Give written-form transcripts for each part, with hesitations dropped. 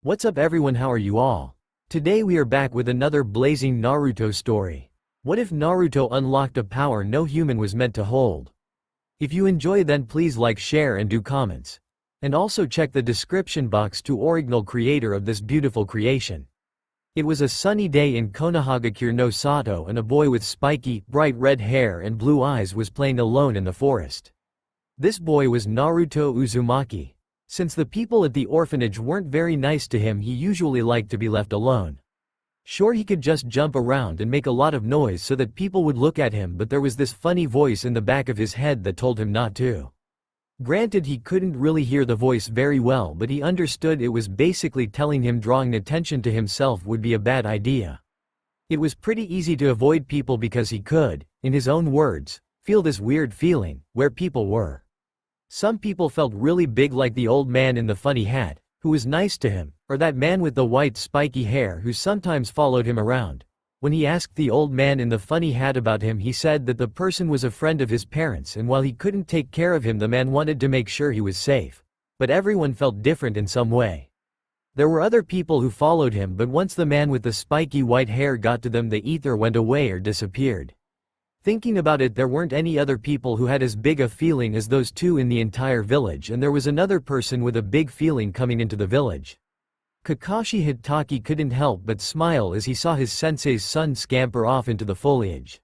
What's up everyone, how are you all? Today we are back with another blazing Naruto story. What if Naruto unlocked a power no human was meant to hold? If you enjoy, then please like, share and do comments. And also check the description box to original creator of this beautiful creation. It was a sunny day in Konohagakure no Sato, and a boy with spiky, bright red hair and blue eyes was playing alone in the forest. This boy was Naruto Uzumaki. Since the people at the orphanage weren't very nice to him, he usually liked to be left alone. Sure, he could just jump around and make a lot of noise so that people would look at him, but there was this funny voice in the back of his head that told him not to. Granted, he couldn't really hear the voice very well, but he understood it was basically telling him drawing attention to himself would be a bad idea. It was pretty easy to avoid people because he could, in his own words, feel this weird feeling where people were. Some people felt really big, like the old man in the funny hat, who was nice to him, or that man with the white spiky hair who sometimes followed him around. When he asked the old man in the funny hat about him, he said that the person was a friend of his parents, and while he couldn't take care of him, the man wanted to make sure he was safe. But everyone felt different in some way. There were other people who followed him, but once the man with the spiky white hair got to them, they either went away or disappeared. Thinking about it, there weren't any other people who had as big a feeling as those two in the entire village, and there was another person with a big feeling coming into the village. Kakashi Hitaki couldn't help but smile as he saw his sensei's son scamper off into the foliage.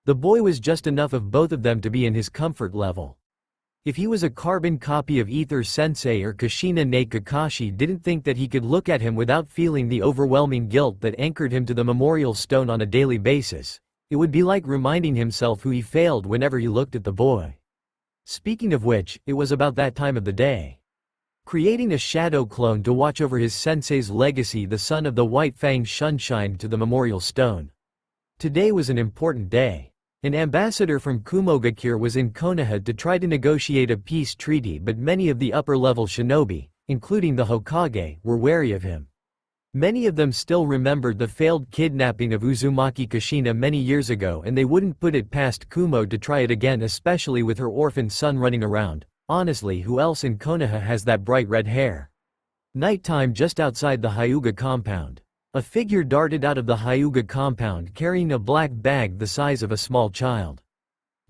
The boy was just enough of both of them to be in his comfort level. If he was a carbon copy of either sensei or Kushina ne Kakashi didn't think that he could look at him without feeling the overwhelming guilt that anchored him to the memorial stone on a daily basis. It would be like reminding himself who he failed whenever he looked at the boy. Speaking of which, it was about that time of the day. Creating a shadow clone to watch over his sensei's legacy, the son of the White Fang shined to the memorial stone. Today was an important day. An ambassador from Kumogakure was in Konoha to try to negotiate a peace treaty, but many of the upper-level shinobi, including the Hokage, were wary of him. Many of them still remembered the failed kidnapping of Uzumaki Kushina many years ago, and they wouldn't put it past Kumo to try it again, especially with her orphan son running around. Honestly, who else in Konoha has that bright red hair? Nighttime, just outside the Hyuga compound. A figure darted out of the Hyuga compound carrying a black bag the size of a small child.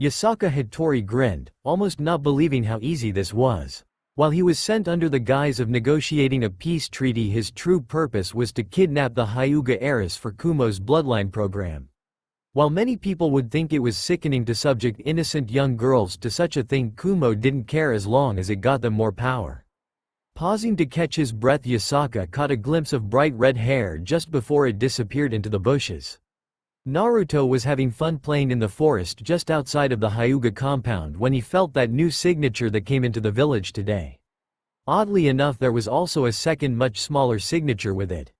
Yasaka Hattori grinned, almost not believing how easy this was. While he was sent under the guise of negotiating a peace treaty, his true purpose was to kidnap the Hyuga heiress for Kumo's bloodline program. While many people would think it was sickening to subject innocent young girls to such a thing, Kumo didn't care as long as it got them more power. Pausing to catch his breath, Yasaka caught a glimpse of bright red hair just before it disappeared into the bushes. Naruto was having fun playing in the forest just outside of the Hyuga compound when he felt that new signature that came into the village today. Oddly enough, there was also a second, much smaller signature with it.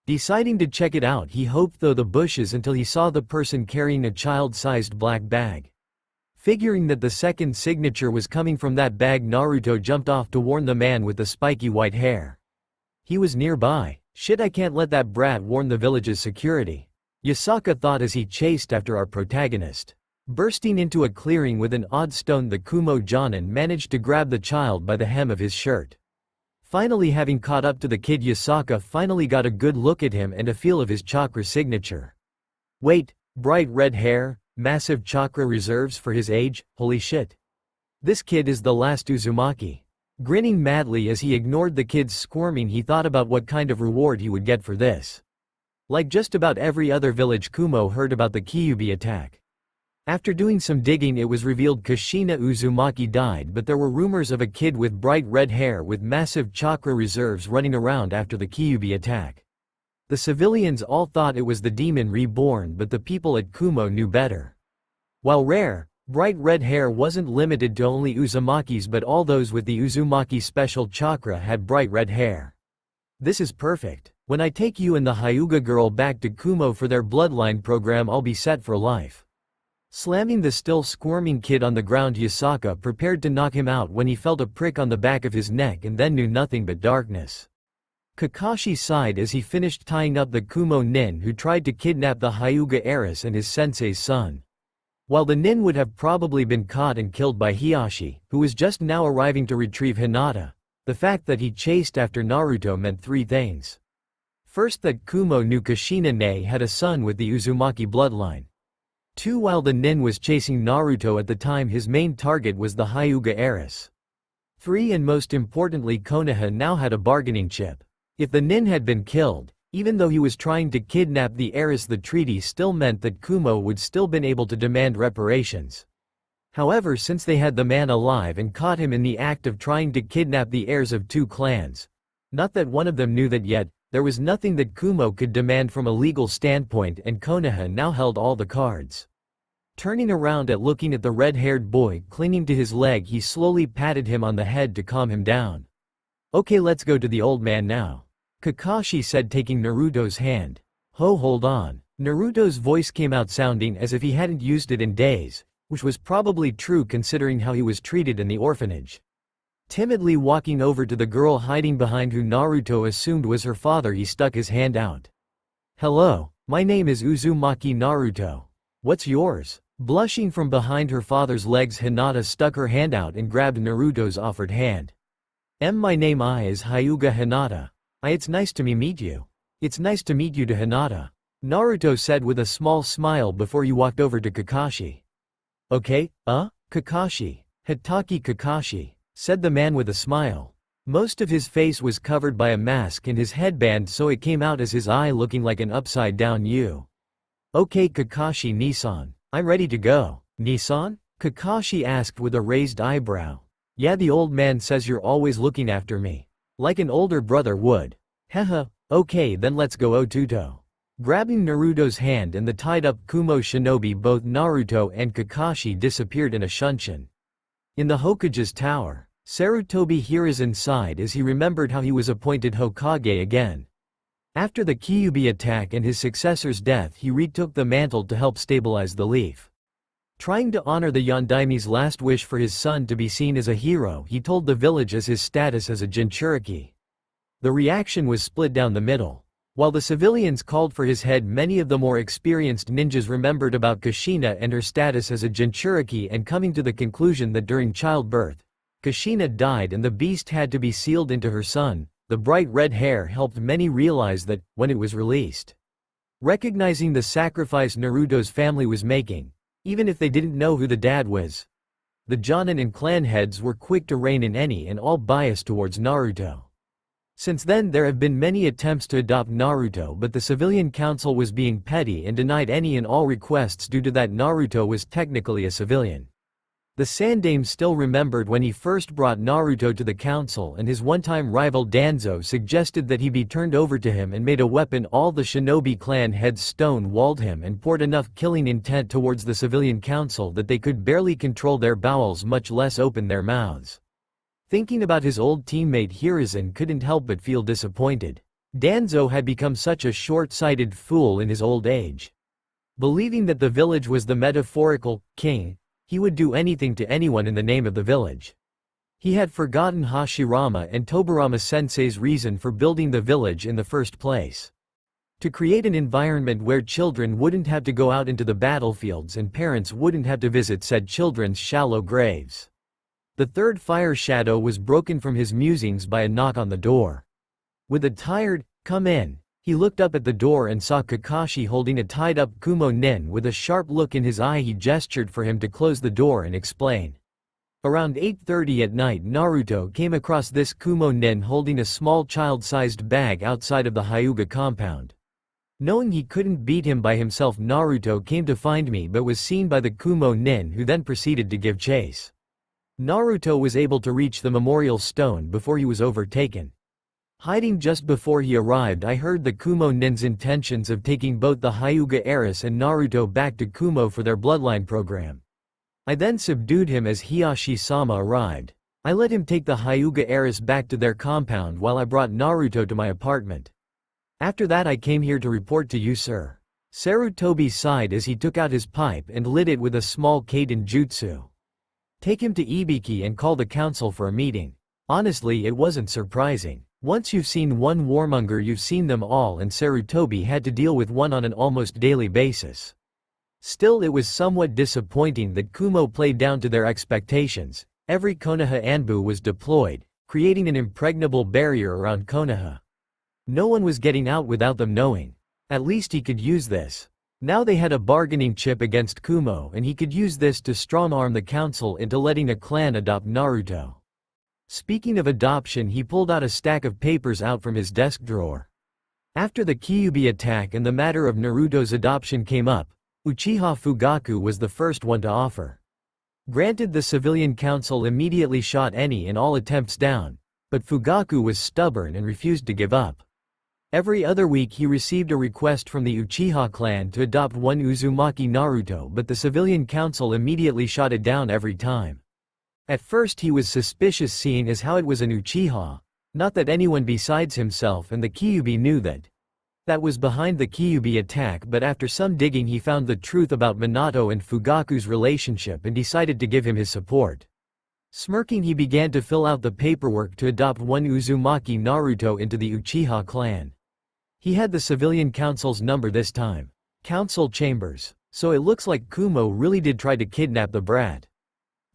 Deciding to check it out, he hoped through the bushes until he saw the person carrying a child-sized black bag. Figuring that the second signature was coming from that bag, Naruto jumped off to warn the man with the spiky white hair. He was nearby. Shit, I can't let that brat warn the village's security, Yasaka thought as he chased after our protagonist. Bursting into a clearing with an odd stone, the Kumo Jonin managed to grab the child by the hem of his shirt. Finally, having caught up to the kid, Yasaka finally got a good look at him and a feel of his chakra signature. Wait, bright red hair, massive chakra reserves for his age, holy shit. This kid is the last Uzumaki. Grinning madly as he ignored the kid's squirming, he thought about what kind of reward he would get for this. Like just about every other village, Kumo heard about the Kyuubi attack. After doing some digging, it was revealed Kushina Uzumaki died, but there were rumors of a kid with bright red hair with massive chakra reserves running around after the Kyuubi attack. The civilians all thought it was the demon reborn, but the people at Kumo knew better. While rare, bright red hair wasn't limited to only Uzumakis, but all those with the Uzumaki special chakra had bright red hair. This is perfect. When I take you and the Hyuga girl back to Kumo for their bloodline program, I'll be set for life. Slamming the still squirming kid on the ground, Yasaka prepared to knock him out when he felt a prick on the back of his neck and then knew nothing but darkness. Kakashi sighed as he finished tying up the Kumo nin who tried to kidnap the Hyuga heiress and his sensei's son. While the nin would have probably been caught and killed by Hiashi, who was just now arriving to retrieve Hinata, The fact that he chased after Naruto meant three things. First, that Kumo knew Kushina Ne had a son with the Uzumaki bloodline. 2. While the nin was chasing Naruto at the time, his main target was the Hyuga heiress. 3. And most importantly, Konoha now had a bargaining chip. If the nin had been killed, even though he was trying to kidnap the heiress, the treaty still meant that Kumo would still been able to demand reparations. However, since they had the man alive and caught him in the act of trying to kidnap the heirs of two clans, not that one of them knew that yet, there was nothing that Kumo could demand from a legal standpoint, and Konoha now held all the cards. Turning around and looking at the red-haired boy clinging to his leg, he slowly patted him on the head to calm him down. "Okay, let's go to the old man now," Kakashi said, taking Naruto's hand. Hold on." Naruto's voice came out sounding as if he hadn't used it in days, which was probably true considering how he was treated in the orphanage. Timidly walking over to the girl hiding behind who Naruto assumed was her father, he stuck his hand out. "Hello, my name is Uzumaki Naruto. What's yours?" Blushing from behind her father's legs, Hinata stuck her hand out and grabbed Naruto's offered hand. My name is Hyuga Hinata. It's nice to meet you." "It's nice to meet you to Hinata," Naruto said with a small smile before he walked over to Kakashi. "Okay, Kakashi. Hitaki Kakashi," said the man with a smile. Most of his face was covered by a mask and his headband, so it came out as his eye looking like an upside-down U. "Okay Kakashi Nissan, I'm ready to go." "Nissan?" Kakashi asked with a raised eyebrow. "Yeah, the old man says you're always looking after me. Like an older brother would." "Haha, okay then let's go Otuto." Grabbing Naruto's hand and the tied-up Kumo shinobi, both Naruto and Kakashi disappeared in a shunshin. In the Hokage's tower, Sarutobi Hiruzen sighed as he remembered how he was appointed Hokage again. After the Kyuubi attack and his successor's death, he retook the mantle to help stabilize the leaf. Trying to honor the Yondaime's last wish for his son to be seen as a hero, he told the village as his status as a Jinchuriki. The reaction was split down the middle. While the civilians called for his head, many of the more experienced ninjas remembered about Kushina and her status as a Jinchuriki, and coming to the conclusion that during childbirth, Kushina died and the beast had to be sealed into her son. The bright red hair helped many realize that, when it was released. Recognizing the sacrifice Naruto's family was making, even if they didn't know who the dad was, the Jonin and clan heads were quick to rein in any and all bias towards Naruto. Since then there have been many attempts to adopt Naruto, but the civilian council was being petty and denied any and all requests due to that Naruto was technically a civilian. The Sandaime still remembered when he first brought Naruto to the council, and his one-time rival Danzo suggested that he be turned over to him and made a weapon. All the shinobi clan heads stone-walled him and poured enough killing intent towards the civilian council that they could barely control their bowels, much less open their mouths. Thinking about his old teammate Hiruzen couldn't help but feel disappointed. Danzo had become such a short-sighted fool in his old age. Believing that the village was the metaphorical king, he would do anything to anyone in the name of the village. He had forgotten Hashirama and Tobirama sensei's reason for building the village in the first place. To create an environment where children wouldn't have to go out into the battlefields and parents wouldn't have to visit said children's shallow graves. The third fire shadow was broken from his musings by a knock on the door. With a tired, "Come in," he looked up at the door and saw Kakashi holding a tied-up Kumo nin. With a sharp look in his eye, he gestured for him to close the door and explain. Around 8:30 at night, Naruto came across this Kumo nin holding a small child-sized bag outside of the Hyuga compound. Knowing he couldn't beat him by himself, Naruto came to find me but was seen by the Kumo nin, who then proceeded to give chase. Naruto was able to reach the memorial stone before he was overtaken. Hiding just before he arrived, I heard the Kumo nin's intentions of taking both the Hyuga heiress and Naruto back to Kumo for their bloodline program. I then subdued him as Hiyashi-sama arrived. I let him take the Hyuga heiress back to their compound while I brought Naruto to my apartment. After that I came here to report to you, sir. Sarutobi sighed as he took out his pipe and lit it with a small kaiden jutsu. Take him to Ibiki and call the council for a meeting. Honestly, it wasn't surprising. Once you've seen one warmonger, you've seen them all, and Sarutobi had to deal with one on an almost daily basis. Still, it was somewhat disappointing that Kumo played down to their expectations. Every Konoha Anbu was deployed, creating an impregnable barrier around Konoha. No one was getting out without them knowing. At least he could use this. Now they had a bargaining chip against Kumo, and he could use this to strong-arm the council into letting a clan adopt Naruto. Speaking of adoption, he pulled out a stack of papers out from his desk drawer. After the Kyuubi attack and the matter of Naruto's adoption came up, Uchiha Fugaku was the first one to offer. Granted, the civilian council immediately shot any and all attempts down, but Fugaku was stubborn and refused to give up. Every other week he received a request from the Uchiha clan to adopt one Uzumaki Naruto, but the civilian council immediately shot it down every time. At first he was suspicious, seeing as how it was an Uchiha, not that anyone besides himself and the Kyuubi knew that was behind the Kyuubi attack, but after some digging he found the truth about Minato and Fugaku's relationship and decided to give him his support. Smirking, he began to fill out the paperwork to adopt one Uzumaki Naruto into the Uchiha clan. He had the civilian council's number this time. Council chambers. So it looks like Kumo really did try to kidnap the brat.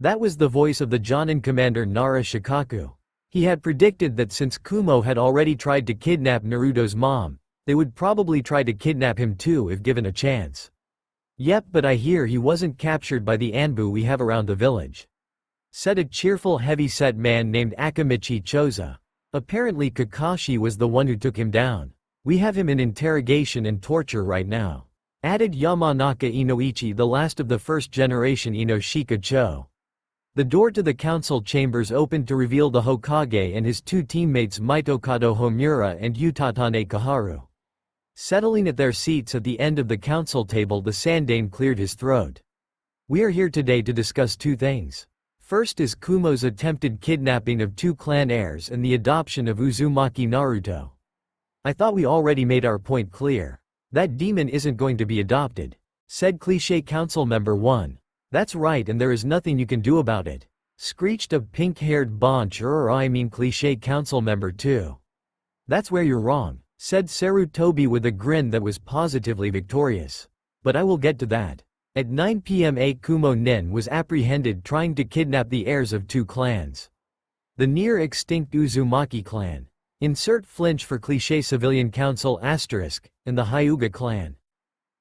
That was the voice of the Jonin commander Nara Shikaku. He had predicted that since Kumo had already tried to kidnap Naruto's mom, they would probably try to kidnap him too if given a chance. Yep, but I hear he wasn't captured by the Anbu we have around the village, said a cheerful heavy-set man named Akamichi Choza. Apparently Kakashi was the one who took him down. We have him in interrogation and torture right now, added Yamanaka Inoichi, the last of the first-generation Inoshika Cho. The door to the council chambers opened to reveal the Hokage and his two teammates Mitokado Homura and Utatane Kaharu. Settling at their seats at the end of the council table, the Sandaime cleared his throat. We are here today to discuss two things. First is Kumo's attempted kidnapping of two clan heirs and the adoption of Uzumaki Naruto. I thought we already made our point clear. That demon isn't going to be adopted, said Cliché Council Member 1. That's right, and there is nothing you can do about it, screeched a pink-haired Cliché Council Member 2. That's where you're wrong, said Sarutobi with a grin that was positively victorious. But I will get to that. At 9 p.m. a Kumo Nen was apprehended trying to kidnap the heirs of two clans. The near-extinct Uzumaki clan. Insert flinch for Cliché Civilian Council **, and the Hyuga clan.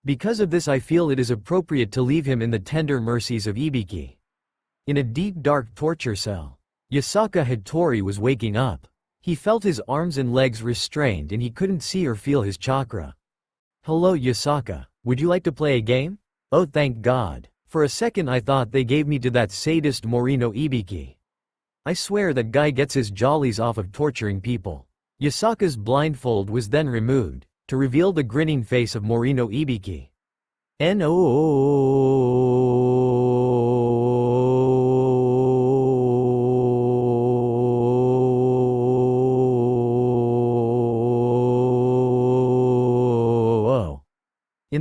Because of this I feel it is appropriate to leave him in the tender mercies of Ibiki. In a deep dark torture cell, Yasaka Hattori was waking up. He felt his arms and legs restrained and he couldn't see or feel his chakra. Hello Yasaka, would you like to play a game? Oh thank God. For a second I thought they gave me to that sadist Morino Ibiki. I swear that guy gets his jollies off of torturing people. Yasaka's blindfold was then removed, to reveal the grinning face of Morino Ibiki. In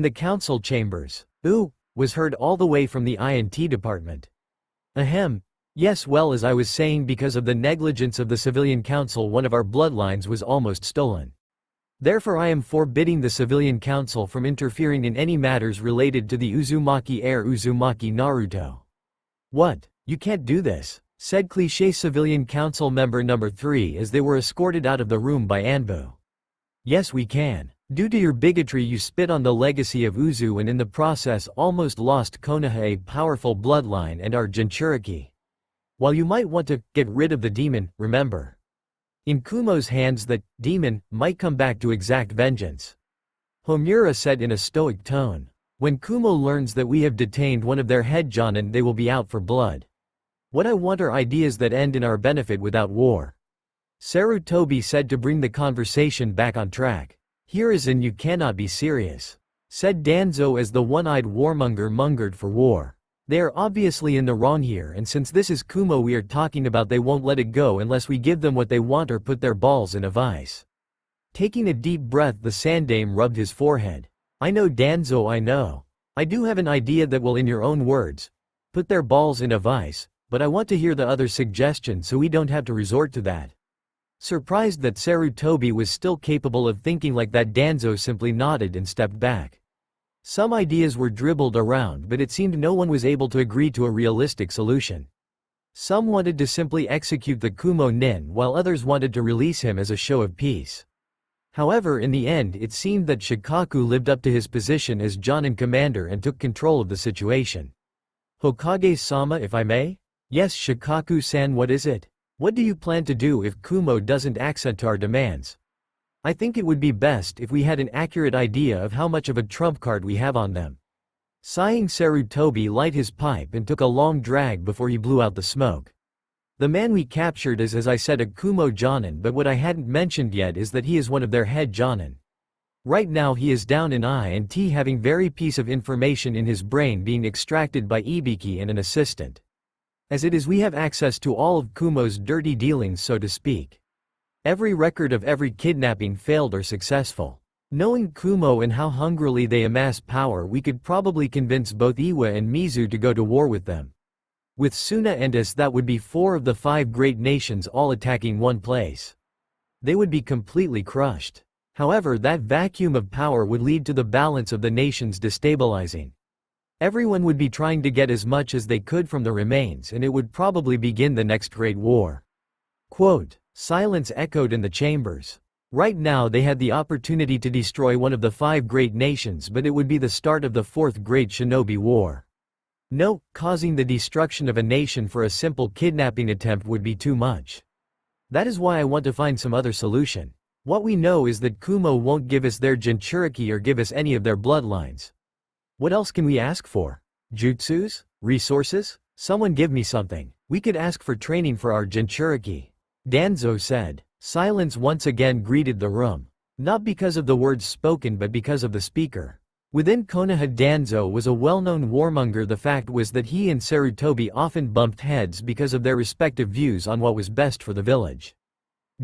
the council chambers, "Ooh," was heard all the way from the I&T department. Ahem. Yes, well, as I was saying, because of the negligence of the civilian council one of our bloodlines was almost stolen. Therefore I am forbidding the civilian council from interfering in any matters related to the Uzumaki heir Uzumaki Naruto. What? You can't do this, said Cliché Civilian Council Member Number 3 as they were escorted out of the room by Anbu. Yes we can. Due to your bigotry you spit on the legacy of Uzu and in the process almost lost Konoha, a powerful bloodline, and our Jinchuriki. While you might want to get rid of the demon, remember, in Kumo's hands that demon might come back to exact vengeance. Homura said in a stoic tone. When Kumo learns that we have detained one of their head jonin, they will be out for blood. What I want are ideas that end in our benefit without war. Sarutobi said to bring the conversation back on track. Here is in you cannot be serious, said Danzo as the one-eyed warmonger mungered for war. They are obviously in the wrong here, and since this is Kumo we are talking about, they won't let it go unless we give them what they want or put their balls in a vice. Taking a deep breath, the Sandaime rubbed his forehead. I know Danzo, I know. I do have an idea that will, in your own words, put their balls in a vice, but I want to hear the other suggestion so we don't have to resort to that. Surprised that Sarutobi was still capable of thinking like that, Danzo simply nodded and stepped back. Some ideas were dribbled around, but it seemed no one was able to agree to a realistic solution. Some wanted to simply execute the Kumo nin while others wanted to release him as a show of peace. However, in the end it seemed that Shikaku lived up to his position as Jonin commander and took control of the situation. Hokage-sama, if I may? Yes, Shikaku-san, what is it? What do you plan to do if Kumo doesn't accept our demands? I think it would be best if we had an accurate idea of how much of a trump card we have on them. Sighing, Sarutobi lighted his pipe and took a long drag before he blew out the smoke. The man we captured is, as I said, a Kumo Jonin, but what I hadn't mentioned yet is that he is one of their head Jonin. Right now he is down in I&T, having very piece of information in his brain being extracted by Ibiki and an assistant. As it is, we have access to all of Kumo's dirty dealings, so to speak. Every record of every kidnapping, failed or successful. Knowing Kumo and how hungrily they amass power, we could probably convince both Iwa and Mizu to go to war with them. With Suna and us, that would be 4 of the 5 great nations all attacking one place. They would be completely crushed. However, that vacuum of power would lead to the balance of the nations destabilizing. Everyone would be trying to get as much as they could from the remains, and it would probably begin the next great war. Quote, silence echoed in the chambers. Right now they had the opportunity to destroy one of the 5 great nations, but it would be the start of the 4th Great Shinobi War. No, causing the destruction of a nation for a simple kidnapping attempt would be too much. That is why I want to find some other solution. What we know is that Kumo won't give us their Jinchuriki or give us any of their bloodlines. What else can we ask for? Jutsus? Resources? Someone give me something. We could ask for training for our Jinchuriki. Danzo said. Silence once again greeted the room. Not because of the words spoken but because of the speaker. Within Konoha, Danzo was a well-known warmonger. The fact was that he and Sarutobi often bumped heads because of their respective views on what was best for the village.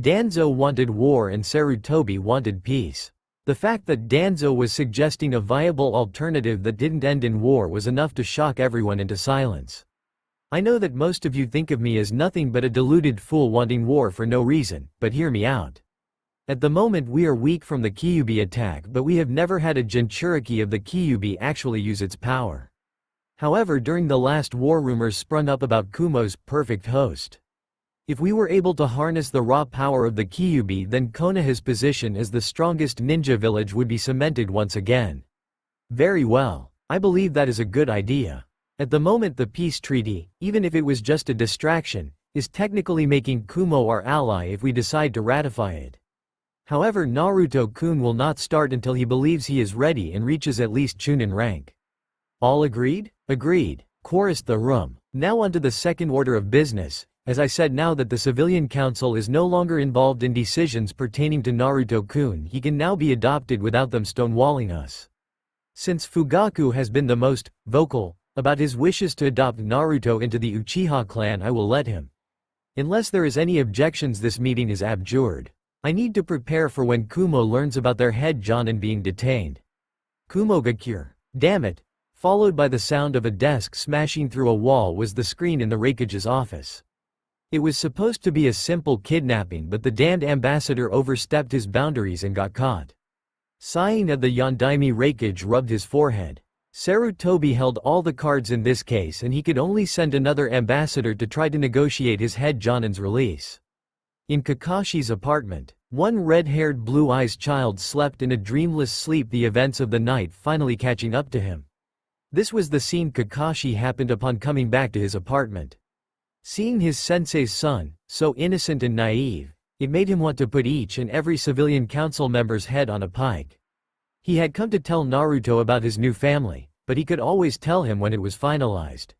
Danzo wanted war and Sarutobi wanted peace. The fact that Danzo was suggesting a viable alternative that didn't end in war was enough to shock everyone into silence. I know that most of you think of me as nothing but a deluded fool wanting war for no reason, but hear me out. At the moment we are weak from the Kyuubi attack, but we have never had a Jinchuriki of the Kyuubi actually use its power. However, during the last war rumors sprung up about Kumo's perfect host. If we were able to harness the raw power of the Kyuubi, then Konoha's position as the strongest ninja village would be cemented once again. Very well. I believe that is a good idea. At the moment the peace treaty, even if it was just a distraction, is technically making Kumo our ally if we decide to ratify it. However, Naruto-kun will not start until he believes he is ready and reaches at least Chunin rank. All agreed? Agreed, chorused the room. Now onto the second order of business. As I said, now that the civilian council is no longer involved in decisions pertaining to Naruto-kun, he can now be adopted without them stonewalling us. Since Fugaku has been the most vocal about his wishes to adopt Naruto into the Uchiha clan, I will let him. Unless there is any objections, this meeting is adjourned. I need to prepare for when Kumo learns about their head Jonin being detained. Kumogakure. Damn it. Followed by the sound of a desk smashing through a wall was the screen in the Raikage's office. It was supposed to be a simple kidnapping, but the damned ambassador overstepped his boundaries and got caught. Sighing at the Yondaime, Raikage rubbed his forehead. Sarutobi held all the cards in this case, and he could only send another ambassador to try to negotiate his head Jonin's release. In Kakashi's apartment, one red-haired blue-eyed child slept in a dreamless sleep, the events of the night finally catching up to him. This was the scene Kakashi happened upon coming back to his apartment. Seeing his sensei's son, so innocent and naive, it made him want to put each and every civilian council member's head on a pike. He had come to tell Naruto about his new family, but he could always tell him when it was finalized.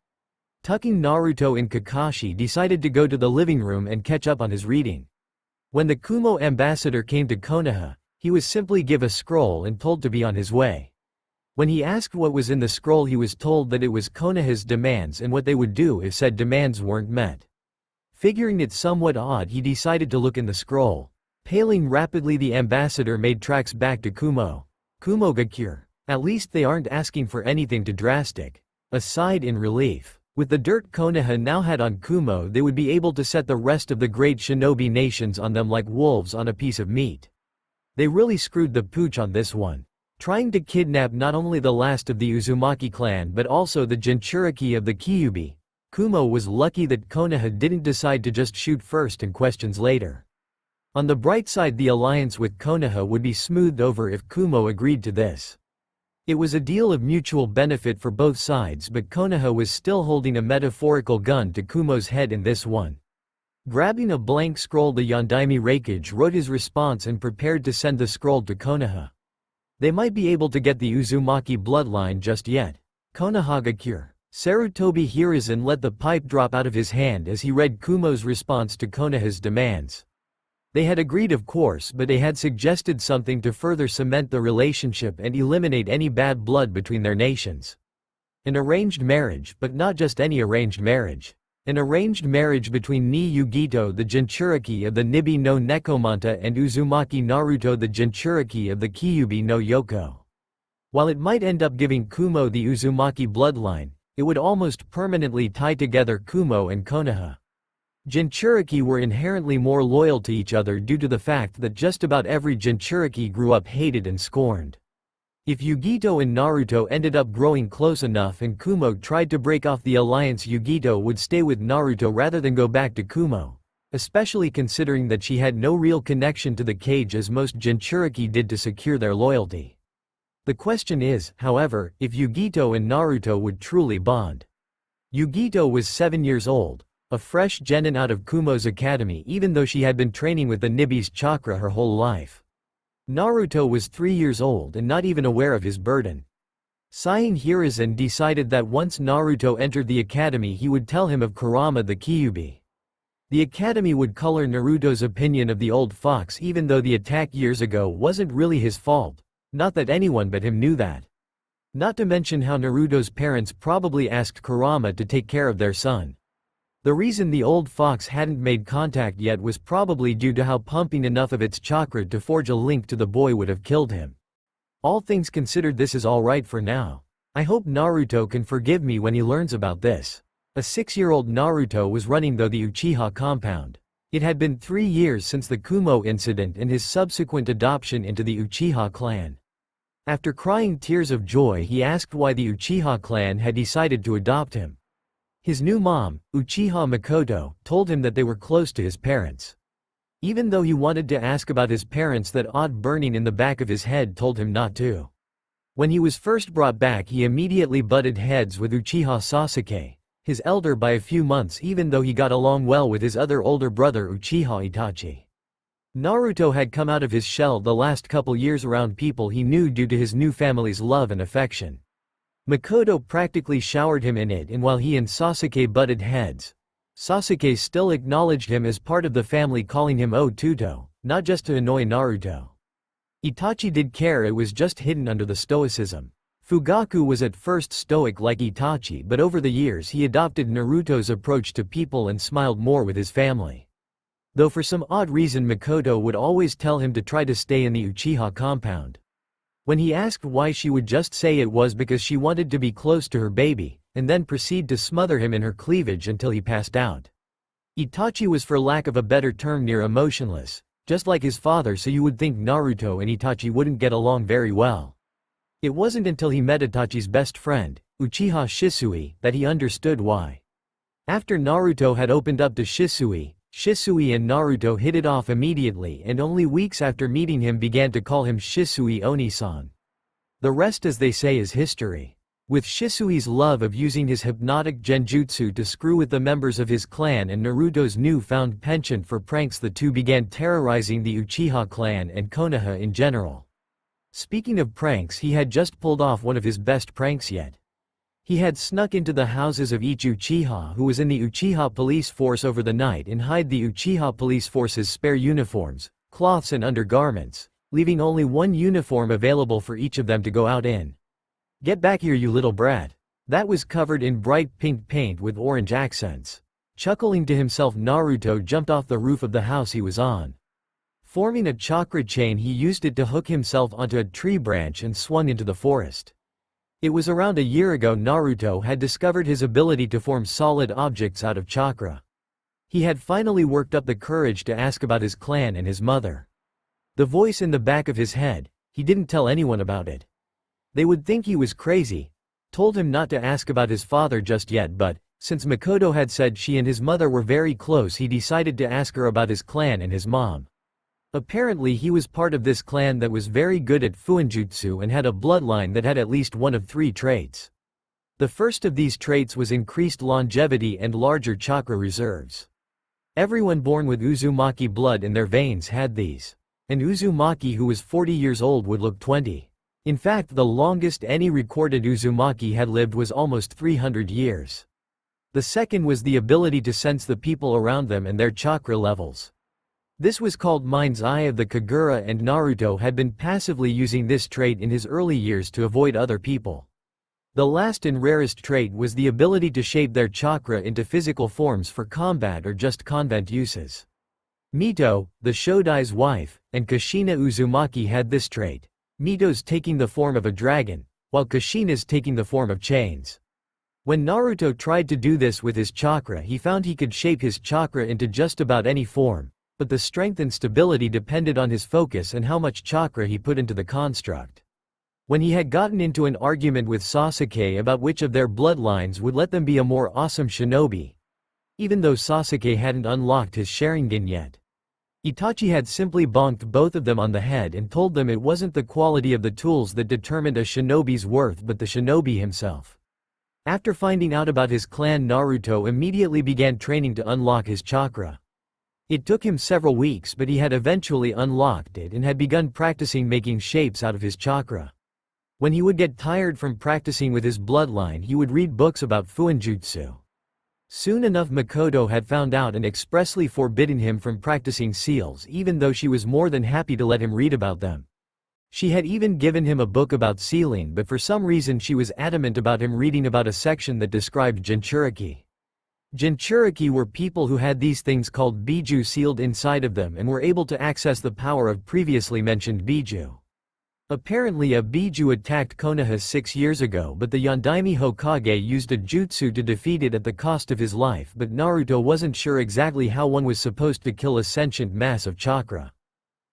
Tucking Naruto in, Kakashi decided to go to the living room and catch up on his reading. When the Kumo ambassador came to Konoha, he was simply given a scroll and told to be on his way. When he asked what was in the scroll, he was told that it was Konoha's demands and what they would do if said demands weren't met. Figuring it somewhat odd, he decided to look in the scroll. Paling rapidly, the ambassador made tracks back to Kumo. Kumogakure. At least they aren't asking for anything too drastic. A sighed in relief. With the dirt Konoha now had on Kumo, they would be able to set the rest of the great shinobi nations on them like wolves on a piece of meat. They really screwed the pooch on this one. Trying to kidnap not only the last of the Uzumaki clan but also the Jinchuriki of the Kyuubi. Kumo was lucky that Konoha didn't decide to just shoot first and questions later. On the bright side, the alliance with Konoha would be smoothed over if Kumo agreed to this. It was a deal of mutual benefit for both sides, but Konoha was still holding a metaphorical gun to Kumo's head in this one. Grabbing a blank scroll, the Yondaime Reikage wrote his response and prepared to send the scroll to Konoha. They might be able to get the Uzumaki bloodline just yet. Konohagakure. Sarutobi Hiruzen let the pipe drop out of his hand as he read Kumo's response to Konoha's demands. They had agreed, of course, but they had suggested something to further cement the relationship and eliminate any bad blood between their nations. An arranged marriage, but not just any arranged marriage. An arranged marriage between Ni Yugito, the Jinchuriki of the Nibi no Nekomanta, and Uzumaki Naruto, the Jinchuriki of the Kyuubi no Yoko. While it might end up giving Kumo the Uzumaki bloodline, it would almost permanently tie together Kumo and Konoha. Jinchuriki were inherently more loyal to each other due to the fact that just about every Jinchuriki grew up hated and scorned. If Yugito and Naruto ended up growing close enough and Kumo tried to break off the alliance, Yugito would stay with Naruto rather than go back to Kumo, especially considering that she had no real connection to the cage as most Jinchuriki did to secure their loyalty. The question is, however, if Yugito and Naruto would truly bond. Yugito was 7 years old, a fresh genin out of Kumo's academy, even though she had been training with the Nibi's chakra her whole life. Naruto was 3 years old and not even aware of his burden. Sighing, Hiruzen decided that once Naruto entered the academy he would tell him of Kurama the Kyuubi. The academy would color Naruto's opinion of the old fox, even though the attack years ago wasn't really his fault. Not that anyone but him knew that. Not to mention how Naruto's parents probably asked Kurama to take care of their son. The reason the old fox hadn't made contact yet was probably due to how pumping enough of its chakra to forge a link to the boy would have killed him. All things considered, this is alright for now. I hope Naruto can forgive me when he learns about this. A 6-year-old Naruto was running the Uchiha compound. It had been 3 years since the Kumo incident and his subsequent adoption into the Uchiha clan. After crying tears of joy, he asked why the Uchiha clan had decided to adopt him. His new mom, Uchiha Makoto, told him that they were close to his parents. Even though he wanted to ask about his parents, that odd burning in the back of his head told him not to. When he was first brought back, he immediately butted heads with Uchiha Sasuke, his elder by a few months, even though he got along well with his other older brother Uchiha Itachi. Naruto had come out of his shell the last couple years around people he knew due to his new family's love and affection. Makoto practically showered him in it, and while he and Sasuke butted heads, Sasuke still acknowledged him as part of the family, calling him Otuto, not just to annoy Naruto. Itachi did care, it was just hidden under the stoicism. Fugaku was at first stoic like Itachi, but over the years he adopted Naruto's approach to people and smiled more with his family. Though for some odd reason Makoto would always tell him to try to stay in the Uchiha compound. When he asked why, she would just say it was because she wanted to be close to her baby, and then proceed to smother him in her cleavage until he passed out. Itachi was, for lack of a better term, near emotionless, just like his father, so you would think Naruto and Itachi wouldn't get along very well. It wasn't until he met Itachi's best friend, Uchiha Shisui, that he understood why. After Naruto had opened up to Shisui, Shisui and Naruto hit it off immediately, and only weeks after meeting him began to call him Shisui Oni-san. The rest, as they say, is history. With Shisui's love of using his hypnotic genjutsu to screw with the members of his clan and Naruto's new-found penchant for pranks, the two began terrorizing the Uchiha clan and Konoha in general. Speaking of pranks, he had just pulled off one of his best pranks yet. He had snuck into the houses of each Uchiha who was in the Uchiha police force over the night and hid the Uchiha police force's spare uniforms, cloths and undergarments, leaving only one uniform available for each of them to go out in. "Get back here, you little brat." That was covered in bright pink paint with orange accents. Chuckling to himself, Naruto jumped off the roof of the house he was on. Forming a chakra chain, he used it to hook himself onto a tree branch and swung into the forest. It was around a year ago Naruto had discovered his ability to form solid objects out of chakra. He had finally worked up the courage to ask about his clan and his mother. The voice in the back of his head, he didn't tell anyone about it. They would think he was crazy, told him not to ask about his father just yet, but Since Makoto had said she and his mother were very close, he decided to ask her about his clan and his mom. Apparently he was part of this clan that was very good at fuinjutsu and had a bloodline that had at least one of 3 traits. The first of these traits was increased longevity and larger chakra reserves. Everyone born with Uzumaki blood in their veins had these. An Uzumaki who was 40 years old would look 20. In fact, the longest any recorded Uzumaki had lived was almost 300 years. The second was the ability to sense the people around them and their chakra levels. This was called Mind's Eye of the Kagura, and Naruto had been passively using this trait in his early years to avoid other people. The last and rarest trait was the ability to shape their chakra into physical forms for combat or just convent uses. Mito, the Shodai's wife, and Kushina Uzumaki had this trait. Mito's taking the form of a dragon, while Kushina's taking the form of chains. When Naruto tried to do this with his chakra, he found he could shape his chakra into just about any form, but the strength and stability depended on his focus and how much chakra he put into the construct. When he had gotten into an argument with Sasuke about which of their bloodlines would let them be a more awesome shinobi, even though Sasuke hadn't unlocked his Sharingan yet, Itachi had simply bonked both of them on the head and told them it wasn't the quality of the tools that determined a shinobi's worth but the shinobi himself. After finding out about his clan, Naruto immediately began training to unlock his chakra. It took him several weeks, but he had eventually unlocked it and had begun practicing making shapes out of his chakra. When he would get tired from practicing with his bloodline, he would read books about fuinjutsu. Soon enough, Makoto had found out and expressly forbidden him from practicing seals, even though she was more than happy to let him read about them. She had even given him a book about sealing, but for some reason she was adamant about him reading about a section that described Jinchuriki. Jinchuriki were people who had these things called biju sealed inside of them and were able to access the power of previously mentioned biju. Apparently a biju attacked Konoha 6 years ago, but the Yondaime Hokage used a jutsu to defeat it at the cost of his life, but Naruto wasn't sure exactly how one was supposed to kill a sentient mass of chakra.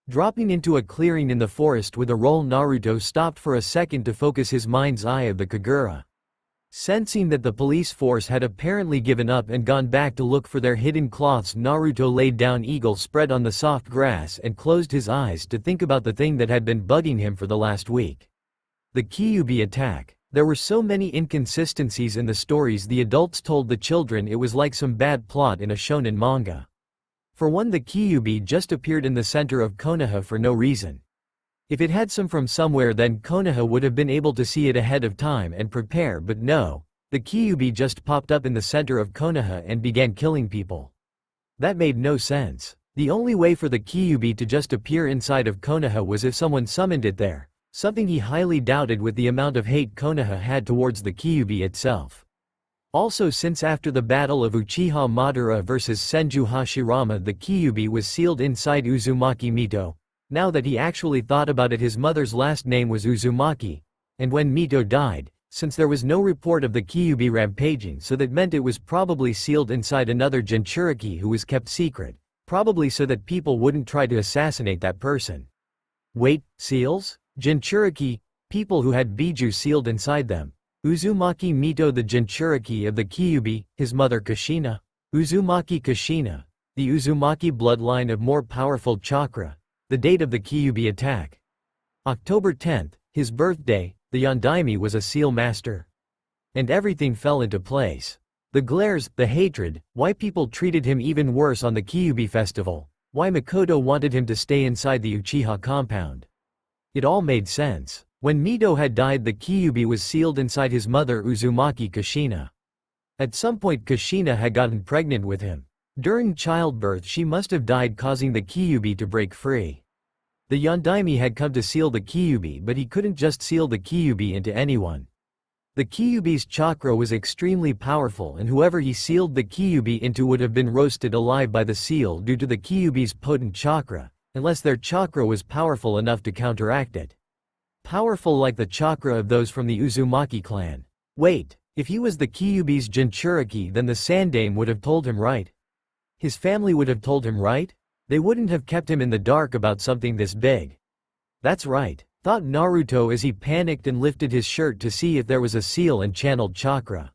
Dropping into a clearing in the forest with a roll, Naruto stopped for a second to focus his mind's eye of the Kagura. Sensing that the police force had apparently given up and gone back to look for their hidden cloths, Naruto laid down eagle spread on the soft grass and closed his eyes to think about the thing that had been bugging him for the last week. The Kyuubi attack. There were so many inconsistencies in the stories the adults told the children, it was like some bad plot in a shonen manga. For one, the Kyuubi just appeared in the center of Konoha for no reason. If it had some from somewhere, then Konoha would have been able to see it ahead of time and prepare, but no, the Kyuubi just popped up in the center of Konoha and began killing people. That made no sense. The only way for the Kyuubi to just appear inside of Konoha was if someone summoned it there, something he highly doubted with the amount of hate Konoha had towards the Kyuubi itself. Also, since after the battle of Uchiha Madara vs Senju Hashirama the Kyuubi was sealed inside Uzumaki Mito, now that he actually thought about it, his mother's last name was Uzumaki, and when Mito died, since there was no report of the Kyuubi rampaging, so that meant it was probably sealed inside another Jinchuriki who was kept secret, probably so that people wouldn't try to assassinate that person. Wait, seals? Jinchuriki, people who had biju sealed inside them. Uzumaki Mito, the Jinchuriki of the Kyuubi, his mother Kushina. Uzumaki Kushina, the Uzumaki bloodline of more powerful chakra. The date of the Kyuubi attack. October 10th, his birthday. The Yondaime was a seal master. And everything fell into place. The glares, the hatred, why people treated him even worse on the Kyuubi festival, why Makoto wanted him to stay inside the Uchiha compound. It all made sense. When Mito had died, the Kyuubi was sealed inside his mother Uzumaki Kushina. At some point Kushina had gotten pregnant with him. During childbirth she must have died, causing the Kyuubi to break free. The Yondaime had come to seal the Kyuubi, but he couldn't just seal the Kyuubi into anyone. The Kyuubi's chakra was extremely powerful, and whoever he sealed the Kyuubi into would have been roasted alive by the seal due to the Kyuubi's potent chakra, unless their chakra was powerful enough to counteract it. Powerful like the chakra of those from the Uzumaki clan. Wait, if he was the Kyuubi's Jinchuriki, then the Sandaime would have told him, right? His family would have told him, right? They wouldn't have kept him in the dark about something this big. That's right, thought Naruto as he panicked and lifted his shirt to see if there was a seal and channeled chakra.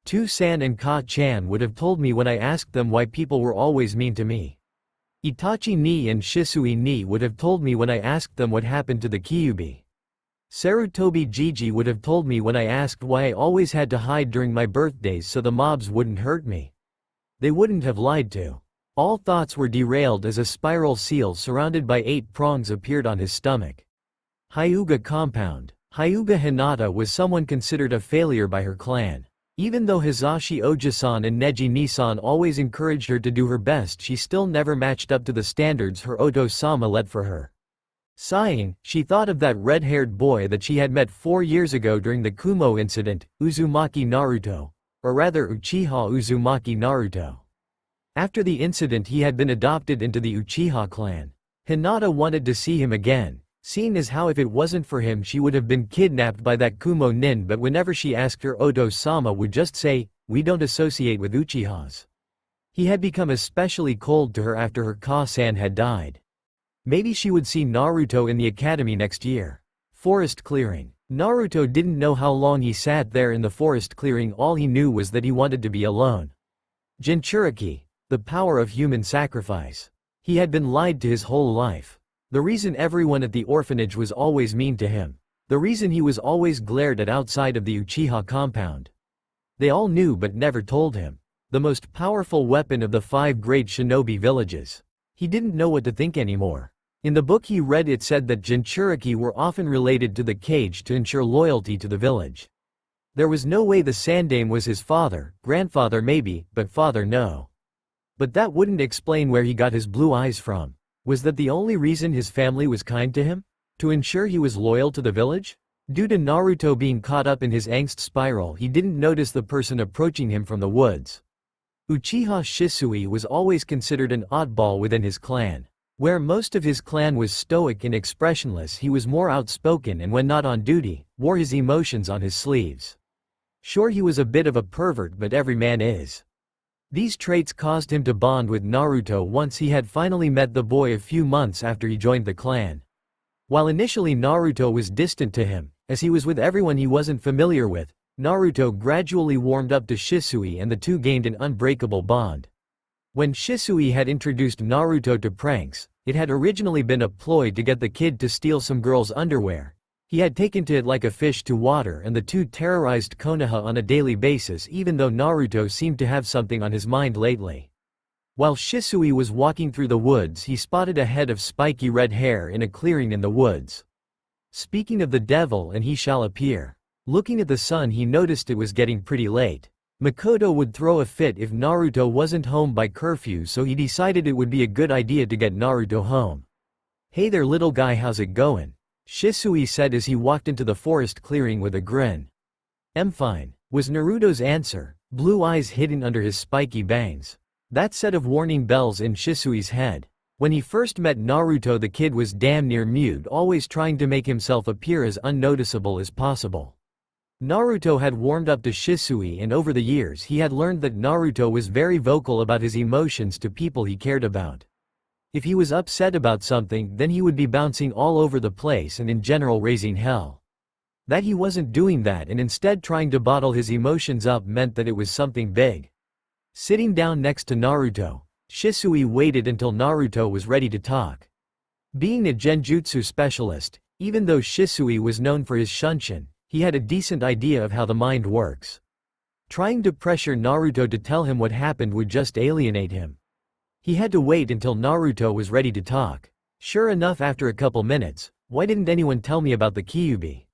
Tu-san and Ka-chan would have told me when I asked them why people were always mean to me. Itachi ni and Shisui ni would have told me when I asked them what happened to the Kyuubi. Sarutobi Gigi would have told me when I asked why I always had to hide during my birthdays so the mobs wouldn't hurt me. They wouldn't have lied to. All thoughts were derailed as a spiral seal surrounded by 8 prongs appeared on his stomach. Hyuga compound. Hyuga Hinata was someone considered a failure by her clan. Even though Hizashi Ojisan and Neji Nisan always encouraged her to do her best, she still never matched up to the standards her Oto-sama let for her. Sighing, she thought of that red-haired boy that she had met 4 years ago during the Kumo incident, Uzumaki Naruto. Or rather Uchiha Uzumaki Naruto. After the incident he had been adopted into the Uchiha clan. Hinata wanted to see him again, seeing as how if it wasn't for him she would have been kidnapped by that Kumo nin, but whenever she asked her, Oto-sama would just say, "We don't associate with Uchihas." He had become especially cold to her after her Ka-san had died. Maybe she would see Naruto in the academy next year. Forest clearing. Naruto didn't know how long he sat there in the forest clearing, all he knew was that he wanted to be alone. Jinchuriki, the power of human sacrifice. He had been lied to his whole life. The reason everyone at the orphanage was always mean to him. The reason he was always glared at outside of the Uchiha compound. They all knew but never told him. The most powerful weapon of the 5 great shinobi villages. He didn't know what to think anymore. In the book he read it said that Jinchuriki were often related to the cage to ensure loyalty to the village. There was no way the Sandaime was his father, grandfather maybe, but father no. But that wouldn't explain where he got his blue eyes from. Was that the only reason his family was kind to him? To ensure he was loyal to the village? Due to Naruto being caught up in his angst spiral, he didn't notice the person approaching him from the woods. Uchiha Shisui was always considered an oddball within his clan. Where most of his clan was stoic and expressionless, he was more outspoken and when not on duty, wore his emotions on his sleeves. Sure, he was a bit of a pervert, but every man is. These traits caused him to bond with Naruto once he had finally met the boy a few months after he joined the clan. While initially Naruto was distant to him, as he was with everyone he wasn't familiar with, Naruto gradually warmed up to Shisui and the two gained an unbreakable bond. When Shisui had introduced Naruto to pranks, it had originally been a ploy to get the kid to steal some girl's underwear. He had taken to it like a fish to water and the two terrorized Konoha on a daily basis, even though Naruto seemed to have something on his mind lately. While Shisui was walking through the woods, he spotted a head of spiky red hair in a clearing in the woods. Speaking of the devil and he shall appear. Looking at the sun he noticed it was getting pretty late. Makoto would throw a fit if Naruto wasn't home by curfew, so he decided it would be a good idea to get Naruto home. "Hey there little guy, how's it going?" Shisui said as he walked into the forest clearing with a grin. "I'm fine," was Naruto's answer, blue eyes hidden under his spiky bangs. That set of warning bells in Shisui's head. When he first met Naruto, the kid was damn near mute, always trying to make himself appear as unnoticeable as possible. Naruto had warmed up to Shisui, and over the years he had learned that Naruto was very vocal about his emotions to people he cared about. If he was upset about something, then he would be bouncing all over the place and in general raising hell. That he wasn't doing that and instead trying to bottle his emotions up meant that it was something big. Sitting down next to Naruto, Shisui waited until Naruto was ready to talk. Being a genjutsu specialist, even though Shisui was known for his shunshin, he had a decent idea of how the mind works. Trying to pressure Naruto to tell him what happened would just alienate him. He had to wait until Naruto was ready to talk. Sure enough, after a couple minutes, "Why didn't anyone tell me about the Kyuubi?"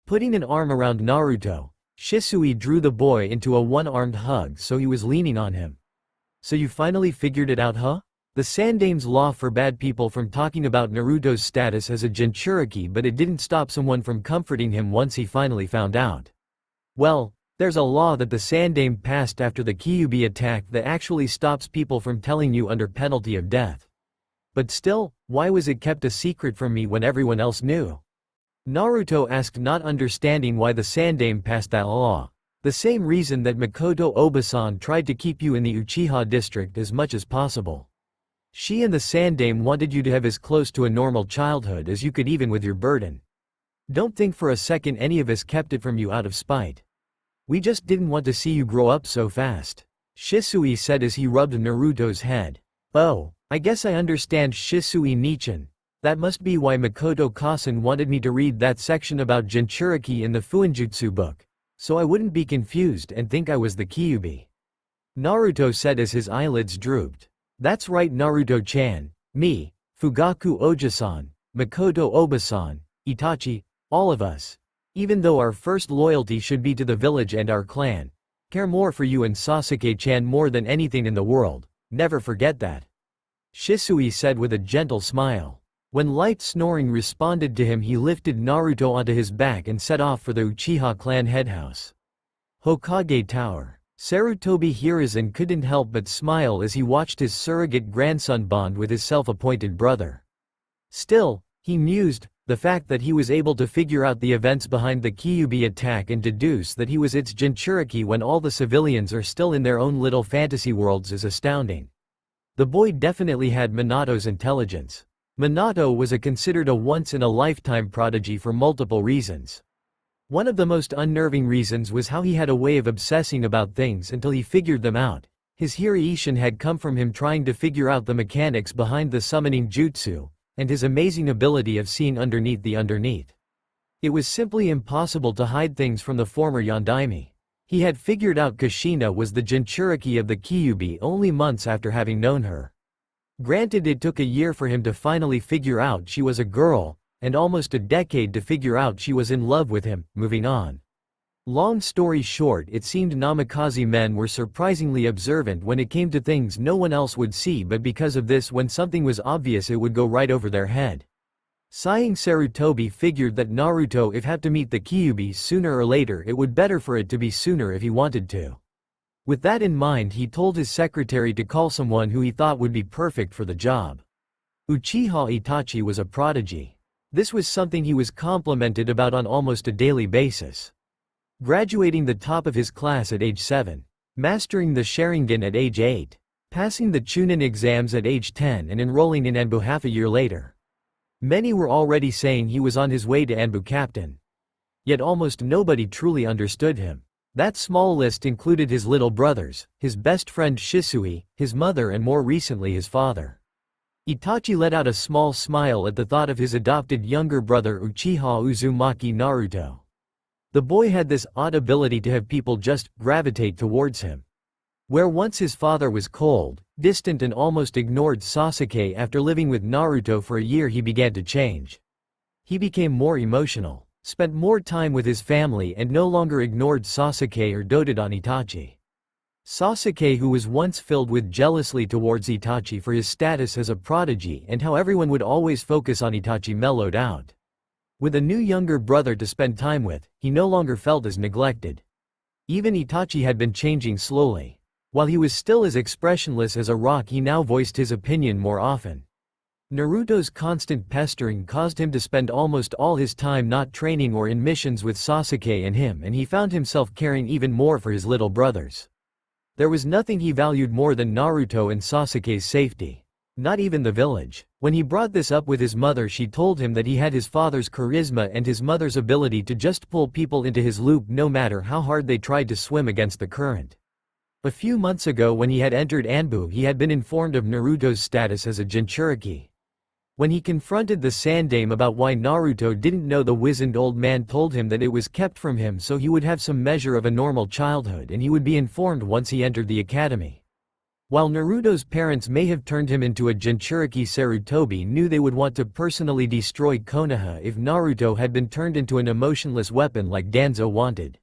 Putting an arm around Naruto, Shisui drew the boy into a one-armed hug so he was leaning on him. "So you finally figured it out, huh?" The Sandaime's law forbade people from talking about Naruto's status as a Jinchuriki, but it didn't stop someone from comforting him once he finally found out. Well, there's a law that the Sandaime passed after the Kyuubi attack that actually stops people from telling you under penalty of death. But still, why was it kept a secret from me when everyone else knew? Naruto asked, not understanding why the Sandaime passed that law. The same reason that Makoto Obasan tried to keep you in the Uchiha district as much as possible. She and the Sandaime wanted you to have as close to a normal childhood as you could, even with your burden. Don't think for a second any of us kept it from you out of spite. We just didn't want to see you grow up so fast. Shisui said as he rubbed Naruto's head. Oh, I guess I understand Shisui Nichan. That must be why Makoto-Kasen wanted me to read that section about Jinchuriki in the Fuinjutsu book. So I wouldn't be confused and think I was the Kyuubi. Naruto said as his eyelids drooped. That's right Naruto-chan, me, Fugaku Oja-san, Makoto Oba-san, Itachi, all of us. Even though our first loyalty should be to the village and our clan. Care more for you and Sasuke-chan more than anything in the world, never forget that. Shisui said with a gentle smile. When light snoring responded to him he lifted Naruto onto his back and set off for the Uchiha clan headhouse. Hokage Tower. Sarutobi Hiruzen couldn't help but smile as he watched his surrogate grandson bond with his self-appointed brother. Still, he mused, the fact that he was able to figure out the events behind the Kyuubi attack and deduce that he was its Jinchuriki when all the civilians are still in their own little fantasy worlds is astounding. The boy definitely had Minato's intelligence. Minato was considered a once-in-a-lifetime prodigy for multiple reasons. One of the most unnerving reasons was how he had a way of obsessing about things until he figured them out. His Hiraishin had come from him trying to figure out the mechanics behind the summoning jutsu, and his amazing ability of seeing underneath the underneath. It was simply impossible to hide things from the former Yondaime. He had figured out Kushina was the Jinchuriki of the Kyuubi only months after having known her. Granted it took a year for him to finally figure out she was a girl, and almost a decade to figure out she was in love with him. Moving on. Long story short, it seemed Namikaze men were surprisingly observant when it came to things no one else would see, but because of this when something was obvious it would go right over their head. Sighing, Sarutobi figured that Naruto if had to meet the Kyuubi sooner or later it would better for it to be sooner if he wanted to. With that in mind he told his secretary to call someone who he thought would be perfect for the job. Uchiha Itachi was a prodigy. This was something he was complimented about on almost a daily basis. Graduating the top of his class at age 7. Mastering the Sharingan at age 8. Passing the Chunin exams at age 10 and enrolling in Anbu half a year later. Many were already saying he was on his way to Anbu captain. Yet almost nobody truly understood him. That small list included his little brothers, his best friend Shisui, his mother and more recently his father. Itachi let out a small smile at the thought of his adopted younger brother Uchiha Uzumaki Naruto. The boy had this odd ability to have people just gravitate towards him. Where once his father was cold, distant and almost ignored Sasuke, after living with Naruto for a year he began to change. He became more emotional, spent more time with his family and no longer ignored Sasuke or doted on Itachi. Sasuke, who was once filled with jealousy towards Itachi for his status as a prodigy and how everyone would always focus on Itachi, mellowed out. With a new younger brother to spend time with, he no longer felt as neglected. Even Itachi had been changing slowly. While he was still as expressionless as a rock, he now voiced his opinion more often. Naruto's constant pestering caused him to spend almost all his time not training or in missions with Sasuke and him, and he found himself caring even more for his little brothers. There was nothing he valued more than Naruto and Sasuke's safety. Not even the village. When he brought this up with his mother, she told him that he had his father's charisma and his mother's ability to just pull people into his loop no matter how hard they tried to swim against the current. A few months ago when he had entered Anbu, he had been informed of Naruto's status as a Jinchuriki. When he confronted the Sandaime about why Naruto didn't know, the wizened old man told him that it was kept from him so he would have some measure of a normal childhood and he would be informed once he entered the academy. While Naruto's parents may have turned him into a Jinchuriki, Sarutobi knew they would want to personally destroy Konoha if Naruto had been turned into an emotionless weapon like Danzo wanted.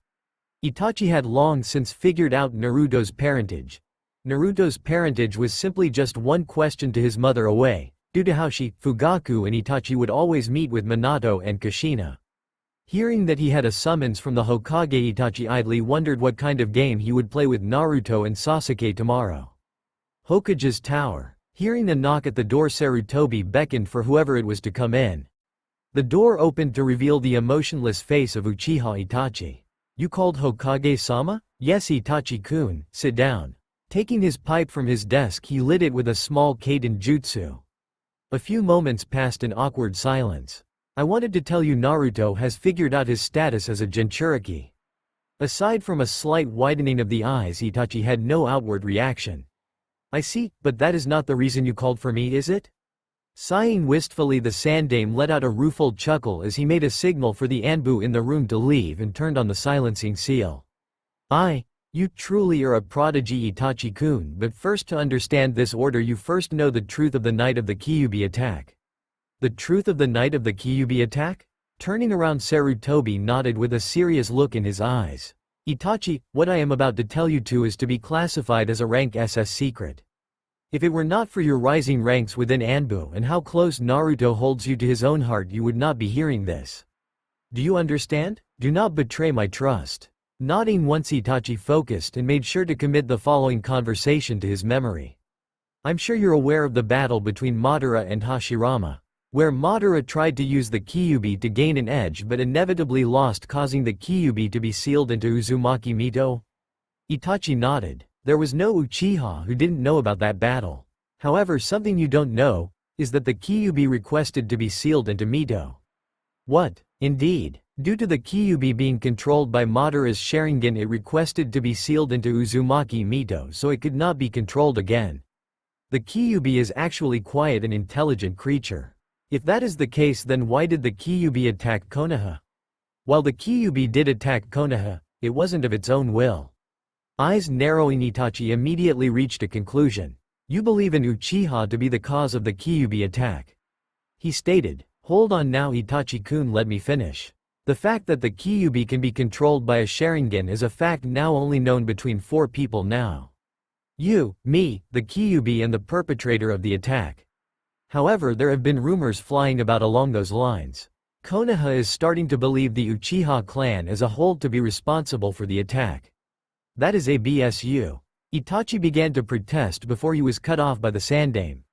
Itachi had long since figured out Naruto's parentage. Naruto's parentage was simply just one question to his mother away, due to how she, Fugaku and Itachi would always meet with Minato and Kushina. Hearing that he had a summons from the Hokage, Itachi idly wondered what kind of game he would play with Naruto and Sasuke tomorrow. Hokage's tower. Hearing a knock at the door, Sarutobi beckoned for whoever it was to come in. The door opened to reveal the emotionless face of Uchiha Itachi. "You called Hokage-sama?" "Yes, Itachi-kun, sit down." Taking his pipe from his desk, he lit it with a small Kaiden jutsu. A few moments passed in awkward silence. "I wanted to tell you Naruto has figured out his status as a Jinchuriki." Aside from a slight widening of the eyes, Itachi had no outward reaction. I see, but that is not the reason you called for me, is it? Sighing wistfully, the Sandaime let out a rueful chuckle as he made a signal for the Anbu in the room to leave and turned on the silencing seal. You truly are a prodigy, Itachi-kun, but first, to understand this order you first know the truth of the night of the Kyuubi attack. The truth of the night of the Kyuubi attack? Turning around, Sarutobi nodded with a serious look in his eyes. Itachi, what I am about to tell you is to be classified as a rank SS secret. If it were not for your rising ranks within Anbu and how close Naruto holds you to his own heart, you would not be hearing this. Do you understand? Do not betray my trust. Nodding once, Itachi focused and made sure to commit the following conversation to his memory. I'm sure you're aware of the battle between Madara and Hashirama, where Madara tried to use the Kyuubi to gain an edge but inevitably lost, causing the Kyuubi to be sealed into Uzumaki Mito? Itachi nodded. There was no Uchiha who didn't know about that battle. However, something you don't know is that the Kyuubi requested to be sealed into Mito. What? Indeed. Due to the Kyuubi being controlled by Madara's Sharingan, it requested to be sealed into Uzumaki Mito so it could not be controlled again. The Kyuubi is actually quite an intelligent creature. If that is the case, then why did the Kyuubi attack Konoha? While the Kyuubi did attack Konoha, it wasn't of its own will. Eyes narrowing, Itachi immediately reached a conclusion. You believe in Uchiha to be the cause of the Kyuubi attack. He stated. Hold on now, Itachi-kun, let me finish. The fact that the Kyuubi can be controlled by a Sharingan is a fact now only known between 4 people now. You, me, the Kyuubi, and the perpetrator of the attack. However, there have been rumors flying about along those lines. Konoha is starting to believe the Uchiha clan as a whole to be responsible for the attack. That is ABSU. Itachi began to protest before he was cut off by the Sandaime.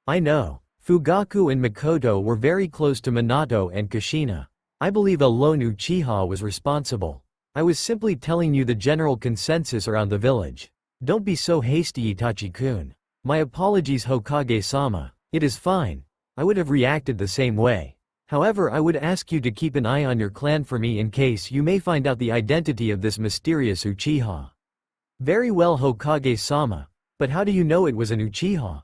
I know. Fugaku and Mikoto were very close to Minato and Kushina. I believe alone Uchiha was responsible. I was simply telling you the general consensus around the village. Don't be so hasty, Itachi-kun. My apologies, Hokage-sama. It is fine. I would have reacted the same way. However, I would ask you to keep an eye on your clan for me in case you may find out the identity of this mysterious Uchiha. Very well, Hokage-sama. But how do you know it was an Uchiha?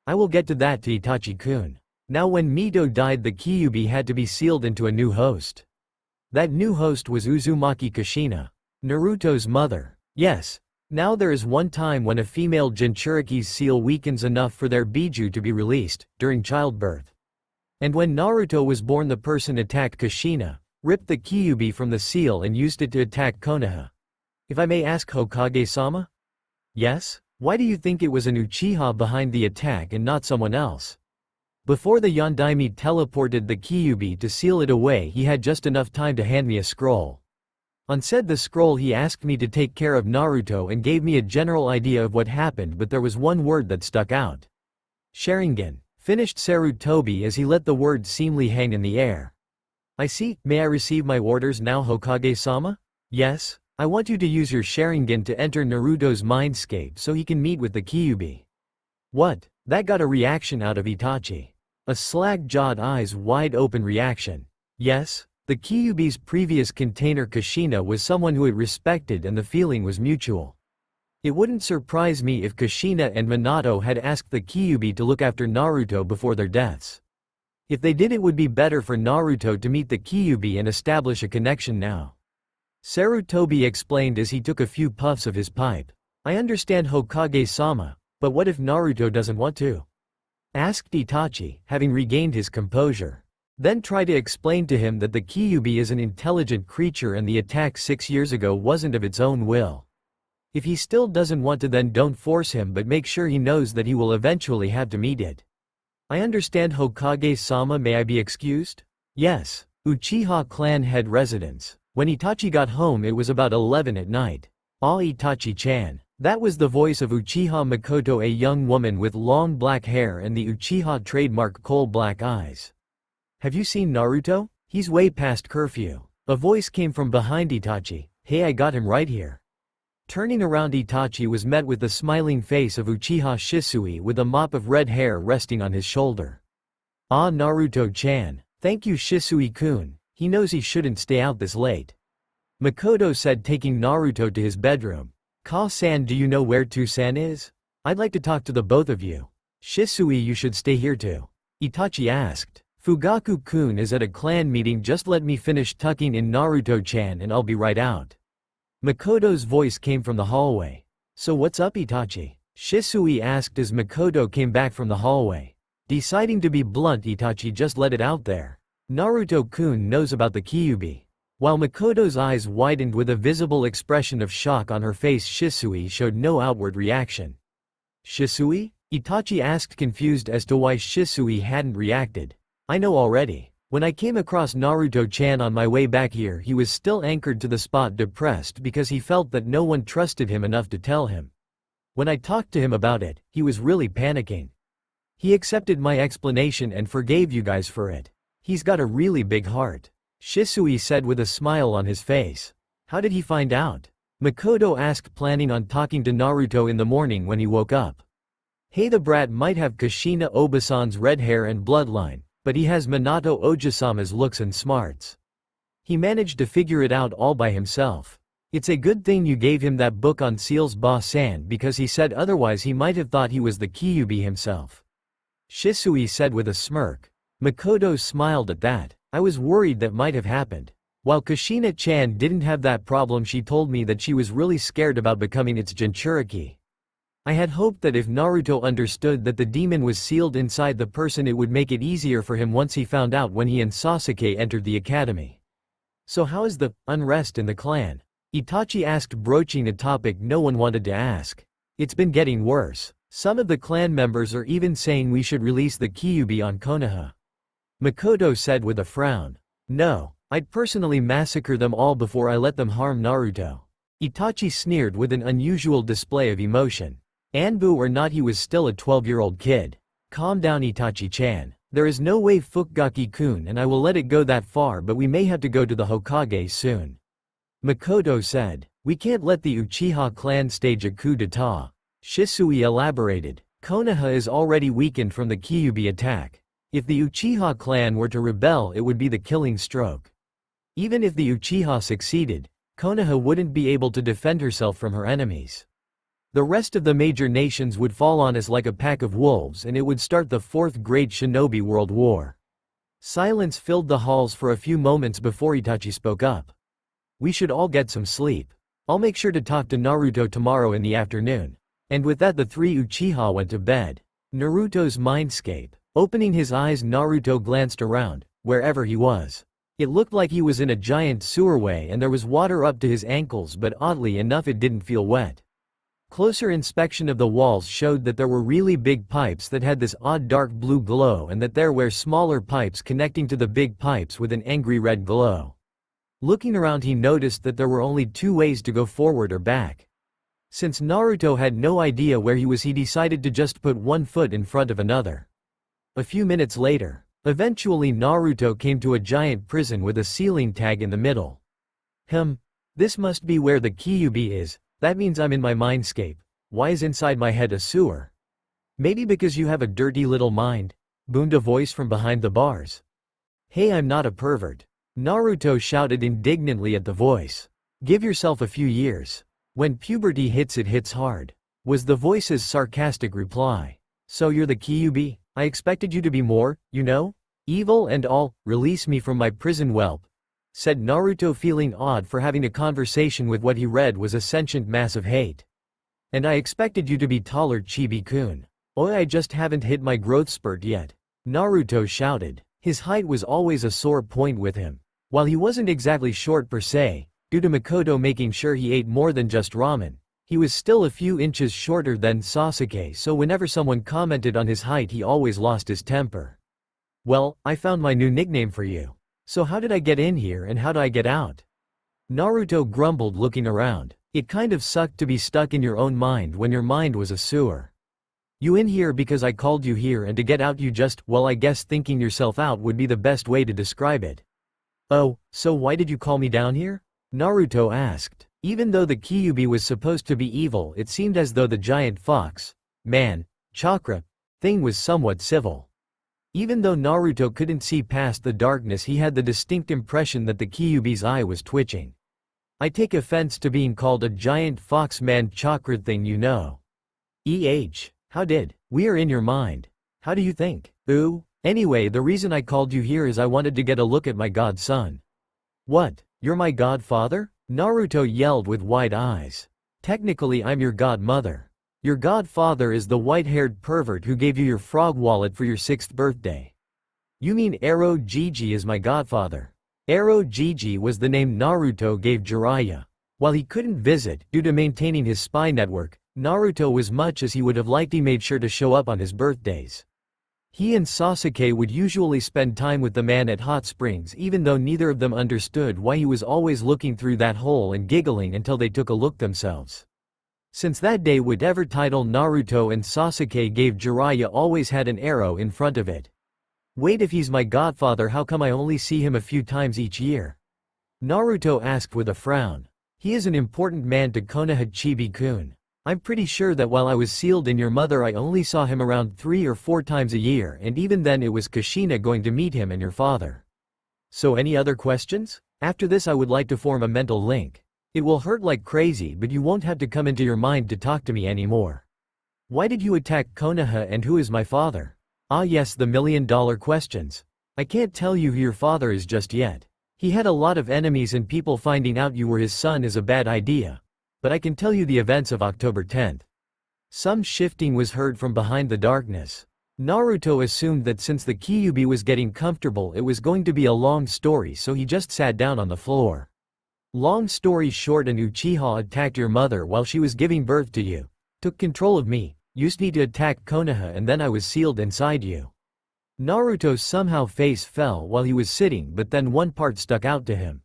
I will get to that, to Itachi-kun. Now, when Mito died, the Kyuubi had to be sealed into a new host. That new host was Uzumaki Kushina, Naruto's mother. Yes. Now there is one time when a female Jinchuriki's seal weakens enough for their Biju to be released, during childbirth. And when Naruto was born, the person attacked Kushina, ripped the Kyuubi from the seal and used it to attack Konoha. If I may ask, Hokage-sama? Yes? Why do you think it was an Uchiha behind the attack and not someone else? Before the Yondaime teleported the Kyuubi to seal it away, he had just enough time to hand me a scroll. On the scroll he asked me to take care of Naruto and gave me a general idea of what happened, but there was one word that stuck out. Sharingan, finished Sarutobi as he let the word seemingly hang in the air. I see. May I receive my orders now, Hokage-sama? Yes. I want you to use your Sharingan to enter Naruto's mindscape so he can meet with the Kyuubi. What? That got a reaction out of Itachi. A slack-jawed, eyes wide open reaction. Yes? The Kyuubi's previous container Kushina was someone who it respected and the feeling was mutual. It wouldn't surprise me if Kushina and Minato had asked the Kyuubi to look after Naruto before their deaths. If they did, it would be better for Naruto to meet the Kyuubi and establish a connection now. Sarutobi explained as he took a few puffs of his pipe. I understand, Hokage-sama, but what if Naruto doesn't want to? Asked Itachi, having regained his composure. Then try to explain to him that the Kyuubi is an intelligent creature and the attack 6 years ago wasn't of its own will. If he still doesn't want to, then don't force him, but make sure he knows that he will eventually have to meet it. I understand, Hokage-sama. May I be excused? Yes. Uchiha clan head residence. When Itachi got home it was about 11 at night. Ah, Itachi-chan. That was the voice of Uchiha Mikoto, a young woman with long black hair and the Uchiha trademark coal-black eyes. Have you seen Naruto? He's way past curfew. A voice came from behind Itachi. Hey, I got him right here. Turning around, Itachi was met with the smiling face of Uchiha Shisui with a mop of red hair resting on his shoulder. Ah, Naruto-chan. Thank you, Shisui-kun. He knows he shouldn't stay out this late. Makoto said, taking Naruto to his bedroom. Ka-san, do you know where To-san is? I'd like to talk to the both of you. Shisui, you should stay here too. Itachi asked. Fugaku-kun is at a clan meeting, just let me finish tucking in Naruto-chan and I'll be right out. Makoto's voice came from the hallway. So what's up, Itachi? Shisui asked as Makoto came back from the hallway. Deciding to be blunt, Itachi just let it out there. Naruto-kun knows about the Kyuubi. While Makoto's eyes widened with a visible expression of shock on her face, Shisui showed no outward reaction. Shisui? Itachi asked, confused as to why Shisui hadn't reacted. I know already. When I came across Naruto-chan on my way back here, he was still anchored to the spot, depressed because he felt that no one trusted him enough to tell him. When I talked to him about it, he was really panicking. He accepted my explanation and forgave you guys for it. He's got a really big heart. Shisui said with a smile on his face. How did he find out? Makoto asked, planning on talking to Naruto in the morning when he woke up. Hey, the brat might have Kushina Obasan's red hair and bloodline, but he has Minato Ojisama's looks and smarts. He managed to figure it out all by himself. It's a good thing you gave him that book on seals, Ba-san, because he said otherwise he might have thought he was the Kyuubi himself. Shisui said with a smirk. Makoto smiled at that. I was worried that might have happened. While Kushina-chan didn't have that problem, she told me that she was really scared about becoming its Jinchuriki. I had hoped that if Naruto understood that the demon was sealed inside the person, it would make it easier for him once he found out when he and Sasuke entered the academy. So how is the unrest in the clan? Itachi asked, broaching a topic no one wanted to ask. It's been getting worse. Some of the clan members are even saying we should release the Kyuubi on Konoha. Makoto said with a frown. No, I'd personally massacre them all before I let them harm Naruto. Itachi sneered with an unusual display of emotion. Anbu or not, he was still a 12-year-old kid. Calm down, Itachi-chan. There is no way, Fukugaki-kun, and I will let it go that far, but we may have to go to the Hokage soon. Makoto said. We can't let the Uchiha clan stage a coup d'etat. Shisui elaborated. Konoha is already weakened from the Kyuubi attack. If the Uchiha clan were to rebel, it would be the killing stroke. Even if the Uchiha succeeded, Konoha wouldn't be able to defend herself from her enemies. The rest of the major nations would fall on us like a pack of wolves, and it would start the Fourth Great Shinobi World War. Silence filled the halls for a few moments before Itachi spoke up. We should all get some sleep. I'll make sure to talk to Naruto tomorrow in the afternoon. And with that, the three Uchiha went to bed. Naruto's mindscape. Opening his eyes, Naruto glanced around, wherever he was. It looked like he was in a giant sewerway and there was water up to his ankles, but oddly enough it didn't feel wet. Closer inspection of the walls showed that there were really big pipes that had this odd dark blue glow, and that there were smaller pipes connecting to the big pipes with an angry red glow. Looking around, he noticed that there were only two ways to go, forward or back. Since Naruto had no idea where he was, he decided to just put one foot in front of another. A few minutes later, eventually Naruto came to a giant prison with a ceiling tag in the middle. This must be where the Kyuubi is. That means I'm in my mindscape. Why is inside my head a sewer? Maybe because you have a dirty little mind, boomed a voice from behind the bars. Hey, I'm not a pervert. Naruto shouted indignantly at the voice. Give yourself a few years. When puberty hits, it hits hard, was the voice's sarcastic reply. So you're the Kyuubi? I expected you to be more, evil and all. Release me from my prison, whelp, said Naruto, feeling odd for having a conversation with what he read was a sentient mass of hate. And I expected you to be taller, Chibi-kun. Oh, I just haven't hit my growth spurt yet, Naruto shouted. His height was always a sore point with him. While he wasn't exactly short per se, due to Makoto making sure he ate more than just ramen, he was still a few inches shorter than Sasuke, so whenever someone commented on his height he always lost his temper. Well, I found my new nickname for you. So how did I get in here and how do I get out? Naruto grumbled, looking around. It kind of sucked to be stuck in your own mind when your mind was a sewer. You in here because I called you here, and to get out you just, well, I guess thinking yourself out would be the best way to describe it. Oh, so why did you call me down here? Naruto asked. Even though the Kyuubi was supposed to be evil, it seemed as though the giant fox, man, chakra thing was somewhat civil. Even though Naruto couldn't see past the darkness, he had the distinct impression that the Kyuubi's eye was twitching. I take offense to being called a giant fox-man chakra thing, you know. How did we are in your mind? How do you think? Ooh. Anyway, the reason I called you here is I wanted to get a look at my godson. What? You're my godfather? Naruto yelled with wide eyes. Technically I'm your godmother. Your godfather is the white-haired pervert who gave you your frog wallet for your 6th birthday. You mean Ero Gigi is my godfather? Ero Gigi was the name Naruto gave Jiraiya. While he couldn't visit, due to maintaining his spy network, Naruto was much as he would have liked he made sure to show up on his birthdays. He and Sasuke would usually spend time with the man at hot springs even though neither of them understood why he was always looking through that hole and giggling until they took a look themselves. Since that day, whatever title Naruto and Sasuke gave Jiraiya always had an arrow in front of it. Wait, if he's my godfather, how come I only see him a few times each year? Naruto asked with a frown. He is an important man to Konoha Chibi-kun. I'm pretty sure that while I was sealed in your mother I only saw him around 3 or 4 times a year, and even then it was Kushina going to meet him and your father. So any other questions? After this I would like to form a mental link. It will hurt like crazy, but you won't have to come into your mind to talk to me anymore. Why did you attack Konoha and who is my father? Ah yes, the million-dollar questions. I can't tell you who your father is just yet. He had a lot of enemies and people finding out you were his son is a bad idea. But I can tell you the events of October 10th. Some shifting was heard from behind the darkness. Naruto assumed that since the Kyuubi was getting comfortable it was going to be a long story, so he just sat down on the floor. Long story short, an Uchiha attacked your mother while she was giving birth to you, took control of me, used me to attack Konoha, and then I was sealed inside you. Naruto's somehow face fell while he was sitting, but then one part stuck out to him.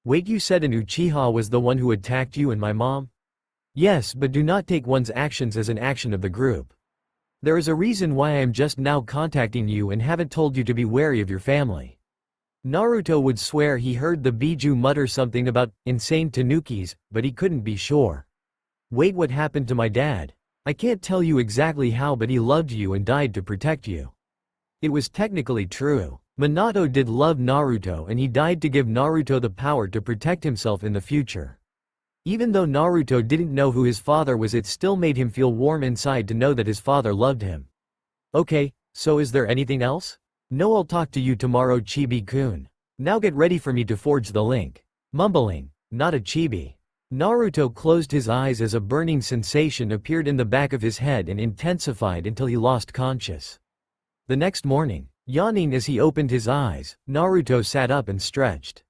Wait, you said an Uchiha was the one who attacked you and my mom? Yes, but do not take one's actions as an action of the group. There is a reason why I am just now contacting you and haven't told you to be wary of your family. Naruto would swear he heard the Biju mutter something about insane tanukis, but he couldn't be sure. Wait, what happened to my dad? I can't tell you exactly how, but he loved you and died to protect you. It was technically true. Minato did love Naruto and he died to give Naruto the power to protect himself in the future. Even though Naruto didn't know who his father was, it still made him feel warm inside to know that his father loved him. Okay, so is there anything else? No, I'll talk to you tomorrow, Chibi-kun. Now get ready for me to forge the link. Mumbling, not a chibi. Naruto closed his eyes as a burning sensation appeared in the back of his head and intensified until he lost conscious. The next morning, yawning as he opened his eyes, Naruto sat up and stretched.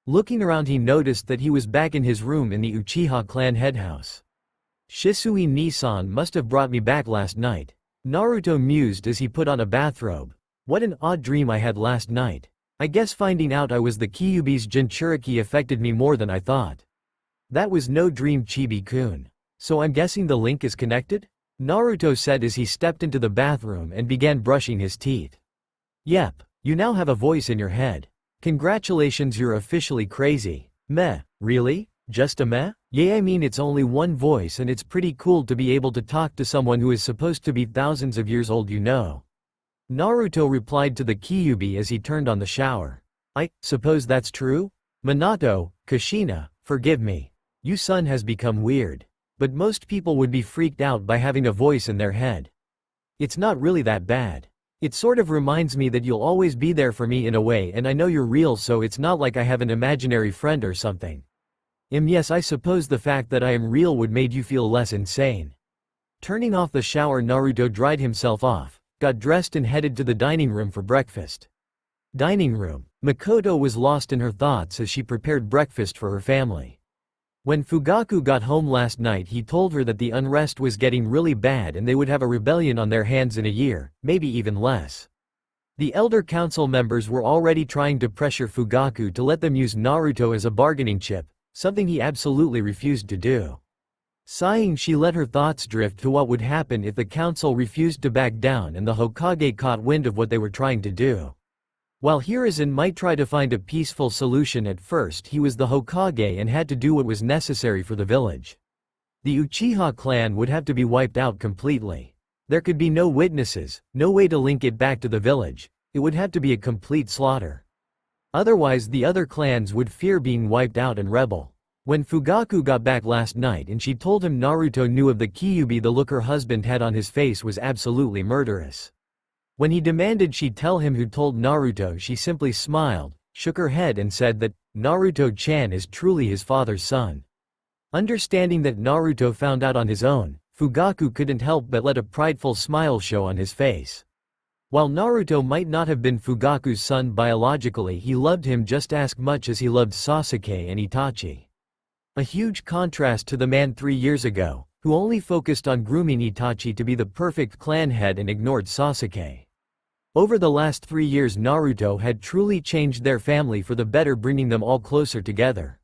Looking around, he noticed that he was back in his room in the Uchiha clan headhouse. Shisui Nisan must have brought me back last night. Naruto mused as he put on a bathrobe. What an odd dream I had last night. I guess finding out I was the Kyuubi's Jinchuriki affected me more than I thought. That was no dream, Chibi-kun. So I'm guessing the link is connected? Naruto said as he stepped into the bathroom and began brushing his teeth. Yep, you now have a voice in your head. Congratulations, you're officially crazy. Meh, really? Just a meh? Yeah, I mean it's only one voice and it's pretty cool to be able to talk to someone who is supposed to be thousands of years old, you know. Naruto replied to the Kyuubi as he turned on the shower. I suppose that's true? Minato, Kushina, forgive me. You son has become weird. But most people would be freaked out by having a voice in their head. It's not really that bad. It sort of reminds me that you'll always be there for me in a way, and I know you're real, so it's not like I have an imaginary friend or something. Yes, I suppose the fact that I am real would made you feel less insane. Turning off the shower, Naruto dried himself off, got dressed and headed to the dining room for breakfast. Dining room. Makoto was lost in her thoughts as she prepared breakfast for her family. When Fugaku got home last night, he told her that the unrest was getting really bad and they would have a rebellion on their hands in a year, maybe even less. The elder council members were already trying to pressure Fugaku to let them use Naruto as a bargaining chip, something he absolutely refused to do. Sighing, she let her thoughts drift to what would happen if the council refused to back down and the Hokage caught wind of what they were trying to do. While Hiruzen might try to find a peaceful solution at first, he was the Hokage and had to do what was necessary for the village. The Uchiha clan would have to be wiped out completely. There could be no witnesses, no way to link it back to the village. It would have to be a complete slaughter. Otherwise the other clans would fear being wiped out and rebel. When Fugaku got back last night and she told him Naruto knew of the Kyuubi, the look her husband had on his face was absolutely murderous. When he demanded she tell him who told Naruto, she simply smiled, shook her head and said that Naruto-chan is truly his father's son. Understanding that Naruto found out on his own, Fugaku couldn't help but let a prideful smile show on his face. While Naruto might not have been Fugaku's son biologically, he loved him just as much as he loved Sasuke and Itachi. A huge contrast to the man 3 years ago, who only focused on grooming Itachi to be the perfect clan head and ignored Sasuke. Over the last 3 years, Naruto had truly changed their family for the better, bringing them all closer together.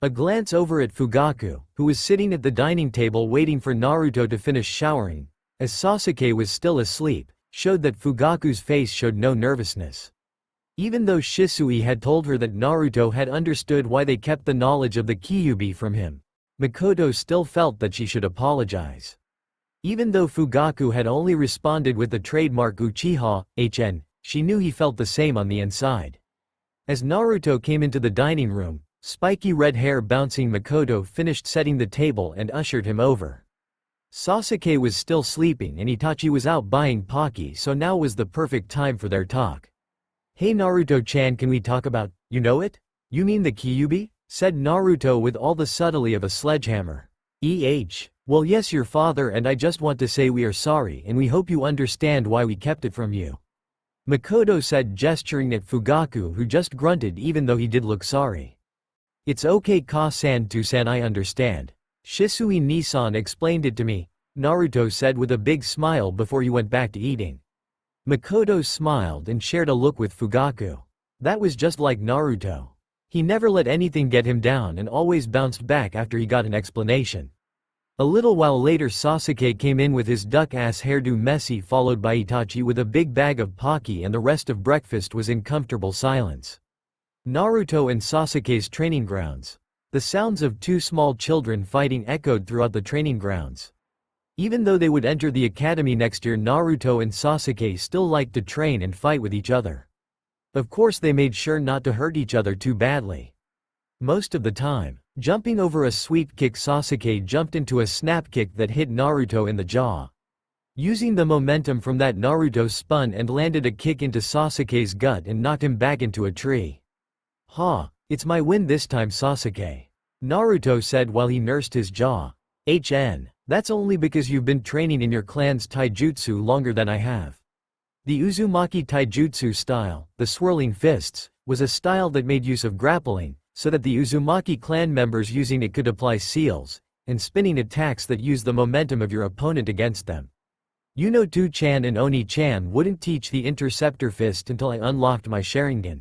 A glance over at Fugaku, who was sitting at the dining table waiting for Naruto to finish showering, as Sasuke was still asleep, showed that Fugaku's face showed no nervousness. Even though Shisui had told her that Naruto had understood why they kept the knowledge of the Kyuubi from him, Makoto still felt that she should apologize. Even though Fugaku had only responded with the trademark Uchiha, HN, she knew he felt the same on the inside. As Naruto came into the dining room, spiky red hair bouncing Makoto finished setting the table and ushered him over. Sasuke was still sleeping and Itachi was out buying Pocky, so now was the perfect time for their talk. "Hey Naruto-chan, can we talk about, you know it? You mean the Kyuubi?" said Naruto with all the subtlety of a sledgehammer. Well yes, your father and I just want to say we are sorry and we hope you understand why we kept it from you," Makoto said, gesturing at Fugaku, who just grunted even though he did look sorry. "It's okay Ka-san to-san, I understand. Shisui Nisan explained it to me," Naruto said with a big smile before he went back to eating. Makoto smiled and shared a look with Fugaku. That was just like Naruto. He never let anything get him down and always bounced back after he got an explanation. A little while later, Sasuke came in with his duck-ass hairdo messy, followed by Itachi with a big bag of Pocky, and the rest of breakfast was in comfortable silence. Naruto and Sasuke's training grounds. The sounds of two small children fighting echoed throughout the training grounds. Even though they would enter the academy next year, Naruto and Sasuke still liked to train and fight with each other. Of course, they made sure not to hurt each other too badly. Most of the time, jumping over a sweep kick, Sasuke jumped into a snap kick that hit Naruto in the jaw. Using the momentum from that, Naruto spun and landed a kick into Sasuke's gut and knocked him back into a tree. "Ha, it's my win this time, Sasuke," Naruto said while he nursed his jaw. That's only because you've been training in your clan's taijutsu longer than I have." The Uzumaki taijutsu style, the swirling fists, was a style that made use of grappling, so that the Uzumaki clan members using it could apply seals and spinning attacks that use the momentum of your opponent against them. Yuno-2-chan and Oni-chan wouldn't teach the interceptor fist until I unlocked my Sharingan.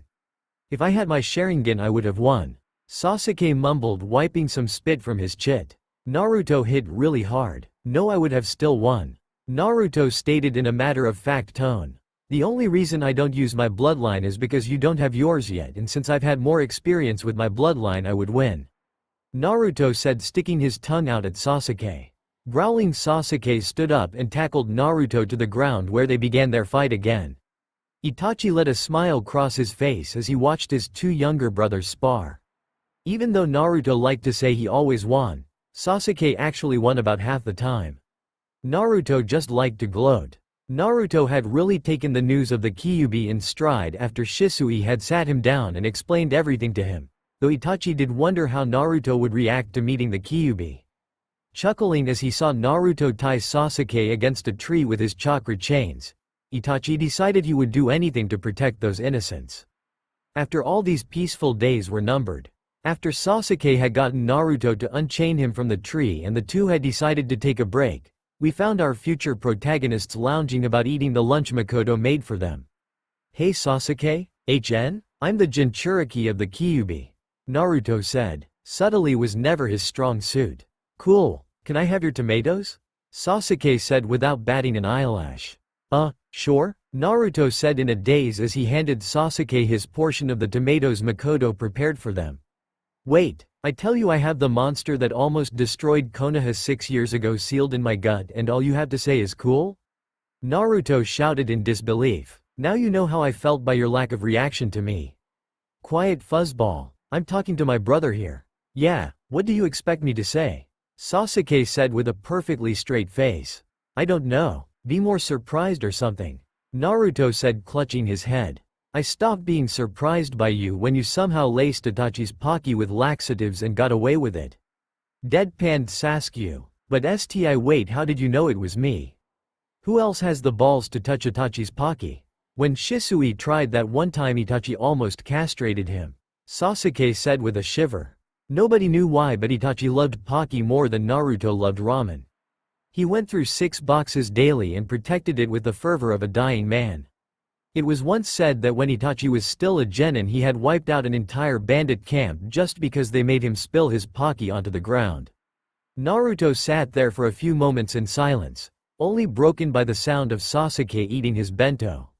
If I had my Sharingan, I would have won, Sasuke mumbled, wiping some spit from his chit. Naruto hit really hard. No, I would have still won, Naruto stated in a matter-of-fact tone. "The only reason I don't use my bloodline is because you don't have yours yet, and since I've had more experience with my bloodline, I would win," Naruto said, sticking his tongue out at Sasuke. Growling, Sasuke stood up and tackled Naruto to the ground, where they began their fight again. Itachi let a smile cross his face as he watched his two younger brothers spar. Even though Naruto liked to say he always won, Sasuke actually won about half the time. Naruto just liked to gloat. Naruto had really taken the news of the Kyuubi in stride after Shisui had sat him down and explained everything to him, though Itachi did wonder how Naruto would react to meeting the Kyuubi. Chuckling as he saw Naruto tie Sasuke against a tree with his chakra chains, Itachi decided he would do anything to protect those innocents. After all, these peaceful days were numbered. After Sasuke had gotten Naruto to unchain him from the tree and the two had decided to take a break, we found our future protagonists lounging about eating the lunch Makoto made for them. "Hey Sasuke, I'm the Jinchuriki of the Kyuubi," Naruto said. Subtly was never his strong suit. "Cool, can I have your tomatoes?" Sasuke said without batting an eyelash. Sure," Naruto said in a daze as he handed Sasuke his portion of the tomatoes Makoto prepared for them. "Wait, I tell you, I have the monster that almost destroyed Konoha 6 years ago sealed in my gut, and all you have to say is cool?" Naruto shouted in disbelief. "Now you know how I felt by your lack of reaction to me." "Quiet fuzzball, I'm talking to my brother here." Yeah, what do you expect me to say? Sasuke said with a perfectly straight face. I don't know. Be more surprised or something. Naruto said, clutching his head. I stopped being surprised by you when you somehow laced Itachi's pocky with laxatives and got away with it. Deadpanned Sasuke. But wait, how did you know it was me? Who else has the balls to touch Itachi's pocky? When Shisui tried that one time, Itachi almost castrated him. Sasuke said with a shiver. Nobody knew why, but Itachi loved pocky more than Naruto loved ramen. He went through 6 boxes daily and protected it with the fervor of a dying man. It was once said that when Itachi was still a genin, he had wiped out an entire bandit camp just because they made him spill his pocky onto the ground. Naruto sat there for a few moments in silence, only broken by the sound of Sasuke eating his bento.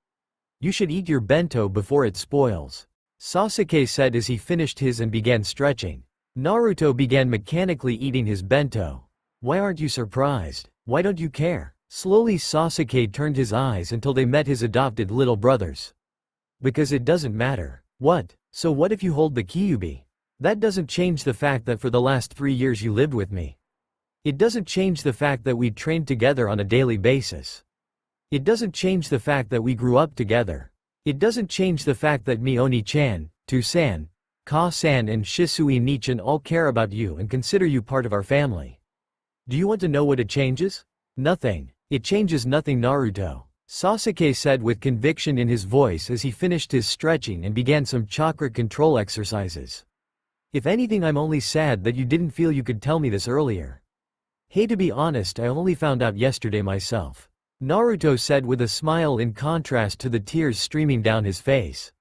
You should eat your bento before it spoils, Sasuke said as he finished his and began stretching. Naruto began mechanically eating his bento. Why aren't you surprised? Why don't you care? Slowly Sasuke turned his eyes until they met his adopted little brothers. Because it doesn't matter. What? So what if you hold the Kyuubi? That doesn't change the fact that for the last 3 years you lived with me. It doesn't change the fact that we trained together on a daily basis. It doesn't change the fact that we grew up together. It doesn't change the fact that me Oni-chan, Tu-san, Ka-san and Shisui-ni-chan all care about you and consider you part of our family. Do you want to know what it changes? Nothing. It changes nothing, Naruto, Sasuke said with conviction in his voice as he finished his stretching and began some chakra control exercises. If anything, I'm only sad that you didn't feel you could tell me this earlier. Hey, to be honest, I only found out yesterday myself, Naruto said with a smile in contrast to the tears streaming down his face.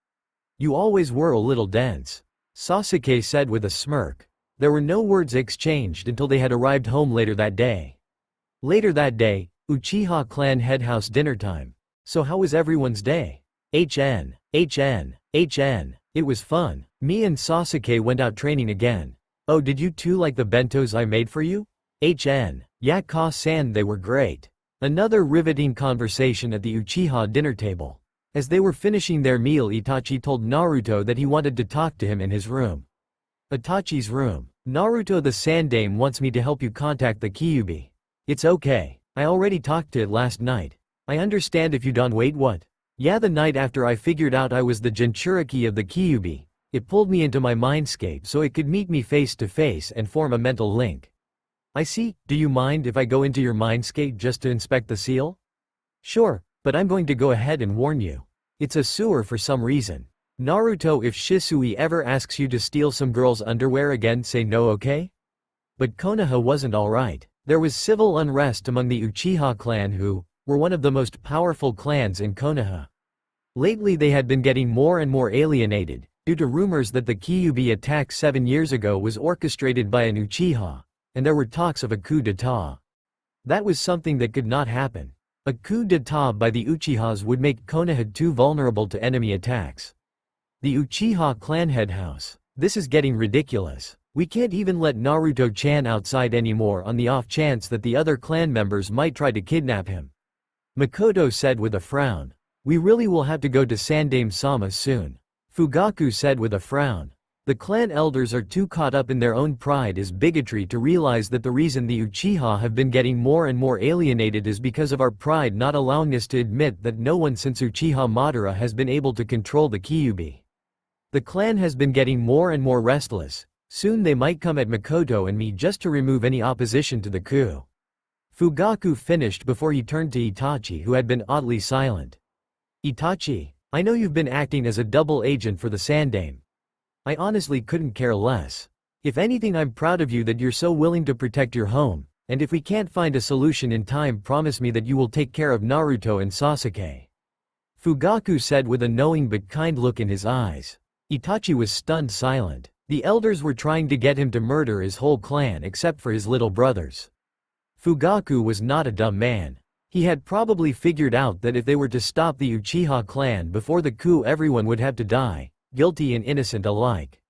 You always were a little dense, Sasuke said with a smirk. There were no words exchanged until they had arrived home later that day. Later that day, Uchiha clan headhouse dinner time. So how was everyone's day? It was fun. Me and Sasuke went out training again. Oh, did you too like the bentos I made for you? Yeah, Ka-san, they were great. Another riveting conversation at the Uchiha dinner table. As they were finishing their meal, Itachi told Naruto that he wanted to talk to him in his room. Itachi's room. Naruto, the Sandaime wants me to help you contact the Kyuubi. It's okay. I already talked to it last night. I understand if you don't. Wait, what? Yeah, the night after I figured out I was the Jinchuriki of the Kyuubi, it pulled me into my mindscape so it could meet me face to face and form a mental link. I see. Do you mind if I go into your mindscape just to inspect the seal? Sure, but I'm going to go ahead and warn you. It's a sewer for some reason. Naruto, if Shisui ever asks you to steal some girl's underwear again, say no, okay? But Konoha wasn't alright. There was civil unrest among the Uchiha clan, who were one of the most powerful clans in Konoha. Lately they had been getting more and more alienated, due to rumors that the Kyuubi attack 7 years ago was orchestrated by an Uchiha, and there were talks of a coup d'état. That was something that could not happen. A coup d'état by the Uchihas would make Konoha too vulnerable to enemy attacks. The Uchiha clan headhouse. This is getting ridiculous. We can't even let Naruto-chan outside anymore on the off chance that the other clan members might try to kidnap him. Makoto said with a frown. We really will have to go to Sandaime-sama soon, Fugaku said with a frown. The clan elders are too caught up in their own pride as bigotry to realize that the reason the Uchiha have been getting more and more alienated is because of our pride not allowing us to admit that no one since Uchiha Madara has been able to control the Kyuubi. The clan has been getting more and more restless. Soon they might come at Makoto and me just to remove any opposition to the coup. Fugaku finished before he turned to Itachi, who had been oddly silent. Itachi, I know you've been acting as a double agent for the Sandaime. I honestly couldn't care less. If anything, I'm proud of you that you're so willing to protect your home, and if we can't find a solution in time, promise me that you will take care of Naruto and Sasuke. Fugaku said with a knowing but kind look in his eyes. Itachi was stunned silent. The elders were trying to get him to murder his whole clan except for his little brothers. Fugaku was not a dumb man. He had probably figured out that if they were to stop the Uchiha clan before the coup, everyone would have to die, guilty and innocent alike.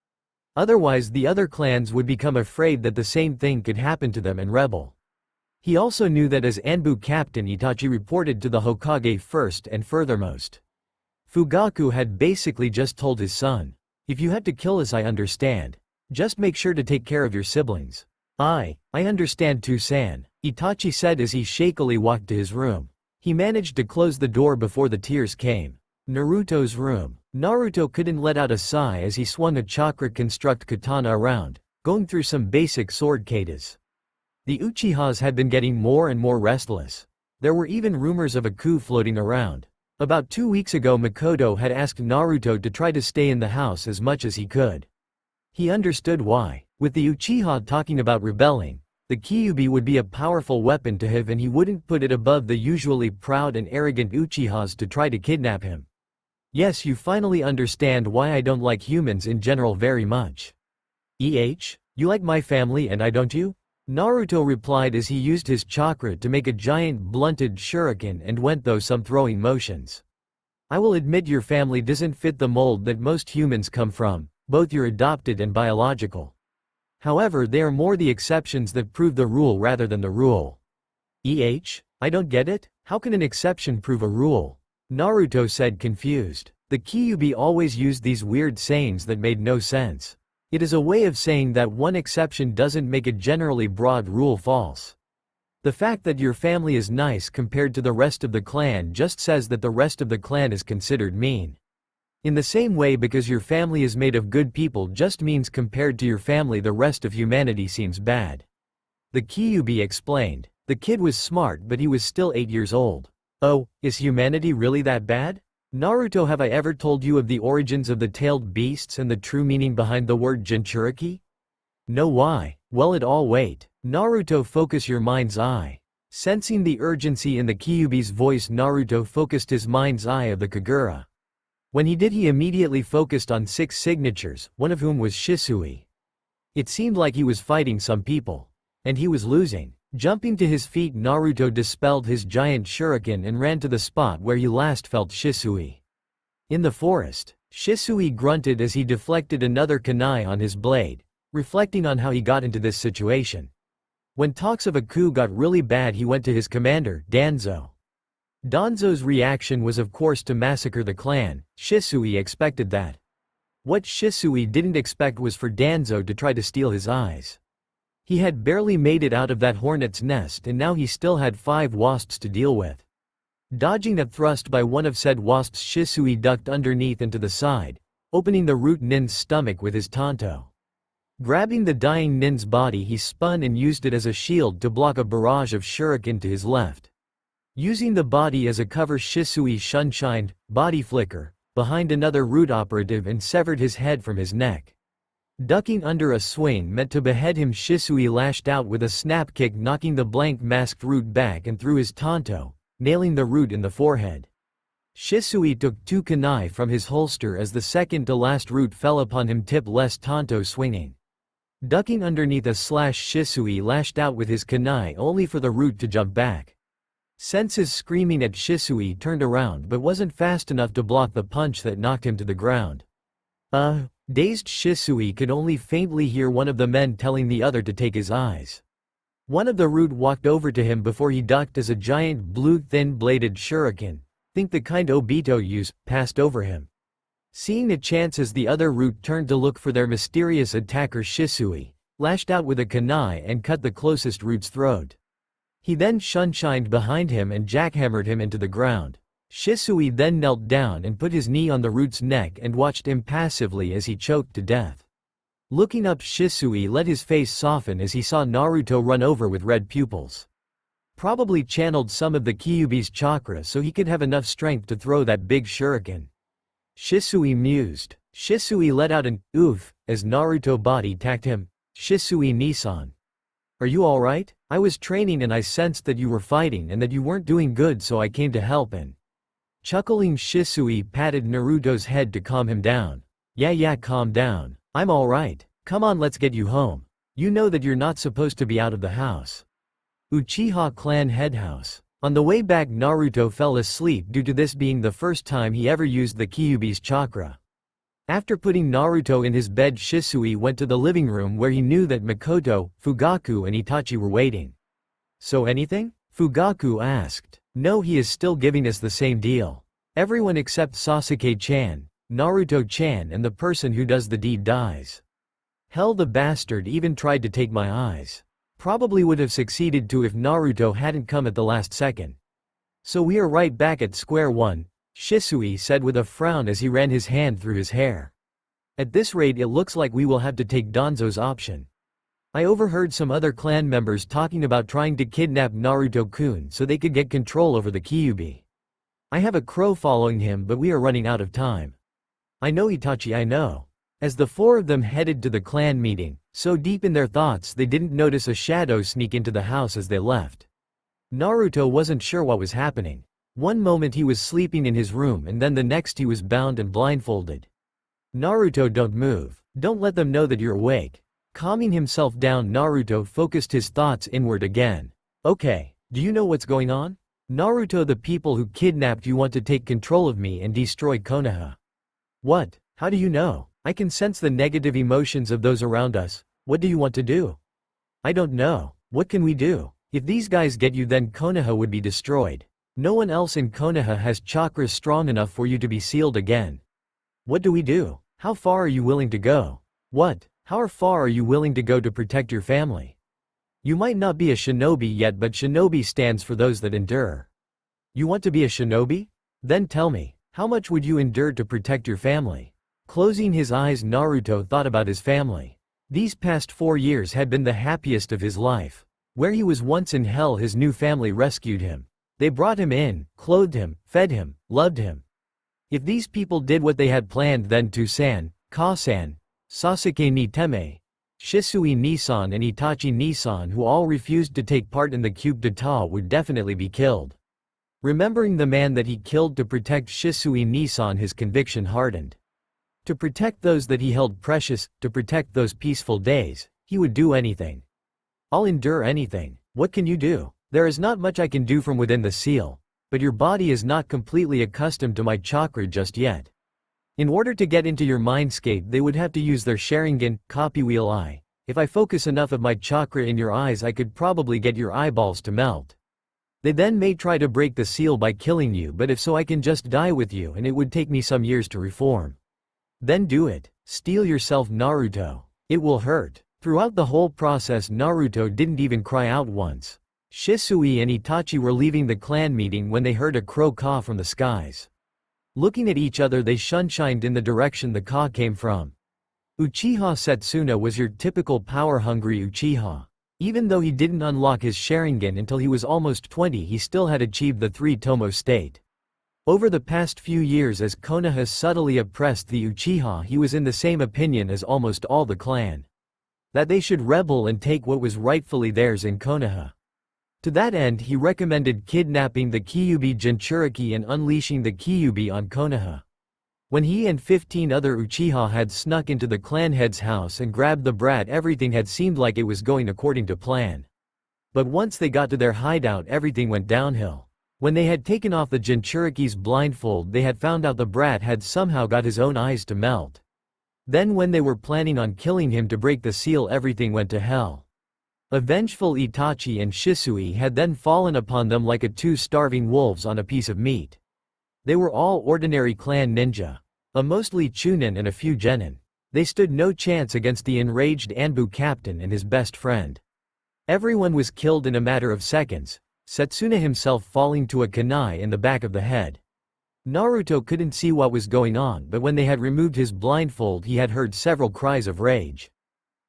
Otherwise the other clans would become afraid that the same thing could happen to them and rebel. He also knew that as Anbu captain, Itachi reported to the Hokage first and furthermost. Fugaku had basically just told his son, if you had to kill us, I understand. Just make sure to take care of your siblings. I understand too-san, Itachi said as he shakily walked to his room. He managed to close the door before the tears came. Naruto's room. Naruto couldn't let out a sigh as he swung a chakra construct katana around, going through some basic sword katas. The Uchihas had been getting more and more restless. There were even rumors of a coup floating around. About 2 weeks ago Makoto had asked Naruto to try to stay in the house as much as he could. He understood why. With the Uchiha talking about rebelling, the Kyuubi would be a powerful weapon to have and he wouldn't put it above the usually proud and arrogant Uchihas to try to kidnap him. Yes, you finally understand why I don't like humans in general very much. You like my family and I don't you? Naruto replied as he used his chakra to make a giant blunted shuriken and went through some throwing motions. I will admit your family doesn't fit the mold that most humans come from, both your adopted and biological. However, they are more the exceptions that prove the rule rather than the rule. I don't get it, how can an exception prove a rule? Naruto said confused. The Kyuubi always used these weird sayings that made no sense. It is a way of saying that one exception doesn't make a generally broad rule false. The fact that your family is nice compared to the rest of the clan just says that the rest of the clan is considered mean. In the same way, because your family is made of good people just means compared to your family the rest of humanity seems bad. The Kyuubi explained. The kid was smart but he was still 8 years old. Oh, is humanity really that bad? Naruto, have I ever told you of the origins of the tailed beasts and the true meaning behind the word Jinchuriki? No, why? Well, it all wait. Naruto, focus your mind's eye. Sensing the urgency in the Kyuubi's voice, Naruto focused his mind's eye of the Kagura. When he did, he immediately focused on 6 signatures, one of whom was Shisui. It seemed like he was fighting some people. And he was losing. Jumping to his feet, Naruto dispelled his giant shuriken and ran to the spot where he last felt Shisui. In the forest, Shisui grunted as he deflected another kunai on his blade, reflecting on how he got into this situation. When talks of a coup got really bad, he went to his commander, Danzo. Danzo's reaction was of course to massacre the clan. Shisui expected that. What Shisui didn't expect was for Danzo to try to steal his eyes. He had barely made it out of that hornet's nest and now he still had 5 wasps to deal with. Dodging a thrust by one of said wasps, Shisui ducked underneath and to the side, opening the root nin's stomach with his tanto. Grabbing the dying nin's body, he spun and used it as a shield to block a barrage of shuriken to his left. Using the body as a cover, Shisui shunshined, body flicker, behind another root operative and severed his head from his neck. Ducking under a swing meant to behead him, Shisui lashed out with a snap kick, knocking the blank masked root back and threw his tanto, nailing the root in the forehead. Shisui took 2 kunai from his holster as the second to last root fell upon him, tip-less tanto swinging. Ducking underneath a slash, Shisui lashed out with his kunai only for the root to jump back. Senses screaming at Shisui, turned around but wasn't fast enough to block the punch that knocked him to the ground. Dazed Shisui could only faintly hear one of the men telling the other to take his eyes. One of the root walked over to him before he ducked as a giant blue thin-bladed shuriken, think the kind Obito use, passed over him. Seeing a chance as the other root turned to look for their mysterious attacker, Shisui lashed out with a kunai and cut the closest root's throat. He then shunshined behind him and jackhammered him into the ground. Shisui then knelt down and put his knee on the root's neck and watched impassively as he choked to death. Looking up, Shisui let his face soften as he saw Naruto run over with red pupils. Probably channeled some of the Kyuubi's chakra so he could have enough strength to throw that big shuriken. Shisui mused. Shisui let out an oof as Naruto body tacked him. Shisui Nissan. Are you alright? I was training and I sensed that you were fighting and that you weren't doing good, so I came to help and... Chuckling, Shisui patted Naruto's head to calm him down. Yeah, calm down. I'm alright. Come on, let's get you home. You know that you're not supposed to be out of the house. Uchiha clan head house. On the way back, Naruto fell asleep due to this being the first time he ever used the Kyuubi's chakra. After putting Naruto in his bed, Shisui went to the living room where he knew that Makoto, Fugaku and Itachi were waiting. So anything? Fugaku asked. No, he is still giving us the same deal. Everyone except Sasuke-chan, Naruto-chan and the person who does the deed dies. Hell, the bastard even tried to take my eyes. Probably would have succeeded too if Naruto hadn't come at the last second. So we are right back at square one, Shisui said with a frown as he ran his hand through his hair. At this rate it looks like we will have to take Danzo's option. I overheard some other clan members talking about trying to kidnap Naruto-kun so they could get control over the Kyuubi. I have a crow following him, but we are running out of time. I know Itachi, I know. As the four of them headed to the clan meeting, so deep in their thoughts they didn't notice a shadow sneak into the house as they left. Naruto wasn't sure what was happening. One moment he was sleeping in his room and then the next he was bound and blindfolded. Naruto, don't move. Don't let them know that you're awake. Calming himself down, Naruto focused his thoughts inward again. Okay, do you know what's going on? Naruto, the people who kidnapped you want to take control of me and destroy Konoha. What? How do you know? I can sense the negative emotions of those around us. What do you want to do? I don't know. What can we do? If these guys get you, then Konoha would be destroyed. No one else in Konoha has chakras strong enough for you to be sealed again. What do we do? How far are you willing to go? What? How far are you willing to go to protect your family? You might not be a shinobi yet, but shinobi stands for those that endure. You want to be a shinobi? Then tell me, how much would you endure to protect your family? Closing his eyes, Naruto thought about his family. These past 4 years had been the happiest of his life. Where he was once in hell, his new family rescued him. They brought him in, clothed him, fed him, loved him. If these people did what they had planned, then Toussan, Kasan, Sasuke ni Teme, Shisui Nisan and Itachi Nisan, who all refused to take part in the coup d'etat, would definitely be killed. Remembering the man that he killed to protect Shisui Nisan, his conviction hardened. To protect those that he held precious, to protect those peaceful days, he would do anything. I'll endure anything. What can you do? There is not much I can do from within the seal, but your body is not completely accustomed to my chakra just yet. In order to get into your mindscape, they would have to use their Sharingan, copy wheel eye. If I focus enough of my chakra in your eyes, I could probably get your eyeballs to melt. They then may try to break the seal by killing you, but if so, I can just die with you and it would take me some years to reform. Then do it. Steel yourself, Naruto. It will hurt. Throughout the whole process, Naruto didn't even cry out once. Shisui and Itachi were leaving the clan meeting when they heard a crow caw from the skies. Looking at each other, they shunshined in the direction the caw came from. Uchiha Setsuna was your typical power-hungry Uchiha. Even though he didn't unlock his Sharingan until he was almost 20, he still had achieved the 3-tomo state. Over the past few years, as Konoha subtly oppressed the Uchiha, he was in the same opinion as almost all the clan. That they should rebel and take what was rightfully theirs in Konoha. To that end, he recommended kidnapping the Kyuubi Jinchuriki and unleashing the Kyuubi on Konoha. When he and 15 other Uchiha had snuck into the clan head's house and grabbed the brat, everything had seemed like it was going according to plan. But once they got to their hideout, everything went downhill. When they had taken off the Jinchuriki's blindfold, they had found out the brat had somehow got his own eyes to melt. Then when they were planning on killing him to break the seal, everything went to hell. A vengeful Itachi and Shisui had then fallen upon them like two starving wolves on a piece of meat. They were all ordinary clan ninja. A mostly Chunin and a few genin. They stood no chance against the enraged Anbu captain and his best friend. Everyone was killed in a matter of seconds, Setsuna himself falling to a kunai in the back of the head. Naruto couldn't see what was going on, but when they had removed his blindfold, he had heard several cries of rage.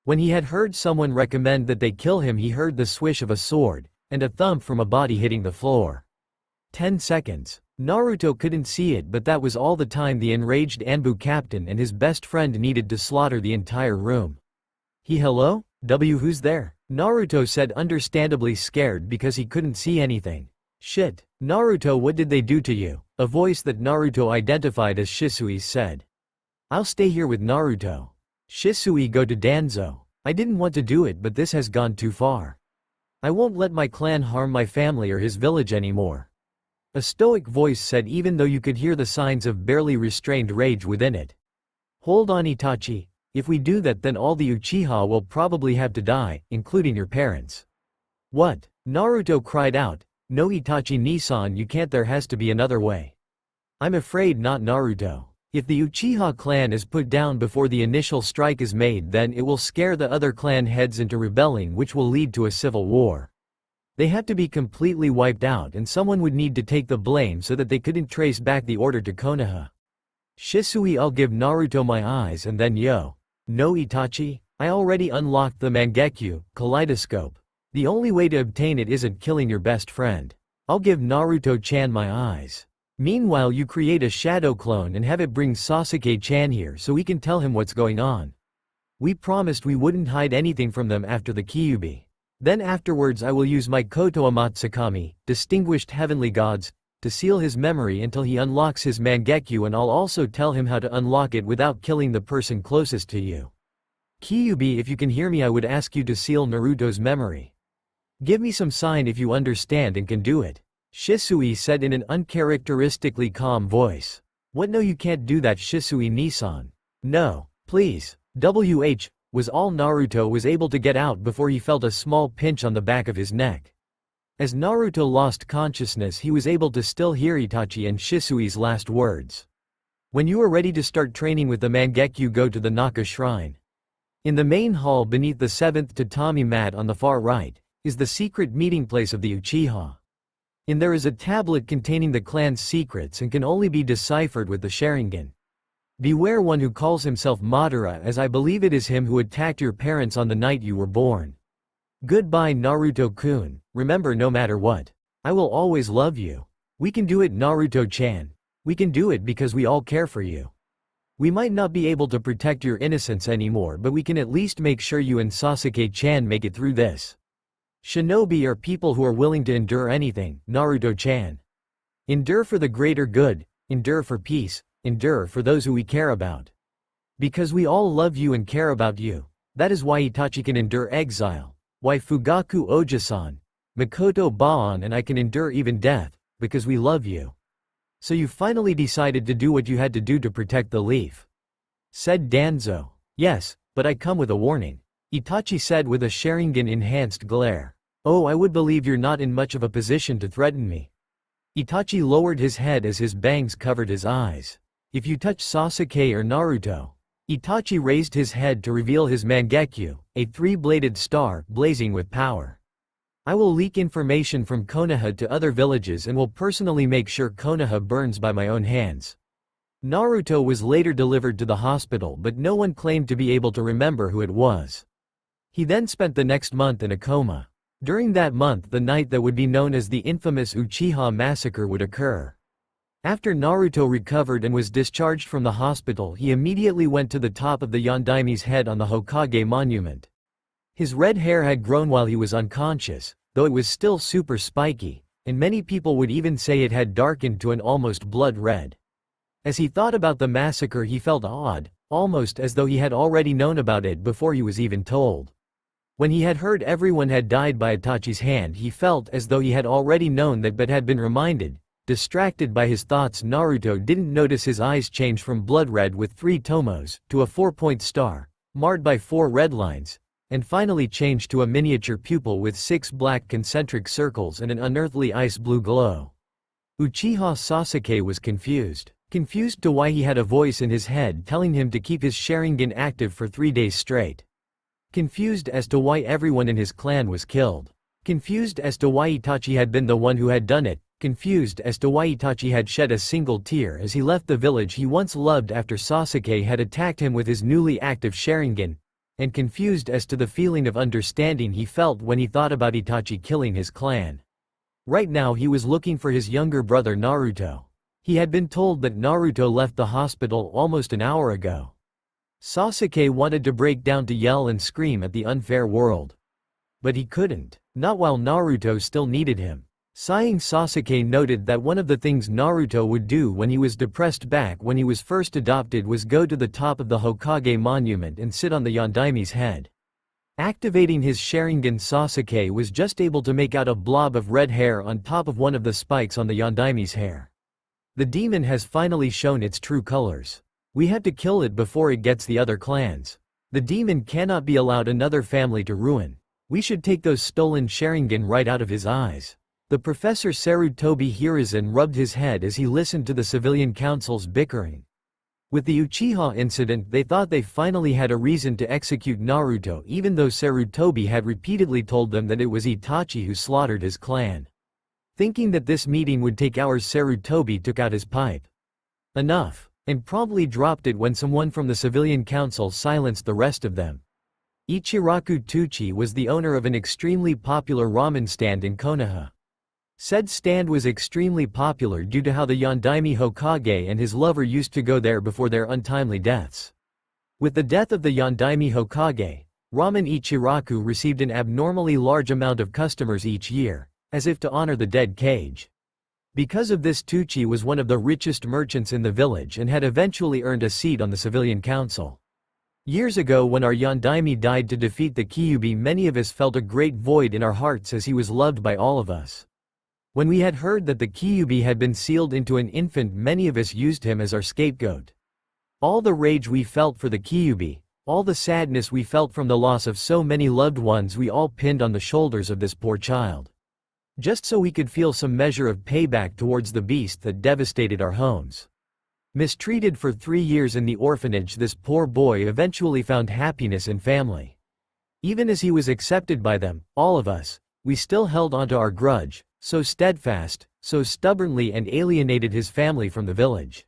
When he had heard someone recommend that they kill him, he heard the swish of a sword, and a thump from a body hitting the floor. 10 seconds. Naruto couldn't see it, but that was all the time the enraged Anbu captain and his best friend needed to slaughter the entire room. Hello? Who's there? Naruto said, understandably scared because he couldn't see anything. Shit. Naruto, what did they do to you? A voice that Naruto identified as Shisui said. I'll stay here with Naruto. Shisui, go to Danzo. I didn't want to do it, but this has gone too far. I won't let my clan harm my family or his village anymore. A stoic voice said, even though you could hear the signs of barely restrained rage within it. Hold on, Itachi. If we do that, then all the Uchiha will probably have to die, including your parents. What? Naruto cried out. No, Itachi Nisan, you can't. There has to be another way. I'm afraid not, Naruto. If the Uchiha clan is put down before the initial strike is made, then it will scare the other clan heads into rebelling, which will lead to a civil war. They have to be completely wiped out, and someone would need to take the blame so that they couldn't trace back the order to Konoha. Shisui, I'll give Naruto my eyes and then yo. No Itachi, I already unlocked the Mangekyo, kaleidoscope. The only way to obtain it isn't killing your best friend. I'll give Naruto-chan my eyes. Meanwhile, you create a shadow clone and have it bring Sasuke-chan here so we can tell him what's going on. We promised we wouldn't hide anything from them after the Kyuubi. Then afterwards I will use my Koto Amatsukami, distinguished heavenly gods, to seal his memory until he unlocks his Mangekyo, and I'll also tell him how to unlock it without killing the person closest to you. Kyuubi, if you can hear me, I would ask you to seal Naruto's memory. Give me some sign if you understand and can do it. Shisui said in an uncharacteristically calm voice. What? No, you can't do that, Shisui-Nisan. No, please. Was all Naruto was able to get out before he felt a small pinch on the back of his neck. As Naruto lost consciousness, he was able to still hear Itachi and Shisui's last words. When you are ready to start training with the Mangekyo, go to the Naka Shrine. In the main hall beneath the 7th tatami mat on the far right, is the secret meeting place of the Uchiha. In there is a tablet containing the clan's secrets and can only be deciphered with the Sharingan. Beware one who calls himself Madara, as I believe it is him who attacked your parents on the night you were born. Goodbye Naruto-kun, remember, no matter what, I will always love you. We can do it, Naruto-chan. We can do it because we all care for you. We might not be able to protect your innocence anymore, but we can at least make sure you and Sasuke-chan make it through this. Shinobi are people who are willing to endure anything, Naruto-chan. Endure for the greater good, endure for peace, endure for those who we care about. Because we all love you and care about you. That is why Itachi can endure exile, why Fugaku Oja-san, Makoto Baan and I can endure even death, because we love you. So you finally decided to do what you had to do to protect the leaf. Said Danzo. Yes, but I come with a warning. Itachi said with a Sharingan-enhanced glare. Oh, I would believe you're not in much of a position to threaten me. Itachi lowered his head as his bangs covered his eyes. If you touch Sasuke or Naruto. Itachi raised his head to reveal his Mangekyo, a three-bladed star blazing with power. I will leak information from Konoha to other villages and will personally make sure Konoha burns by my own hands. Naruto was later delivered to the hospital, but no one claimed to be able to remember who it was. He then spent the next month in a coma. During that month, the night that would be known as the infamous Uchiha massacre would occur. After Naruto recovered and was discharged from the hospital, he immediately went to the top of the Yondaime's head on the Hokage monument. His red hair had grown while he was unconscious, though it was still super spiky, and many people would even say it had darkened to an almost blood red. As he thought about the massacre, he felt odd, almost as though he had already known about it before he was even told. When he had heard everyone had died by Itachi's hand, he felt as though he had already known that but had been reminded. Distracted by his thoughts, Naruto didn't notice his eyes change from blood red with 3 tomos, to a 4-point star, marred by 4 red lines, and finally changed to a miniature pupil with 6 black concentric circles and an unearthly ice blue glow. Uchiha Sasuke was confused to why he had a voice in his head telling him to keep his Sharingan active for 3 days straight. Confused as to why everyone in his clan was killed. Confused as to why Itachi had been the one who had done it. Confused as to why Itachi had shed a single tear as he left the village he once loved after Sasuke had attacked him with his newly active Sharingan, and confused as to the feeling of understanding he felt when he thought about Itachi killing his clan. Right now he was looking for his younger brother Naruto. He had been told that Naruto left the hospital almost an hour ago. Sasuke wanted to break down to yell and scream at the unfair world. But he couldn't, not while Naruto still needed him. Sighing, Sasuke noted that one of the things Naruto would do when he was depressed back when he was first adopted was go to the top of the Hokage monument and sit on the Yondaime's head. Activating his Sharingan, Sasuke was just able to make out a blob of red hair on top of one of the spikes on the Yondaime's hair. The demon has finally shown its true colors. We have to kill it before it gets the other clans. The demon cannot be allowed another family to ruin. We should take those stolen Sharingan right out of his eyes. The Professor Sarutobi Hiruzen rubbed his head as he listened to the civilian council's bickering. With the Uchiha incident, they thought they finally had a reason to execute Naruto, even though Sarutobi had repeatedly told them that it was Itachi who slaughtered his clan. Thinking that this meeting would take hours, Sarutobi took out his pipe. Enough, and promptly dropped it when someone from the civilian council silenced the rest of them. Ichiraku Tuchi was the owner of an extremely popular ramen stand in Konoha. Said stand was extremely popular due to how the Yondaime Hokage and his lover used to go there before their untimely deaths. With the death of the Yondaime Hokage, Ramen Ichiraku received an abnormally large amount of customers each year, as if to honor the dead Kage. Because of this, Tuchi was one of the richest merchants in the village and had eventually earned a seat on the civilian council. Years ago, when our Yondaime died to defeat the Kyuubi, many of us felt a great void in our hearts as he was loved by all of us. When we had heard that the Kyuubi had been sealed into an infant, many of us used him as our scapegoat. All the rage we felt for the Kyuubi, all the sadness we felt from the loss of so many loved ones, we all pinned on the shoulders of this poor child. Just so we could feel some measure of payback towards the beast that devastated our homes. Mistreated for 3 years in the orphanage, this poor boy eventually found happiness in family. Even as he was accepted by them, all of us, we still held onto our grudge, so steadfast, so stubbornly, and alienated his family from the village.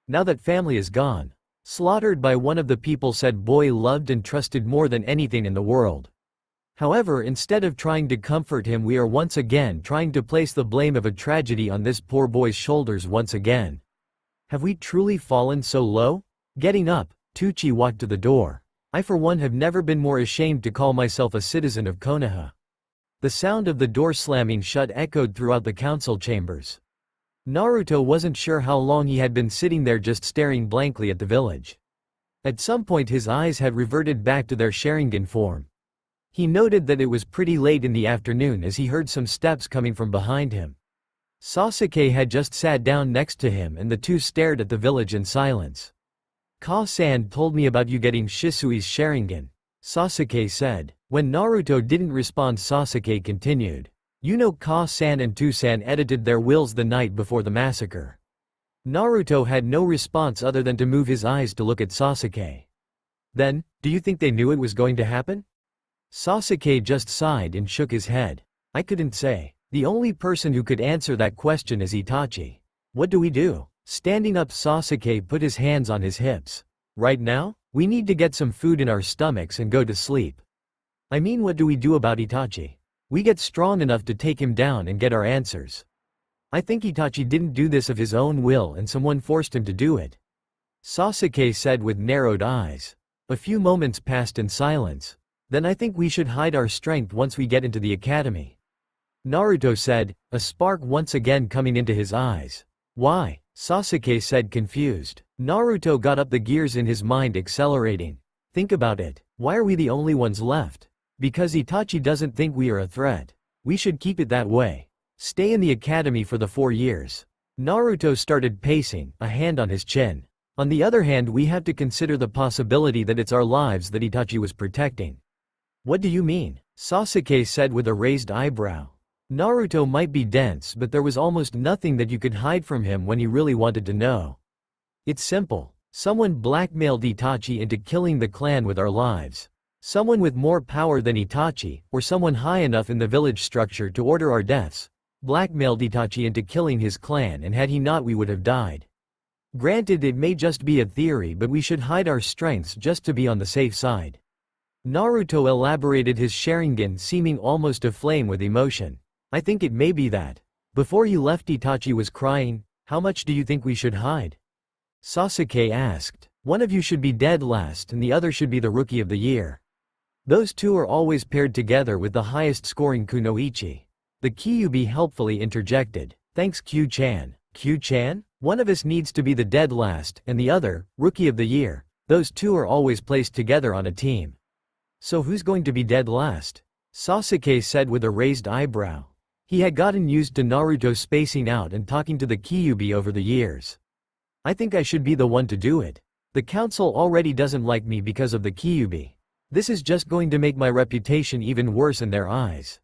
Now that family is gone, slaughtered by one of the people said boy loved and trusted more than anything in the world. However, instead of trying to comfort him, we are once again trying to place the blame of a tragedy on this poor boy's shoulders once again. Have we truly fallen so low? Getting up, Tuchi walked to the door. I for one have never been more ashamed to call myself a citizen of Konoha. The sound of the door slamming shut echoed throughout the council chambers. Naruto wasn't sure how long he had been sitting there just staring blankly at the village. At some point his eyes had reverted back to their Sharingan form. He noted that it was pretty late in the afternoon as he heard some steps coming from behind him. Sasuke had just sat down next to him and the two stared at the village in silence. Ka-san told me about you getting Shisui's Sharingan, Sasuke said. When Naruto didn't respond, Sasuke continued. You know Ka-san and Tu-san edited their wills the night before the massacre. Naruto had no response other than to move his eyes to look at Sasuke. Then, do you think they knew it was going to happen? Sasuke just sighed and shook his head. I couldn't say. The only person who could answer that question is Itachi. What do we do? Standing up, Sasuke put his hands on his hips. Right now, we need to get some food in our stomachs and go to sleep. I mean, what do we do about Itachi? We get strong enough to take him down and get our answers. I think Itachi didn't do this of his own will and someone forced him to do it. Sasuke said with narrowed eyes. A few moments passed in silence. Then I think we should hide our strength once we get into the academy. Naruto said, a spark once again coming into his eyes. Why? Sasuke said, confused. Naruto got up, the gears in his mind accelerating. Think about it. Why are we the only ones left? Because Itachi doesn't think we are a threat. We should keep it that way. Stay in the academy for the 4 years. Naruto started pacing, a hand on his chin. On the other hand, we have to consider the possibility that it's our lives that Itachi was protecting. What do you mean? Sasuke said with a raised eyebrow. Naruto might be dense, but there was almost nothing that you could hide from him when he really wanted to know. It's simple. Someone blackmailed Itachi into killing the clan with our lives. Someone with more power than Itachi, or someone high enough in the village structure to order our deaths, blackmailed Itachi into killing his clan, and had he not, we would have died. Granted, it may just be a theory, but we should hide our strengths just to be on the safe side. Naruto elaborated, his Sharingan seeming almost aflame with emotion. I think it may be that. Before he left, Itachi was crying. How much do you think we should hide? Sasuke asked. One of you should be dead last and the other should be the rookie of the year. Those two are always paired together with the highest scoring kunoichi. The Kyuubi helpfully interjected. Thanks, Q-chan. Q-chan? One of us needs to be the dead last and the other, rookie of the year. Those two are always placed together on a team. So who's going to be dead last? Sasuke said with a raised eyebrow. He had gotten used to Naruto spacing out and talking to the Kyuubi over the years. I think I should be the one to do it. The council already doesn't like me because of the Kyuubi. This is just going to make my reputation even worse in their eyes.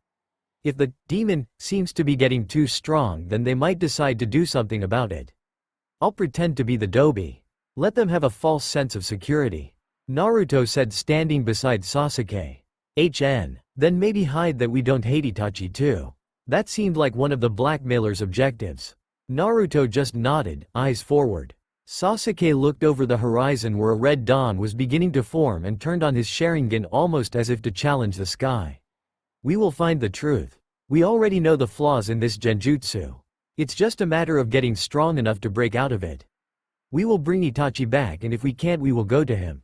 If the demon seems to be getting too strong, then they might decide to do something about it. I'll pretend to be the Dobi. Let them have a false sense of security. Naruto said, standing beside Sasuke. Then maybe hide that we don't hate Itachi too. That seemed like one of the blackmailer's objectives. Naruto just nodded, eyes forward. Sasuke looked over the horizon where a red dawn was beginning to form and turned on his Sharingan almost as if to challenge the sky. We will find the truth. We already know the flaws in this genjutsu. It's just a matter of getting strong enough to break out of it. We will bring Itachi back, and if we can't, we will go to him.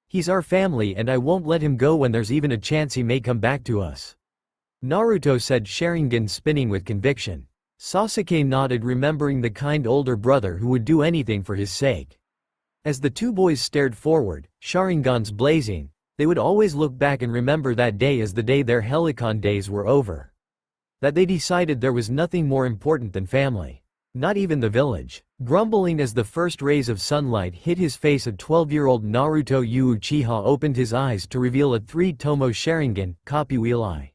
He's our family and I won't let him go when there's even a chance he may come back to us. Naruto said, Sharingan spinning with conviction. Sasuke nodded, remembering the kind older brother who would do anything for his sake. As the two boys stared forward, Sharingans blazing, they would always look back and remember that day as the day their Helicon days were over. That they decided there was nothing more important than family. Not even the village. Grumbling as the first rays of sunlight hit his face, a 12-year-old Naruto Uchiha opened his eyes to reveal a 3-tomo Sharingan, Kapiwili.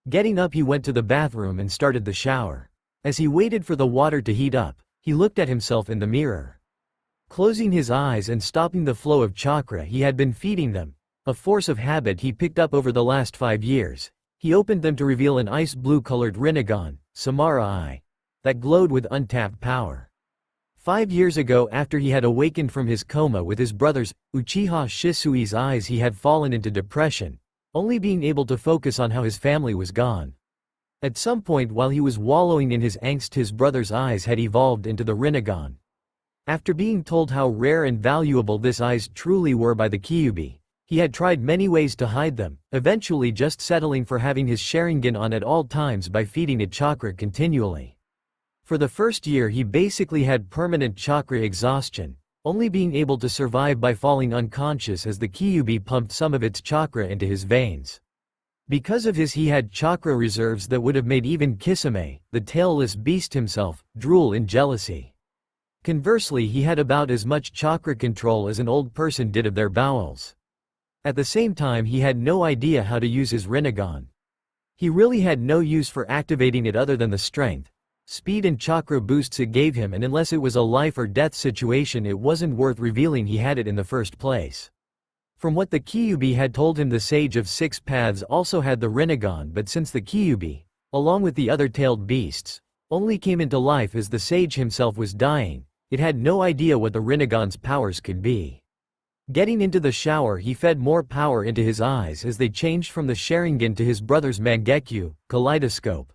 Getting up, he went to the bathroom and started the shower. As he waited for the water to heat up, he looked at himself in the mirror. Closing his eyes and stopping the flow of chakra he had been feeding them, a force of habit he picked up over the last 5 years, he opened them to reveal an ice blue-colored Rinnegan, Samara Eye, that glowed with untapped power. 5 years ago, after he had awakened from his coma with his brothers, Uchiha Shisui's eyes, he had fallen into depression, only being able to focus on how his family was gone. At some point while he was wallowing in his angst, his brother's eyes had evolved into the Rinnegan. After being told how rare and valuable these eyes truly were by the Kyuubi, he had tried many ways to hide them, eventually just settling for having his Sharingan on at all times by feeding it chakra continually. For the first year he basically had permanent chakra exhaustion, only being able to survive by falling unconscious as the Kyuubi pumped some of its chakra into his veins. Because of his, he had chakra reserves that would have made even Kisame, the tailless beast himself, drool in jealousy. Conversely, he had about as much chakra control as an old person did of their bowels. At the same time, he had no idea how to use his Rinnegan. He really had no use for activating it other than the strength, speed and chakra boosts it gave him, and unless it was a life or death situation, it wasn't worth revealing he had it in the first place. From what the Kyuubi had told him, the Sage of Six Paths also had the Rinnegan, but since the Kyuubi, along with the other tailed beasts, only came into life as the sage himself was dying, it had no idea what the Rinnegan's powers could be. Getting into the shower, he fed more power into his eyes as they changed from the Sharingan to his brother's Mangekyo, Kaleidoscope.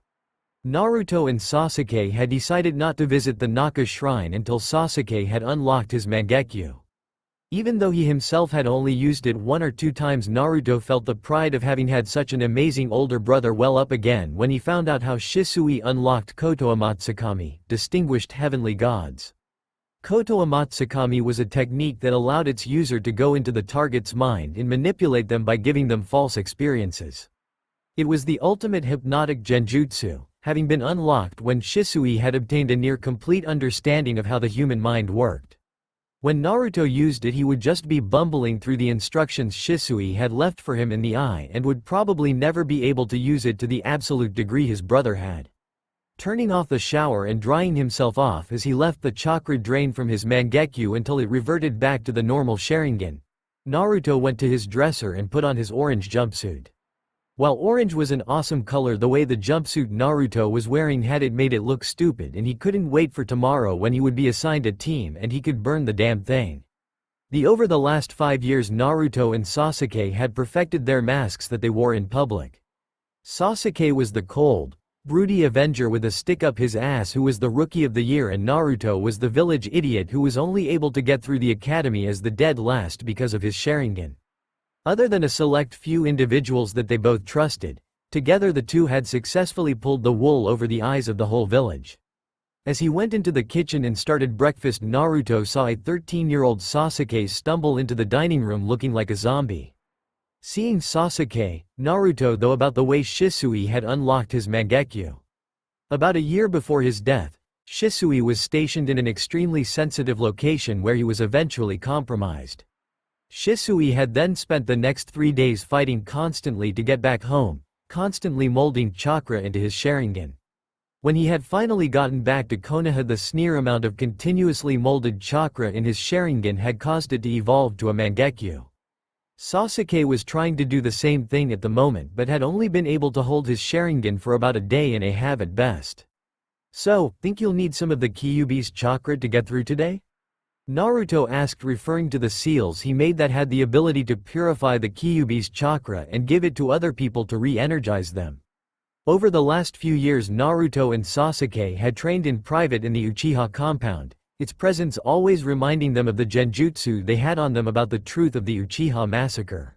Naruto and Sasuke had decided not to visit the Naka shrine until Sasuke had unlocked his Mangekyo. Even though he himself had only used it 1 or 2 times, Naruto felt the pride of having had such an amazing older brother well up again when he found out how Shisui unlocked Koto Amatsukami, Distinguished Heavenly Gods. Koto Amatsukami was a technique that allowed its user to go into the target's mind and manipulate them by giving them false experiences. It was the ultimate hypnotic genjutsu, having been unlocked when Shisui had obtained a near-complete understanding of how the human mind worked. When Naruto used it, he would just be bumbling through the instructions Shisui had left for him in the eye and would probably never be able to use it to the absolute degree his brother had. Turning off the shower and drying himself off as he left the chakra drain from his Mangekyo until it reverted back to the normal Sharingan, Naruto went to his dresser and put on his orange jumpsuit. While orange was an awesome color, the way the jumpsuit Naruto was wearing had it made it look stupid, and he couldn't wait for tomorrow when he would be assigned a team and he could burn the damn thing. Over the last 5 years, Naruto and Sasuke had perfected their masks that they wore in public. Sasuke was the cold, broody avenger with a stick up his ass who was the rookie of the year, and Naruto was the village idiot who was only able to get through the academy as the dead last because of his Sharingan. Other than a select few individuals that they both trusted, together the two had successfully pulled the wool over the eyes of the whole village. As he went into the kitchen and started breakfast, Naruto saw a 13-year-old Sasuke stumble into the dining room looking like a zombie. Seeing Sasuke, Naruto thought about the way Shisui had unlocked his Mangekyo. About a year before his death, Shisui was stationed in an extremely sensitive location where he was eventually compromised. Shisui had then spent the next 3 days fighting constantly to get back home, constantly molding chakra into his Sharingan. When he had finally gotten back to Konoha, the sneer amount of continuously molded chakra in his Sharingan had caused it to evolve to a Mangekyo. Sasuke was trying to do the same thing at the moment but had only been able to hold his Sharingan for about a day and a half at best. So, think you'll need some of the Kyuubi's chakra to get through today? Naruto asked, referring to the seals he made that had the ability to purify the Kyuubi's chakra and give it to other people to re-energize them. Over the last few years, Naruto and Sasuke had trained in private in the Uchiha compound, its presence always reminding them of the genjutsu they had on them about the truth of the Uchiha massacre.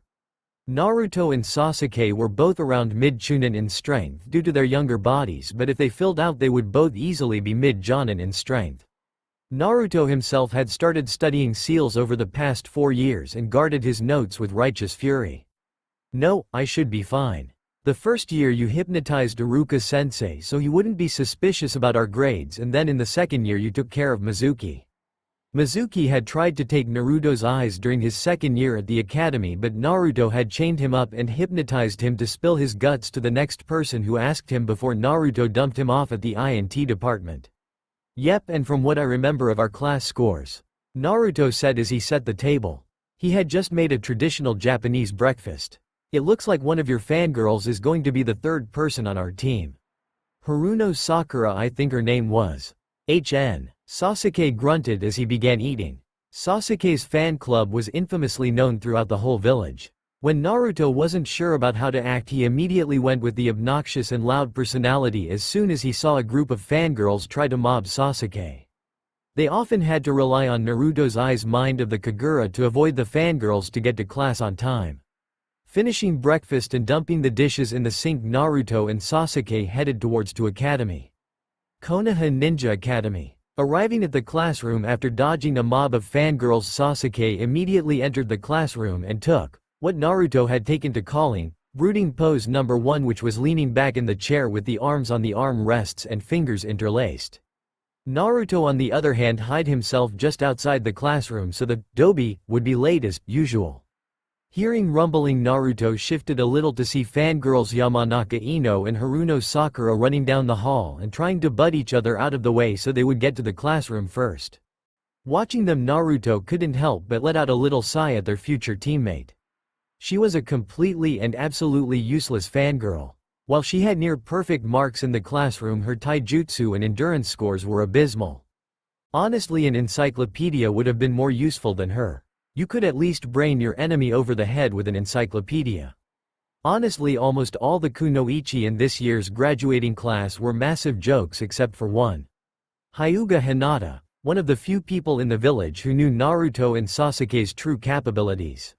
Naruto and Sasuke were both around mid-chunin in strength due to their younger bodies, but if they filled out they would both easily be mid-jonin in strength. Naruto himself had started studying seals over the past 4 years and guarded his notes with righteous fury. No, I should be fine. The first year you hypnotized Iruka-sensei so he wouldn't be suspicious about our grades, and then in the second year you took care of Mizuki. Mizuki had tried to take Naruto's eyes during his second year at the academy, but Naruto had chained him up and hypnotized him to spill his guts to the next person who asked him before Naruto dumped him off at the I&T department. Yep, and from what I remember of our class scores, Naruto said as he set the table, he had just made a traditional Japanese breakfast. It looks like one of your fangirls is going to be the third person on our team. Haruno Sakura, I think her name was. HN. Sasuke grunted as he began eating. Sasuke's fan club was infamously known throughout the whole village. When Naruto wasn't sure about how to act, he immediately went with the obnoxious and loud personality as soon as he saw a group of fangirls try to mob Sasuke. They often had to rely on Naruto's eyes mind of the Kagura to avoid the fangirls to get to class on time. Finishing breakfast and dumping the dishes in the sink, Naruto and Sasuke headed towards to academy. Konoha Ninja Academy. Arriving at the classroom after dodging a mob of fangirls, Sasuke immediately entered the classroom and took what Naruto had taken to calling brooding pose number 1, which was leaning back in the chair with the arms on the arm rests and fingers interlaced. Naruto on the other hand hid himself just outside the classroom so that Dobi would be late as usual. Hearing rumbling, Naruto shifted a little to see fangirls Yamanaka Ino and Haruno Sakura running down the hall and trying to butt each other out of the way so they would get to the classroom first. Watching them, Naruto couldn't help but let out a little sigh at their future teammate. She was a completely and absolutely useless fangirl. While she had near-perfect marks in the classroom, her taijutsu and endurance scores were abysmal. Honestly, an encyclopedia would have been more useful than her. You could at least brain your enemy over the head with an encyclopedia. Honestly, almost all the kunoichi in this year's graduating class were massive jokes except for one. Hyuga Hinata, one of the few people in the village who knew Naruto and Sasuke's true capabilities.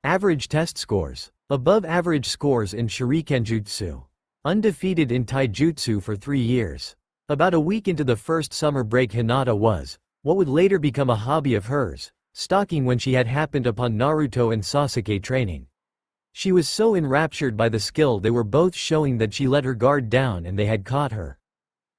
Average test scores. Above average scores in Shurikenjutsu. Undefeated in taijutsu for 3 years. About a week into the first summer break, Hinata was, what would later become a hobby of hers, stalking when she had happened upon Naruto and Sasuke training. She was so enraptured by the skill they were both showing that she let her guard down and they had caught her.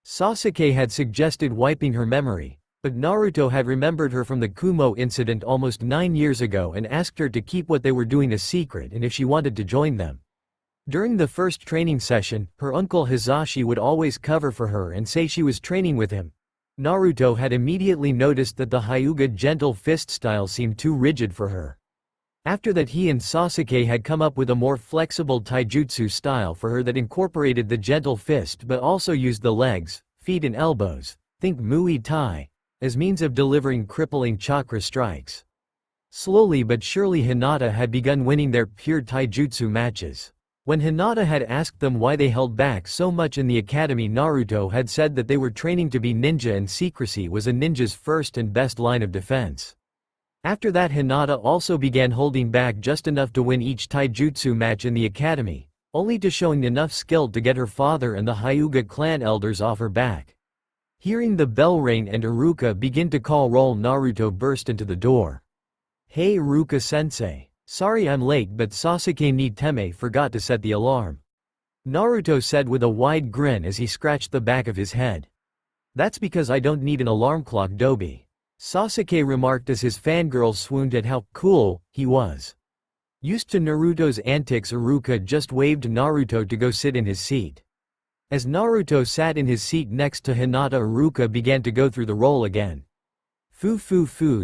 Sasuke had suggested wiping her memory, but Naruto had remembered her from the Kumo incident almost 9 years ago and asked her to keep what they were doing a secret and if she wanted to join them. During the first training session, her uncle Hizashi would always cover for her and say she was training with him. Naruto had immediately noticed that the Hyuga gentle fist style seemed too rigid for her. After that, he and Sasuke had come up with a more flexible taijutsu style for her that incorporated the gentle fist but also used the legs, feet and elbows, think Muay Thai, as means of delivering crippling chakra strikes. Slowly but surely Hinata had begun winning their pure taijutsu matches. When Hinata had asked them why they held back so much in the academy, Naruto had said that they were training to be ninja and secrecy was a ninja's first and best line of defense. After that, Hinata also began holding back just enough to win each taijutsu match in the academy, only to showing enough skill to get her father and the Hyuga clan elders off her back. Hearing the bell ring and Iruka begin to call roll, Naruto burst into the door. "Hey Iruka-sensei. Sorry I'm late, but Sasuke ni Teme forgot to set the alarm," Naruto said with a wide grin as he scratched the back of his head. "That's because I don't need an alarm clock, Dobi," Sasuke remarked as his fangirls swooned at how cool he was. Used to Naruto's antics, Iruka just waved Naruto to go sit in his seat. As Naruto sat in his seat next to Hinata, Iruka began to go through the role again. Fu,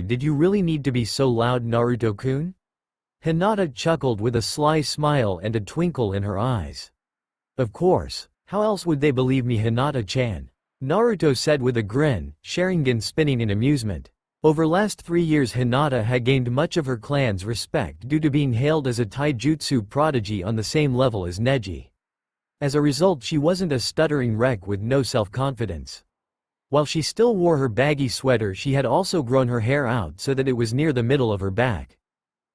did you really need to be so loud, Naruto-kun? Hinata chuckled with a sly smile and a twinkle in her eyes. Of course. How else would they believe me, Hinata-chan? Naruto said with a grin, Sharingan spinning in amusement. Over last 3 years Hinata had gained much of her clan's respect due to being hailed as a taijutsu prodigy on the same level as Neji. As a result, she wasn't a stuttering wreck with no self-confidence. While she still wore her baggy sweater, she had also grown her hair out so that it was near the middle of her back.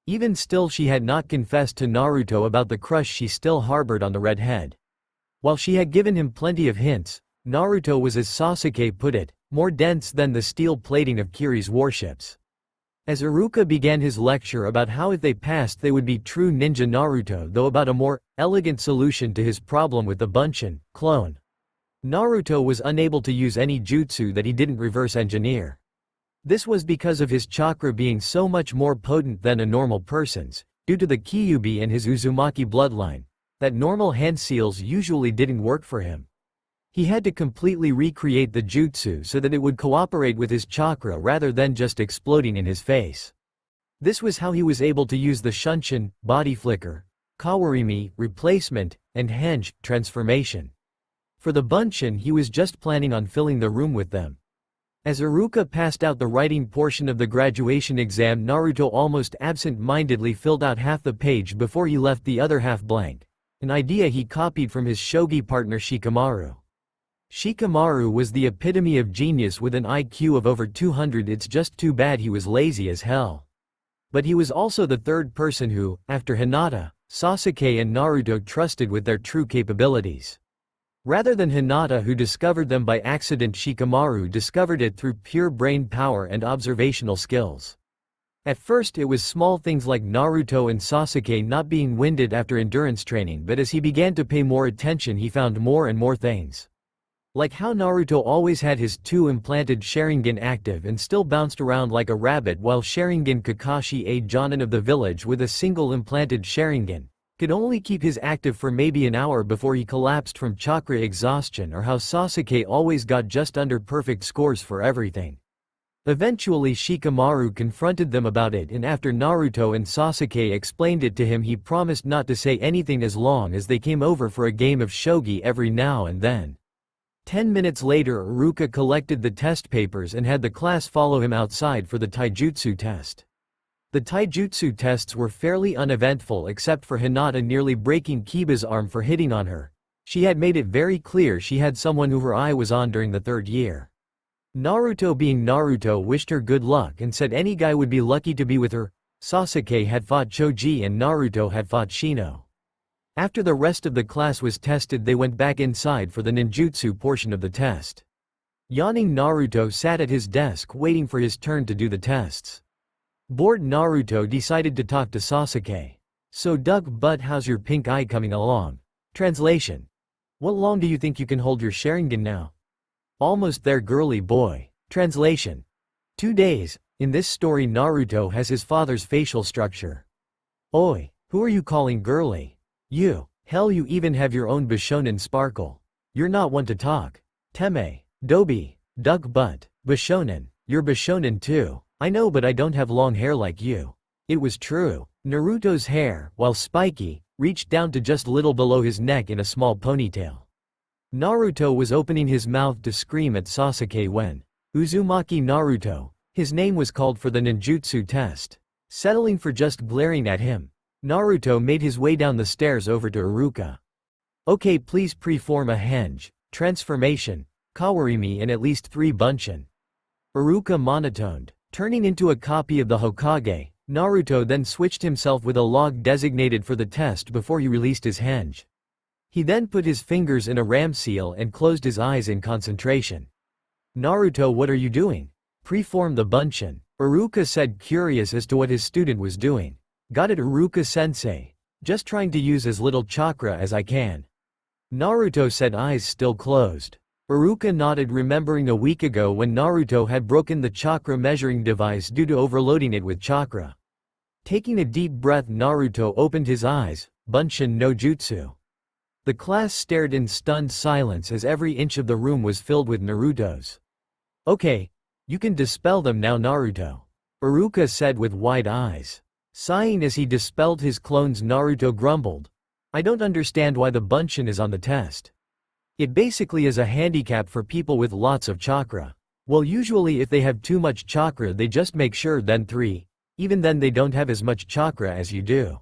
Even still, she had not confessed to Naruto about the crush she still harbored on the redhead. While she had given him plenty of hints, Naruto was, as Sasuke put it, more dense than the steel plating of Kiri's warships. As Iruka began his lecture about how if they passed they would be true ninja Naruto, though about a more elegant solution to his problem with the Bunshin clone. Naruto was unable to use any jutsu that he didn't reverse engineer. This was because of his chakra being so much more potent than a normal person's, due to the Kyuubi and his Uzumaki bloodline, that normal hand seals usually didn't work for him. He had to completely recreate the jutsu so that it would cooperate with his chakra rather than just exploding in his face. This was how he was able to use the Shunshin, body flicker, Kawarimi, replacement, and Henge, transformation. For the Bunshin, he was just planning on filling the room with them. As Iruka passed out the writing portion of the graduation exam, Naruto almost absent-mindedly filled out half the page before he left the other half blank, an idea he copied from his shogi partner Shikamaru. Shikamaru was the epitome of genius with an IQ of over 200. It's just too bad he was lazy as hell. But he was also the third person who, after Hinata, Sasuke and Naruto, trusted with their true capabilities. Rather than Hinata, who discovered them by accident, Shikamaru discovered it through pure brain power and observational skills. At first it was small things like Naruto and Sasuke not being winded after endurance training, but as he began to pay more attention he found more and more things. Like how Naruto always had his 2 implanted Sharingan active and still bounced around like a rabbit, while Sharingan Kakashi, a Jonin of the village with a single implanted Sharingan, could only keep his active for maybe an hour before he collapsed from chakra exhaustion, or how Sasuke always got just under perfect scores for everything. Eventually Shikamaru confronted them about it, and after Naruto and Sasuke explained it to him, he promised not to say anything as long as they came over for a game of shogi every now and then. 10 minutes later Iruka collected the test papers and had the class follow him outside for the taijutsu test. The taijutsu tests were fairly uneventful except for Hinata nearly breaking Kiba's arm for hitting on her. She had made it very clear she had someone who her eye was on during the 3rd year. Naruto, being Naruto, wished her good luck and said any guy would be lucky to be with her. Sasuke had fought Choji and Naruto had fought Shino. After the rest of the class was tested, they went back inside for the ninjutsu portion of the test. Yawning Naruto sat at his desk waiting for his turn to do the tests. Bored Naruto decided to talk to Sasuke. So duck butt, how's your pink eye coming along? Translation. What long do you think you can hold your Sharingan now? Almost there, girly boy. Translation. 2 days. In this story Naruto has his father's facial structure. Oi, who are you calling girly? You. Hell, you even have your own Bishonen sparkle. You're not one to talk. Teme. Dobi. Duck butt. Bishonen. You're Bishonen too. I know, but I don't have long hair like you. It was true. Naruto's hair, while spiky, reached down to just little below his neck in a small ponytail. Naruto was opening his mouth to scream at Sasuke when Uzumaki Naruto, his name, was called for the ninjutsu test. Settling for just glaring at him, Naruto made his way down the stairs over to Iruka. Okay, please preform a henge, transformation, kawarimi, and at least 3 bunshin. Iruka monotoned. Turning into a copy of the Hokage, Naruto then switched himself with a log designated for the test before he released his henge. He then put his fingers in a ram seal and closed his eyes in concentration. Naruto, what are you doing? Preform the bunshin, Iruka said, curious as to what his student was doing. Got it, Iruka-sensei. Just trying to use as little chakra as I can. Naruto said, eyes still closed. Iruka nodded, remembering a week ago when Naruto had broken the chakra measuring device due to overloading it with chakra. Taking a deep breath, Naruto opened his eyes. Bunshin no jutsu. The class stared in stunned silence as every inch of the room was filled with Narutos. Okay, you can dispel them now, Naruto, Iruka said with wide eyes. Sighing as he dispelled his clones, Naruto grumbled, I don't understand why the Bunshin is on the test. It basically is a handicap for people with lots of chakra. Well, usually if they have too much chakra they just make sure then 3. Even then they don't have as much chakra as you do.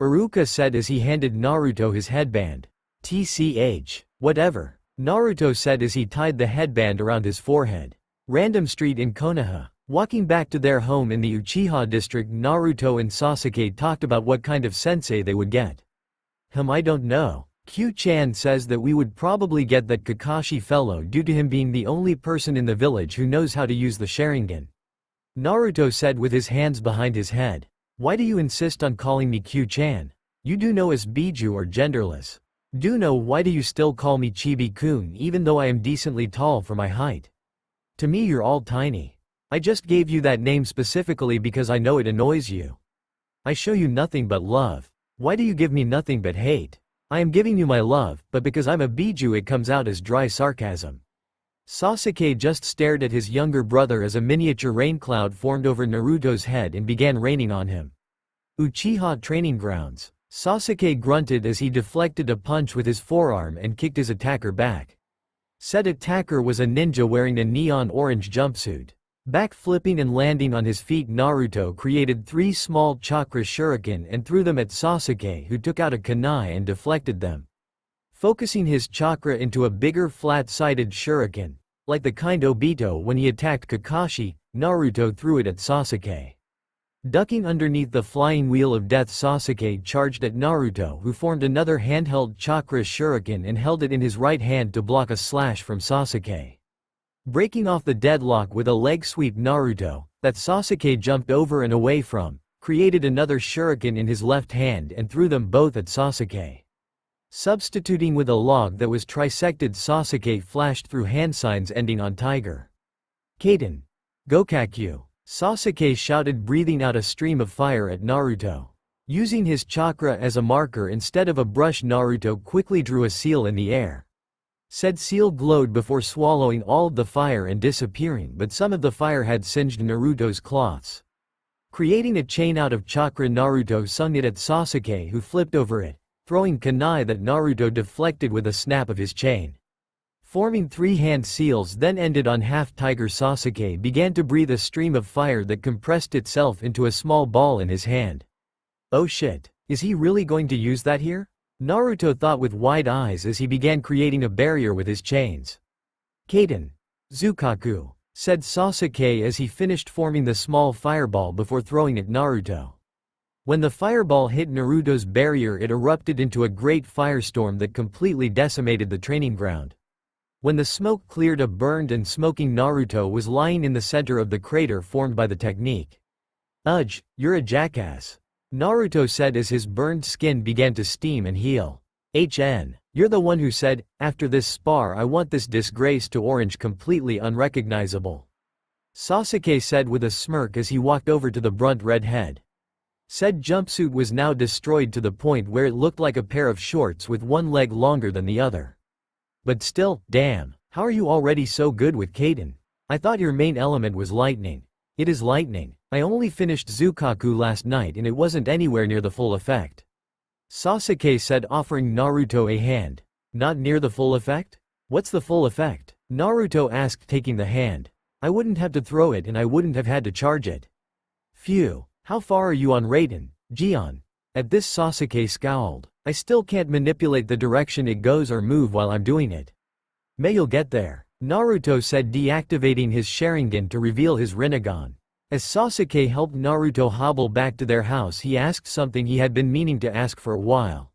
Iruka said as he handed Naruto his headband. TCH. Whatever, Naruto said as he tied the headband around his forehead. Random street in Konoha. Walking back to their home in the Uchiha district, Naruto and Sasuke talked about what kind of sensei they would get. I don't know. Q-chan says that we would probably get that Kakashi fellow due to him being the only person in the village who knows how to use the Sharingan. Naruto said with his hands behind his head. Why do you insist on calling me Q-chan? You do know as Biju or genderless. Do know why do you still call me Chibi-kun even though I am decently tall for my height? To me you're all tiny. I just gave you that name specifically because I know it annoys you. I show you nothing but love. Why do you give me nothing but hate? I am giving you my love, but because I'm a Biju it comes out as dry sarcasm. Sasuke just stared at his younger brother as a miniature rain cloud formed over Naruto's head and began raining on him. Uchiha training grounds. Sasuke grunted as he deflected a punch with his forearm and kicked his attacker back. Said attacker was a ninja wearing a neon orange jumpsuit. Backflipping and landing on his feet, Naruto created 3 small chakra shuriken and threw them at Sasuke, who took out a kunai and deflected them. Focusing his chakra into a bigger flat-sided shuriken, like the kind Obito when he attacked Kakashi, Naruto threw it at Sasuke. Ducking underneath the flying wheel of death, Sasuke charged at Naruto, who formed another handheld chakra shuriken and held it in his right hand to block a slash from Sasuke. Breaking off the deadlock with a leg sweep, Naruto, that Sasuke jumped over and away from, created another shuriken in his left hand and threw them both at Sasuke. Substituting with a log that was trisected, Sasuke flashed through hand signs ending on tiger. Kaden. Gokakyu. Sasuke shouted, breathing out a stream of fire at Naruto. Using his chakra as a marker instead of a brush, Naruto quickly drew a seal in the air. Said seal glowed before swallowing all of the fire and disappearing, but some of the fire had singed Naruto's cloths. Creating a chain out of chakra, Naruto sung it at Sasuke, who flipped over it, throwing kunai that Naruto deflected with a snap of his chain. Forming 3 hand seals then ended on half tiger, Sasuke began to breathe a stream of fire that compressed itself into a small ball in his hand. Oh shit, is he really going to use that here? Naruto thought with wide eyes as he began creating a barrier with his chains. Kaden. Zukaku, said Sasuke as he finished forming the small fireball before throwing at Naruto. When the fireball hit Naruto's barrier, it erupted into a great firestorm that completely decimated the training ground. When the smoke cleared, a burned and smoking Naruto was lying in the center of the crater formed by the technique. Ugh, you're a jackass, Naruto said as his burned skin began to steam and heal. You're the one who said, after this spar I want this disgrace to orange completely unrecognizable, Sasuke said with a smirk as he walked over to the brunt red head. Said jumpsuit was now destroyed to the point where it looked like a pair of shorts with one leg longer than the other. But still, damn, how are you already so good with Kaden? I thought your main element was lightning. It is lightning. I only finished Zukaku last night and it wasn't anywhere near the full effect, Sasuke said, offering Naruto a hand. Not near the full effect? What's the full effect? Naruto asked, taking the hand. I wouldn't have to throw it and I wouldn't have had to charge it. Phew, how far are you on Raiden, Gion? At this, Sasuke scowled. I still can't manipulate the direction it goes or move while I'm doing it. May you'll get there, Naruto said, deactivating his Sharingan to reveal his Rinnegan. As Sasuke helped Naruto hobble back to their house, he asked something he had been meaning to ask for a while.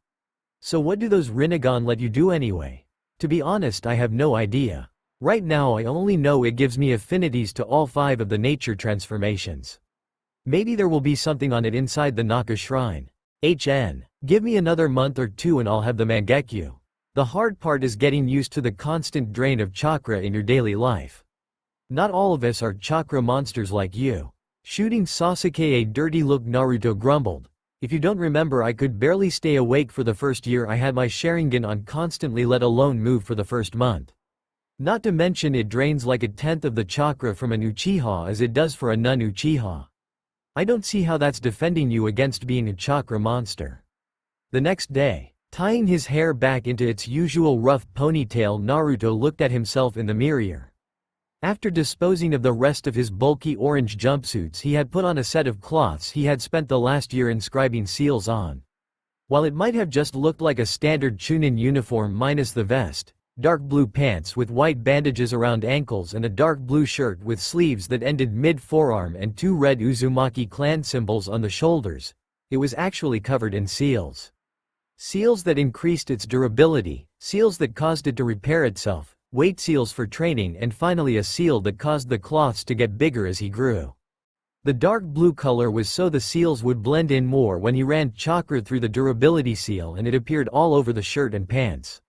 So what do those Rinnegan let you do anyway? To be honest, I have no idea. Right now I only know it gives me affinities to all 5 of the nature transformations. Maybe there will be something on it inside the Naka shrine. Give me another month or 2 and I'll have the Mangekyo. The hard part is getting used to the constant drain of chakra in your daily life. Not all of us are chakra monsters like you. Shooting Sasuke a dirty look, Naruto grumbled. If you don't remember, I could barely stay awake for the first year I had my Sharingan on constantly, let alone move for the first month. Not to mention it drains like a tenth of the chakra from an Uchiha as it does for a non-Uchiha. I don't see how that's defending you against being a chakra monster. The next day, tying his hair back into its usual rough ponytail, Naruto looked at himself in the mirror. After disposing of the rest of his bulky orange jumpsuits, he had put on a set of cloths he had spent the last year inscribing seals on. While it might have just looked like a standard Chunin uniform minus the vest, dark blue pants with white bandages around ankles and a dark blue shirt with sleeves that ended mid-forearm and 2 red Uzumaki clan symbols on the shoulders, it was actually covered in seals. Seals that increased its durability, seals that caused it to repair itself, weight seals for training, and finally a seal that caused the cloths to get bigger as he grew. The dark blue color was so the seals would blend in more when he ran chakra through the durability seal, and it appeared all over the shirt and pants.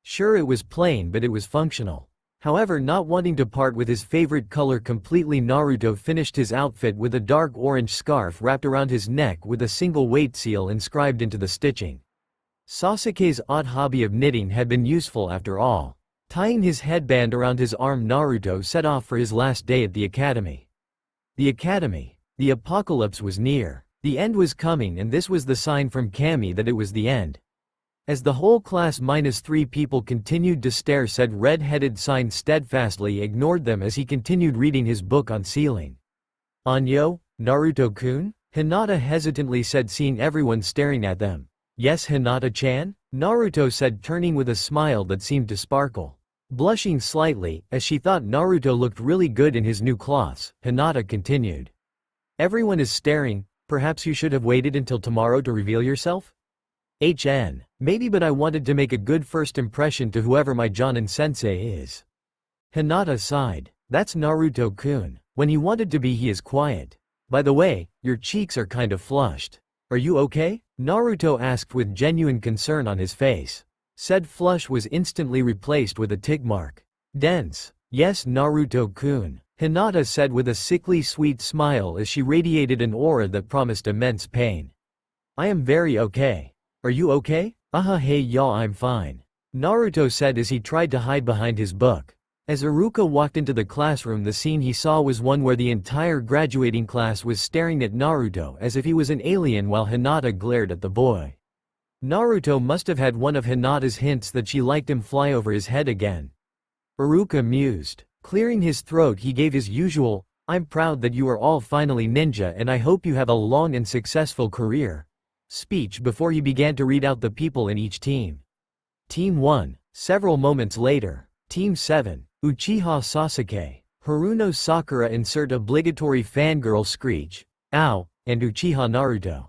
Sure, it was plain, but it was functional. However, not wanting to part with his favorite color completely, Naruto finished his outfit with a dark orange scarf wrapped around his neck with a single weight seal inscribed into the stitching. Sasuke's odd hobby of knitting had been useful after all. Tying his headband around his arm, Naruto set off for his last day at the academy. The academy. The apocalypse was near. The end was coming, and this was the sign from Kami that it was the end. As the whole class minus 3 people continued to stare, said red-headed sign steadfastly ignored them as he continued reading his book on sealing. Anyo, Naruto-kun? Hinata hesitantly said, seeing everyone staring at them. Yes, Hinata-chan? Naruto said, turning with a smile that seemed to sparkle. Blushing slightly, as she thought Naruto looked really good in his new cloths, Hinata continued. Everyone is staring, perhaps you should have waited until tomorrow to reveal yourself? Maybe, but I wanted to make a good first impression to whoever my Jonin-sensei is. Hinata sighed. That's Naruto-kun. When he wanted to be, he is quiet. By the way, your cheeks are kind of flushed. Are you okay? Naruto asked with genuine concern on his face. Said flush was instantly replaced with a tick mark. Dense. Yes, Naruto-kun. Hinata said with a sickly sweet smile as she radiated an aura that promised immense pain. I am very okay. Are you okay? Hey y'all, I'm fine. Naruto said as he tried to hide behind his book. As Iruka walked into the classroom, the scene he saw was one where the entire graduating class was staring at Naruto as if he was an alien while Hinata glared at the boy. Naruto must have had one of Hinata's hints that she liked him fly over his head again. Iruka mused. Clearing his throat, he gave his usual, I'm proud that you are all finally ninja and I hope you have a long and successful career speech before he began to read out the people in each team. Team 1. Several moments later. Team 7. Uchiha Sasuke. Haruno Sakura. Insert obligatory fangirl screech. Ow. And Uchiha Naruto.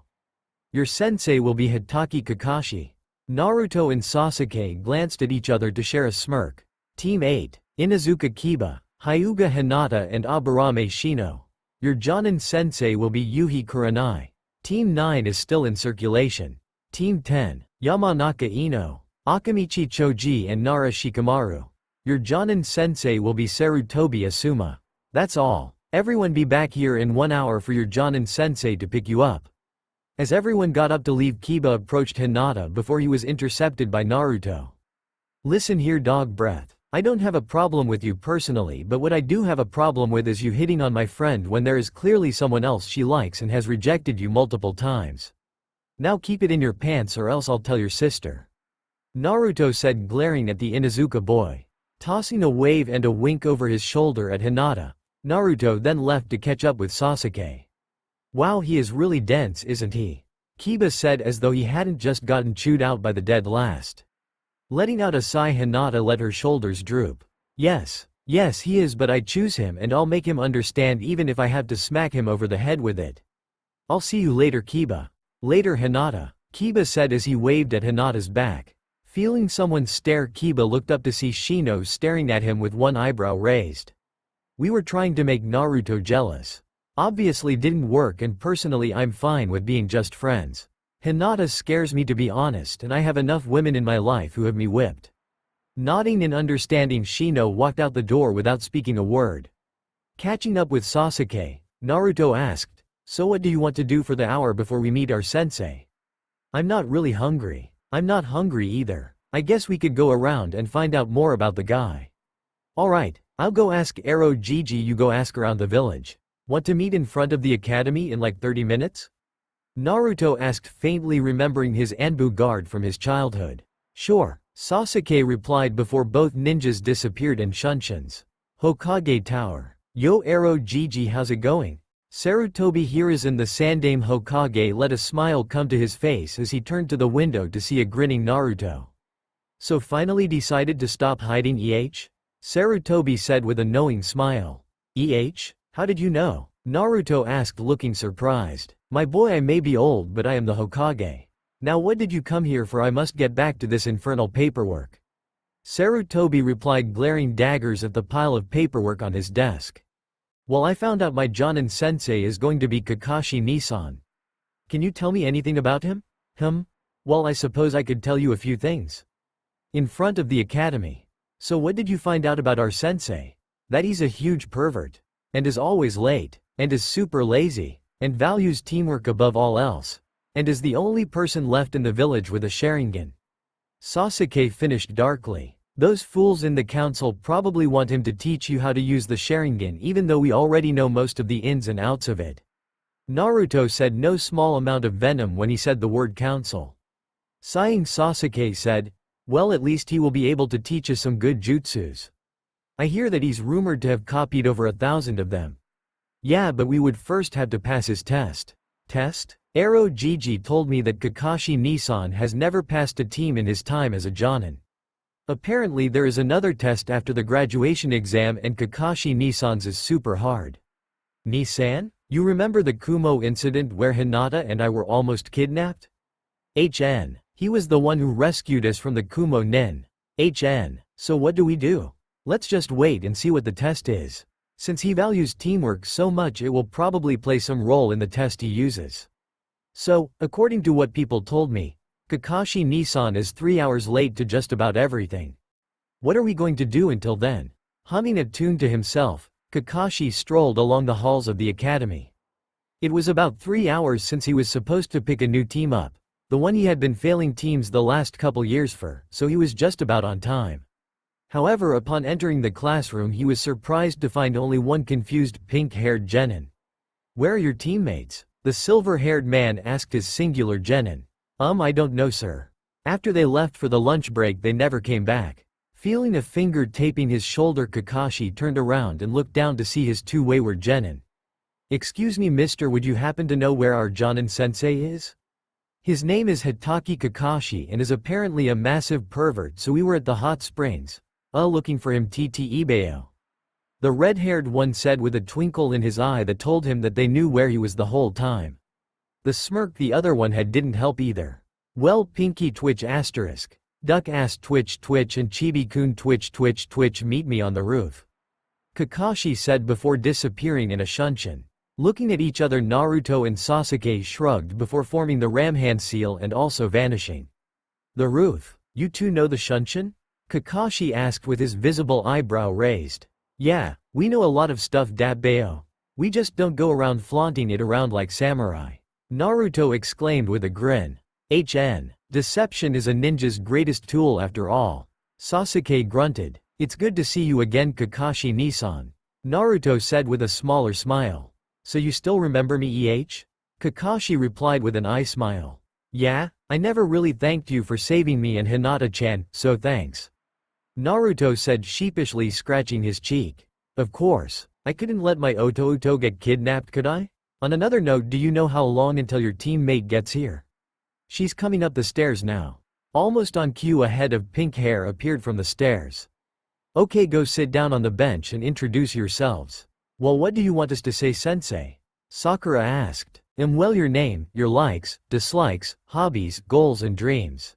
Your sensei will be Hitaki Kakashi. Naruto and Sasuke glanced at each other to share a smirk. Team 8. Inuzuka Kiba, Hyuga Hinata and Aburame Shino. Your Jonin sensei will be Yuhi Kurenai. Team 9 is still in circulation. Team 10. Yamanaka Ino, Akamichi Choji and Nara Shikamaru. Your Jonin sensei will be Sarutobi Asuma. That's all. Everyone be back here in 1 hour for your Jonin sensei to pick you up. As everyone got up to leave, Kiba approached Hinata before he was intercepted by Naruto. Listen here, dog breath. I don't have a problem with you personally, but what I do have a problem with is you hitting on my friend when there is clearly someone else she likes and has rejected you multiple times. Now keep it in your pants or else I'll tell your sister. Naruto said, glaring at the Inuzuka boy. Tossing a wave and a wink over his shoulder at Hinata, Naruto then left to catch up with Sasuke. Wow, he is really dense, isn't he? Kiba said as though he hadn't just gotten chewed out by the dead last. Letting out a sigh, Hinata let her shoulders droop. Yes, he is, but I choose him and I'll make him understand even if I have to smack him over the head with it. I'll see you later, Kiba. Later, Hinata, Kiba said as he waved at Hinata's back. Feeling someone stare, Kiba looked up to see Shino staring at him with one eyebrow raised. We were trying to make Naruto jealous. Obviously didn't work, and personally I'm fine with being just friends. Hinata scares me, to be honest, and I have enough women in my life who have me whipped. Nodding in understanding, Shino walked out the door without speaking a word. Catching up with Sasuke, Naruto asked, So what do you want to do for the hour before we meet our sensei? I'm not really hungry. I'm not hungry either. I guess we could go around and find out more about the guy. Alright, I'll go ask Aro Gigi, you go ask around the village. Want to meet in front of the academy in like 30 minutes? Naruto asked, faintly remembering his Anbu guard from his childhood. Sure, Sasuke replied before both ninjas disappeared in Shunshin's Hokage Tower. Yo Aro Gigi, how's it going? Sarutobi Hiruzen, the Sandaime Hokage, let a smile come to his face as he turned to the window to see a grinning Naruto. So finally decided to stop hiding, Sarutobi said with a knowing smile. How did you know? Naruto asked, looking surprised. My boy, I may be old, but I am the Hokage. Now what did you come here for? I must get back to this infernal paperwork. Sarutobi replied, glaring daggers at the pile of paperwork on his desk. Well, I found out my Jonin sensei is going to be Kakashi Nissan. Can you tell me anything about him? Well, I suppose I could tell you a few things. In front of the academy. So what did you find out about our sensei? That he's a huge pervert. And is always late. And is super lazy. And values teamwork above all else. And is the only person left in the village with a Sharingan. Sasuke finished darkly. Those fools in the council probably want him to teach you how to use the Sharingan, even though we already know most of the ins and outs of it. Naruto said no small amount of venom when he said the word council. Sighing, Sasuke said, well, at least he will be able to teach us some good jutsus. I hear that he's rumored to have copied over 1,000 of them. Yeah, but we would first have to pass his test. Test? Aro Gigi told me that Kakashi Nissan has never passed a team in his time as a Jonin. Apparently there is another test after the graduation exam, and Kakashi Nissan's is super hard. Nissan? You remember the Kumo incident where Hinata and I were almost kidnapped? He was the one who rescued us from the Kumo nin. So what do we do? Let's just wait and see what the test is. Since he values teamwork so much, it will probably play some role in the test he uses. So, according to what people told me, Kakashi Nissan is 3 hours late to just about everything. What are we going to do until then? Humming a tune to himself, Kakashi strolled along the halls of the academy. It was about 3 hours since he was supposed to pick a new team up, the one he had been failing teams the last couple years for, so he was just about on time. However, upon entering the classroom, he was surprised to find only one confused pink-haired genin. Where are your teammates? The silver-haired man asked his singular genin. I don't know, sir. After they left for the lunch break, they never came back. Feeling a finger taping his shoulder, Kakashi turned around and looked down to see his two wayward genin. Excuse me, mister, would you happen to know where our Jonin sensei is? His name is Hitaki Kakashi and is apparently a massive pervert, so we were at the hot springs. Looking for him, Ibeo. The red-haired one said with a twinkle in his eye that told him that they knew where he was the whole time. The smirk the other one had didn't help either. Well, Pinky twitch asterisk. Duck ass twitch twitch and Chibi-kun twitch twitch twitch, meet me on the roof. Kakashi said before disappearing in a shunshin. Looking at each other, Naruto and Sasuke shrugged before forming the ram hand seal and also vanishing. The roof? You two know the shunshin? Kakashi asked with his visible eyebrow raised. Yeah, we know a lot of stuff, Dabbeo. We just don't go around flaunting it around like samurai. Naruto exclaimed with a grin. Deception is a ninja's greatest tool after all. Sasuke grunted. It's good to see you again, Kakashi Nissan. Naruto said with a smaller smile. So you still remember me, Kakashi replied with an eye smile. Yeah, I never really thanked you for saving me and Hinata-chan, so thanks. Naruto said sheepishly, scratching his cheek. Of course. I couldn't let my Oto get kidnapped, could I? On another note, do you know how long until your teammate gets here? She's coming up the stairs now. Almost on cue, a head of pink hair appeared from the stairs. Okay, go sit down on the bench and introduce yourselves. Well, what do you want us to say, sensei? Sakura asked. Well, your name, your likes, dislikes, hobbies, goals and dreams.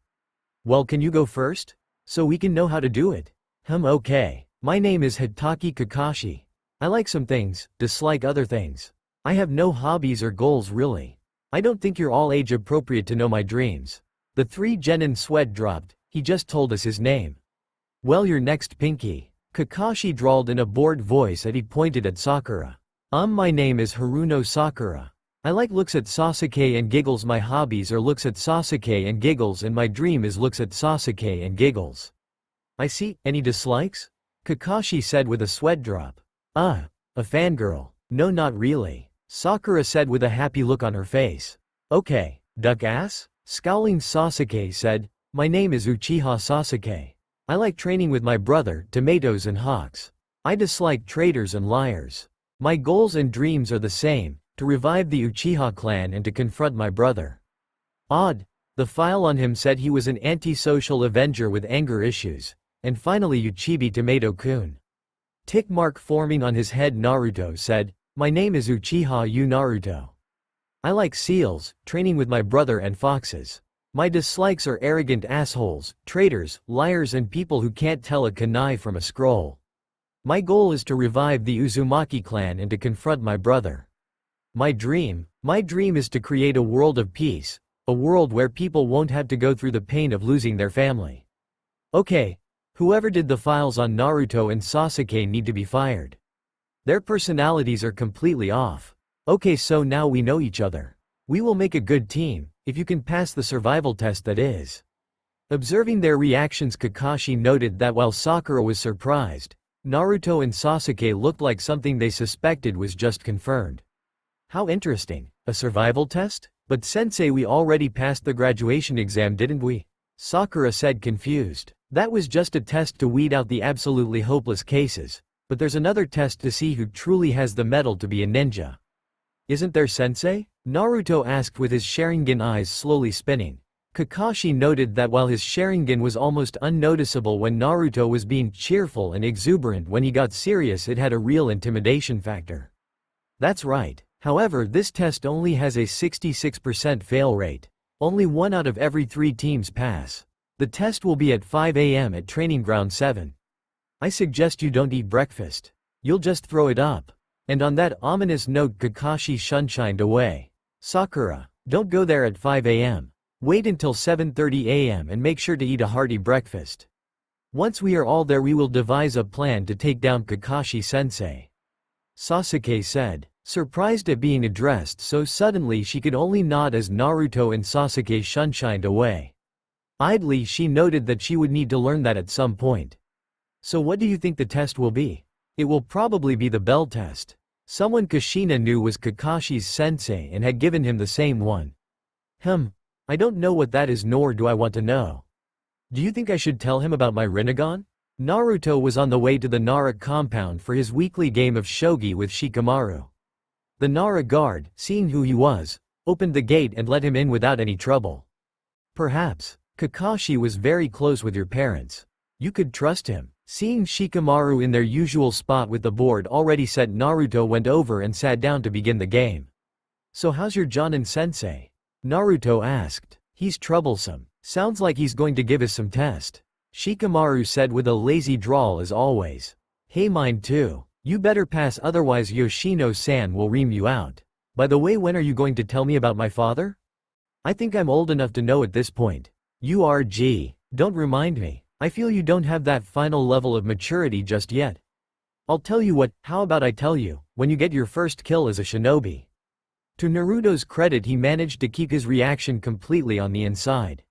Well, can you go first? So we can know how to do it. Okay. My name is Hitaki Kakashi. I like some things, dislike other things. I have no hobbies or goals really. I don't think you're all age appropriate to know my dreams. The three genin sweat dropped, he just told us his name. Well, you're next, Pinky. Kakashi drawled in a bored voice as he pointed at Sakura. My name is Haruno Sakura. I like looks at Sasuke and giggles. My hobbies are looks at Sasuke and giggles, and my dream is looks at Sasuke and giggles. I see. Any dislikes? Kakashi said with a sweat drop. A fangirl. No, not really. Sakura said with a happy look on her face. Okay, duck ass? Scowling Sasuke said, my name is Uchiha Sasuke. I like training with my brother, tomatoes and hawks. I dislike traitors and liars. My goals and dreams are the same, to revive the Uchiha clan and to confront my brother. Odd. The file on him said he was an antisocial avenger with anger issues. And finally Uchibi Tomato-kun. Tick mark forming on his head. Naruto said, my name is Uchiha Naruto. I like seals, training with my brother and foxes. My dislikes are arrogant assholes, traitors, liars and people who can't tell a kunai from a scroll. My goal is to revive the Uzumaki clan and to confront my brother. My dream is to create a world of peace, a world where people won't have to go through the pain of losing their family. Okay, whoever did the files on Naruto and Sasuke need to be fired. Their personalities are completely off. Okay, so now we know each other. We will make a good team, if you can pass the survival test, that is. Observing their reactions, Kakashi noted that while Sakura was surprised, Naruto and Sasuke looked like something they suspected was just confirmed. How interesting. A survival test? But sensei, we already passed the graduation exam, didn't we? Sakura said, confused. That was just a test to weed out the absolutely hopeless cases, but there's another test to see who truly has the mettle to be a ninja. Isn't there, sensei? Naruto asked with his Sharingan eyes slowly spinning. Kakashi noted that while his Sharingan was almost unnoticeable when Naruto was being cheerful and exuberant, when he got serious it had a real intimidation factor. That's right. However, this test only has a 66% fail rate. Only 1 out of every 3 teams pass. The test will be at 5 a.m. at Training Ground 7. I suggest you don't eat breakfast. You'll just throw it up. And on that ominous note, Kakashi shunshined away. Sakura, don't go there at 5 a.m. Wait until 7:30 a.m. and make sure to eat a hearty breakfast. Once we are all there, we will devise a plan to take down Kakashi-sensei. Sasuke said, surprised at being addressed so suddenly. She could only nod as Naruto and Sasuke shunshined away. Idly she noted that she would need to learn that at some point. So what do you think the test will be? It will probably be the bell test. Someone Kushina knew was Kakashi's sensei and had given him the same one. I don't know what that is, nor do I want to know. Do you think I should tell him about my Rinnegan? Naruto was on the way to the Nara compound for his weekly game of shogi with Shikamaru. The Nara guard, seeing who he was, opened the gate and let him in without any trouble. Perhaps. Kakashi was very close with your parents. You could trust him. Seeing Shikamaru in their usual spot with the board already set, Naruto went over and sat down to begin the game. So how's your Jonin-sensei? Naruto asked. He's troublesome. Sounds like he's going to give us some test. Shikamaru said with a lazy drawl as always. Hey, mine too. You better pass, otherwise Yoshino-san will ream you out. By the way, when are you going to tell me about my father? I think I'm old enough to know at this point. Don't remind me. I feel you don't have that final level of maturity just yet. I'll tell you what, how about I tell you, when you get your first kill as a shinobi. To Naruto's credit, he managed to keep his reaction completely on the inside.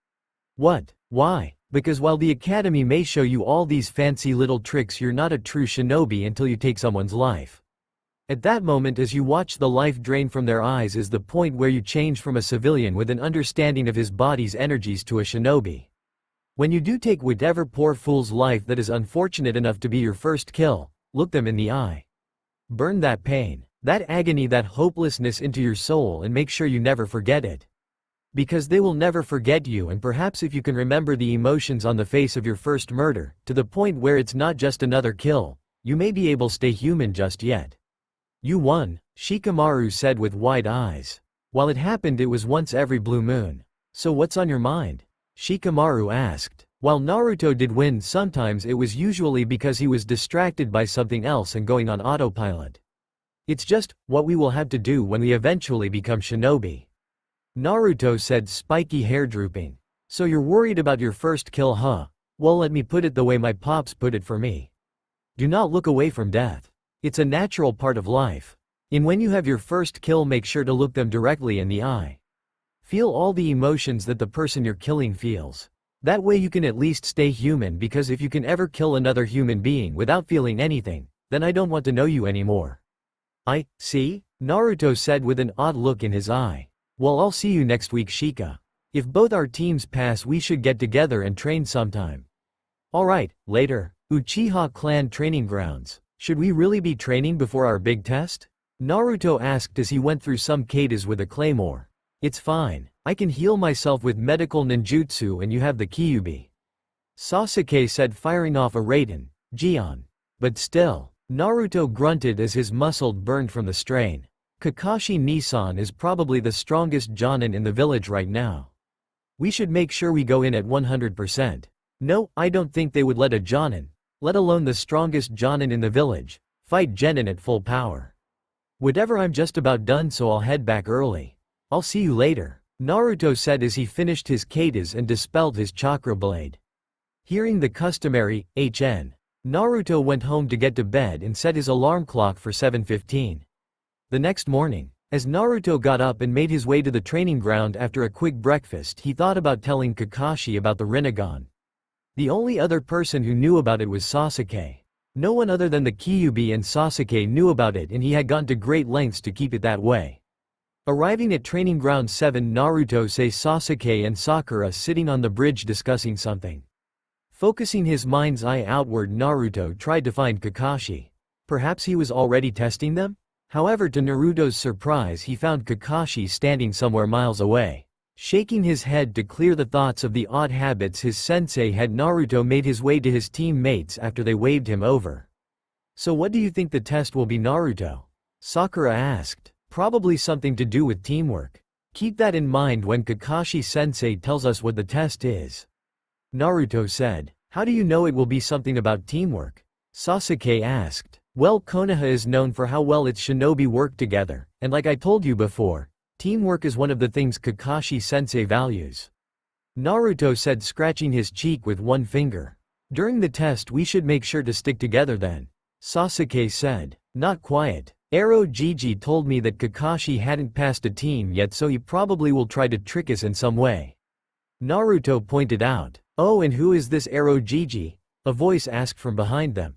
What? Why? Because while the academy may show you all these fancy little tricks, you're not a true shinobi until you take someone's life. At that moment, as you watch the life drain from their eyes, is the point where you change from a civilian with an understanding of his body's energies to a shinobi. When you do take whatever poor fool's life that is unfortunate enough to be your first kill, look them in the eye. Burn that pain, that agony, that hopelessness into your soul, and make sure you never forget it. Because they will never forget you, and perhaps if you can remember the emotions on the face of your first murder, to the point where it's not just another kill, you may be able to stay human just yet. You won, Shikamaru said with wide eyes. While it happened, it was once every blue moon. So what's on your mind? Shikamaru asked. While Naruto did win, sometimes it was usually because he was distracted by something else and going on autopilot. It's just what we will have to do when we eventually become shinobi. Naruto said, spiky hair drooping. So you're worried about your first kill, huh? Well, let me put it the way my pops put it for me. Do not look away from death. It's a natural part of life. And when you have your first kill, make sure to look them directly in the eye. Feel all the emotions that the person you're killing feels. That way you can at least stay human, because if you can ever kill another human being without feeling anything, then I don't want to know you anymore. I see, Naruto said with an odd look in his eye. Well, I'll see you next week, Shika. If both our teams pass, we should get together and train sometime. Alright, later. Uchiha clan training grounds. Should we really be training before our big test? Naruto asked as he went through some katas with a claymore. It's fine. I can heal myself with medical ninjutsu and you have the kyuubi. Sasuke said, firing off a Raiden. Jion. But still. Naruto grunted as his muscle burned from the strain. Kakashi Nissan is probably the strongest jonin in the village right now. We should make sure we go in at 100%. No, I don't think they would let a jonin, let alone the strongest jonin in the village, fight genin at full power. Whatever, I'm just about done, so I'll head back early. I'll see you later, Naruto said as he finished his katas and dispelled his chakra blade. Hearing the customary HN, Naruto went home to get to bed and set his alarm clock for 7:15. The next morning, as Naruto got up and made his way to the training ground after a quick breakfast, he thought about telling Kakashi about the Rinnegan. The only other person who knew about it was Sasuke. No one other than the Kyuubi and Sasuke knew about it, and he had gone to great lengths to keep it that way. Arriving at Training Ground 7, Naruto saw Sasuke and Sakura sitting on the bridge discussing something. Focusing his mind's eye outward, Naruto tried to find Kakashi. Perhaps he was already testing them? However, to Naruto's surprise, he found Kakashi standing somewhere miles away. Shaking his head to clear the thoughts of the odd habits his sensei had, Naruto made his way to his teammates after they waved him over. So what do you think the test will be, Naruto? Sakura asked. Probably something to do with teamwork. Keep that in mind when Kakashi-sensei tells us what the test is. Naruto said. How do you know it will be something about teamwork? Sasuke asked. Well, Konoha is known for how well its shinobi work together, and like I told you before, teamwork is one of the things Kakashi-sensei values. Naruto said, scratching his cheek with one finger. During the test we should make sure to stick together then. Sasuke said. Not quiet. Ero Gigi told me that Kakashi hadn't passed a team yet, so he probably will try to trick us in some way. Naruto pointed out. Oh, and who is this Ero Gigi? A voice asked from behind them.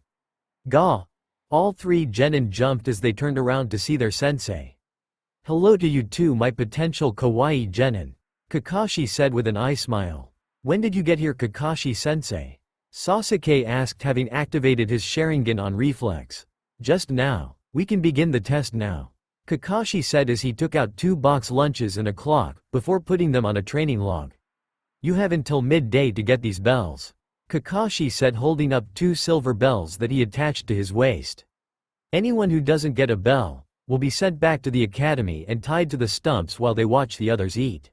Ga. All three genin jumped as they turned around to see their sensei. Hello to you too, my potential kawaii genin, Kakashi said with an eye smile. When did you get here, Kakashi-sensei? Sasuke asked, having activated his Sharingan on reflex. Just now. We can begin the test now, Kakashi said as he took out 2 box lunches and a clock, before putting them on a training log. You have until midday to get these bells, Kakashi said, holding up 2 silver bells that he attached to his waist. Anyone who doesn't get a bell will be sent back to the academy and tied to the stumps while they watch the others eat.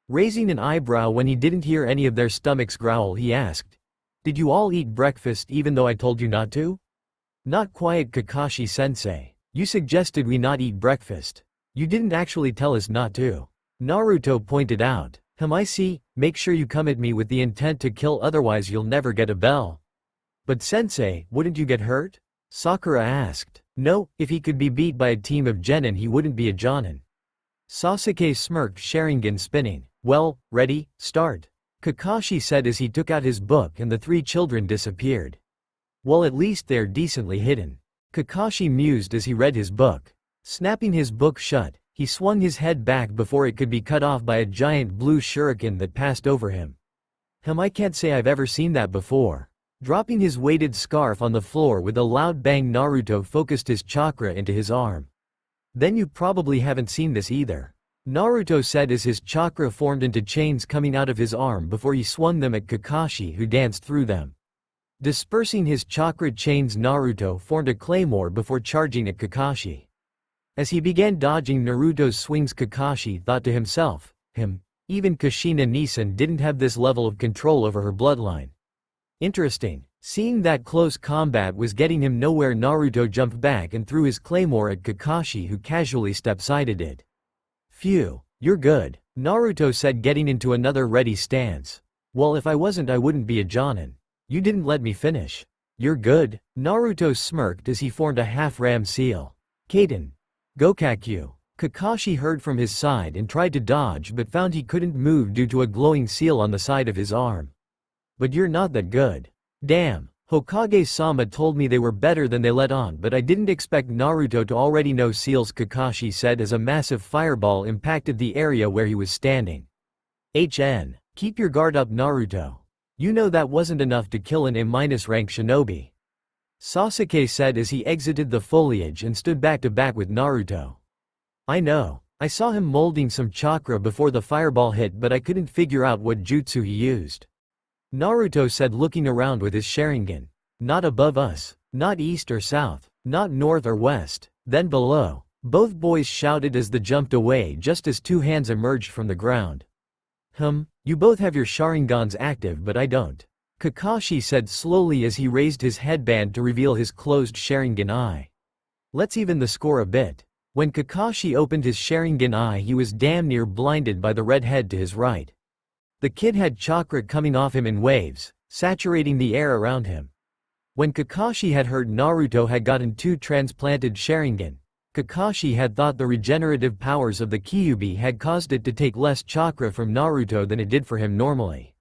Raising an eyebrow when he didn't hear any of their stomachs growl, he asked, Did you all eat breakfast even though I told you not to? Not quiet, Kakashi-sensei. You suggested we not eat breakfast. You didn't actually tell us not to. Naruto pointed out. I see, make sure you come at me with the intent to kill, otherwise you'll never get a bell. But sensei, wouldn't you get hurt? Sakura asked. No, if he could be beat by a team of genin he wouldn't be a jonin. Sasuke smirked, Sharingan spinning. Well, ready, start, Kakashi said as he took out his book and the 3 children disappeared. Well, at least they're decently hidden, Kakashi mused as he read his book. Snapping his book shut, he swung his head back before it could be cut off by a giant blue shuriken that passed over him. I can't say I've ever seen that before. Dropping his weighted scarf on the floor with a loud bang, Naruto focused his chakra into his arm. Then you probably haven't seen this either, Naruto said as his chakra formed into chains coming out of his arm before he swung them at Kakashi, who danced through them. Dispersing his chakra chains, Naruto formed a claymore before charging at Kakashi. As he began dodging Naruto's swings, Kakashi thought to himself, even Kushina Nisan didn't have this level of control over her bloodline. Interesting. Seeing that close combat was getting him nowhere, Naruto jumped back and threw his claymore at Kakashi, who casually step-sided it. Phew, you're good, Naruto said, getting into another ready stance. Well, if I wasn't I wouldn't be a jonin. You didn't let me finish. You're good, Naruto smirked as he formed a half-ram seal. Kaden. Gokakyu. Kakashi heard from his side and tried to dodge but found he couldn't move due to a glowing seal on the side of his arm. But you're not that good. Damn, Hokage-sama told me they were better than they let on, but I didn't expect Naruto to already know seals, Kakashi said as a massive fireball impacted the area where he was standing. Keep your guard up, Naruto. You know that wasn't enough to kill an A-rank shinobi. Sasuke said as he exited the foliage and stood back to back with Naruto. I know. I saw him molding some chakra before the fireball hit, but I couldn't figure out what jutsu he used. Naruto said, looking around with his Sharingan. Not above us. Not east or south. Not north or west. Then below. Both boys shouted as they jumped away just as two hands emerged from the ground. You both have your Sharingans active but I don't. Kakashi said slowly as he raised his headband to reveal his closed Sharingan eye. Let's even the score a bit. When Kakashi opened his Sharingan eye, he was damn near blinded by the red head to his right. The kid had chakra coming off him in waves, saturating the air around him. When Kakashi had heard Naruto had gotten 2 transplanted Sharingan, Kakashi had thought the regenerative powers of the Kyuubi had caused it to take less chakra from Naruto than it did for him normally.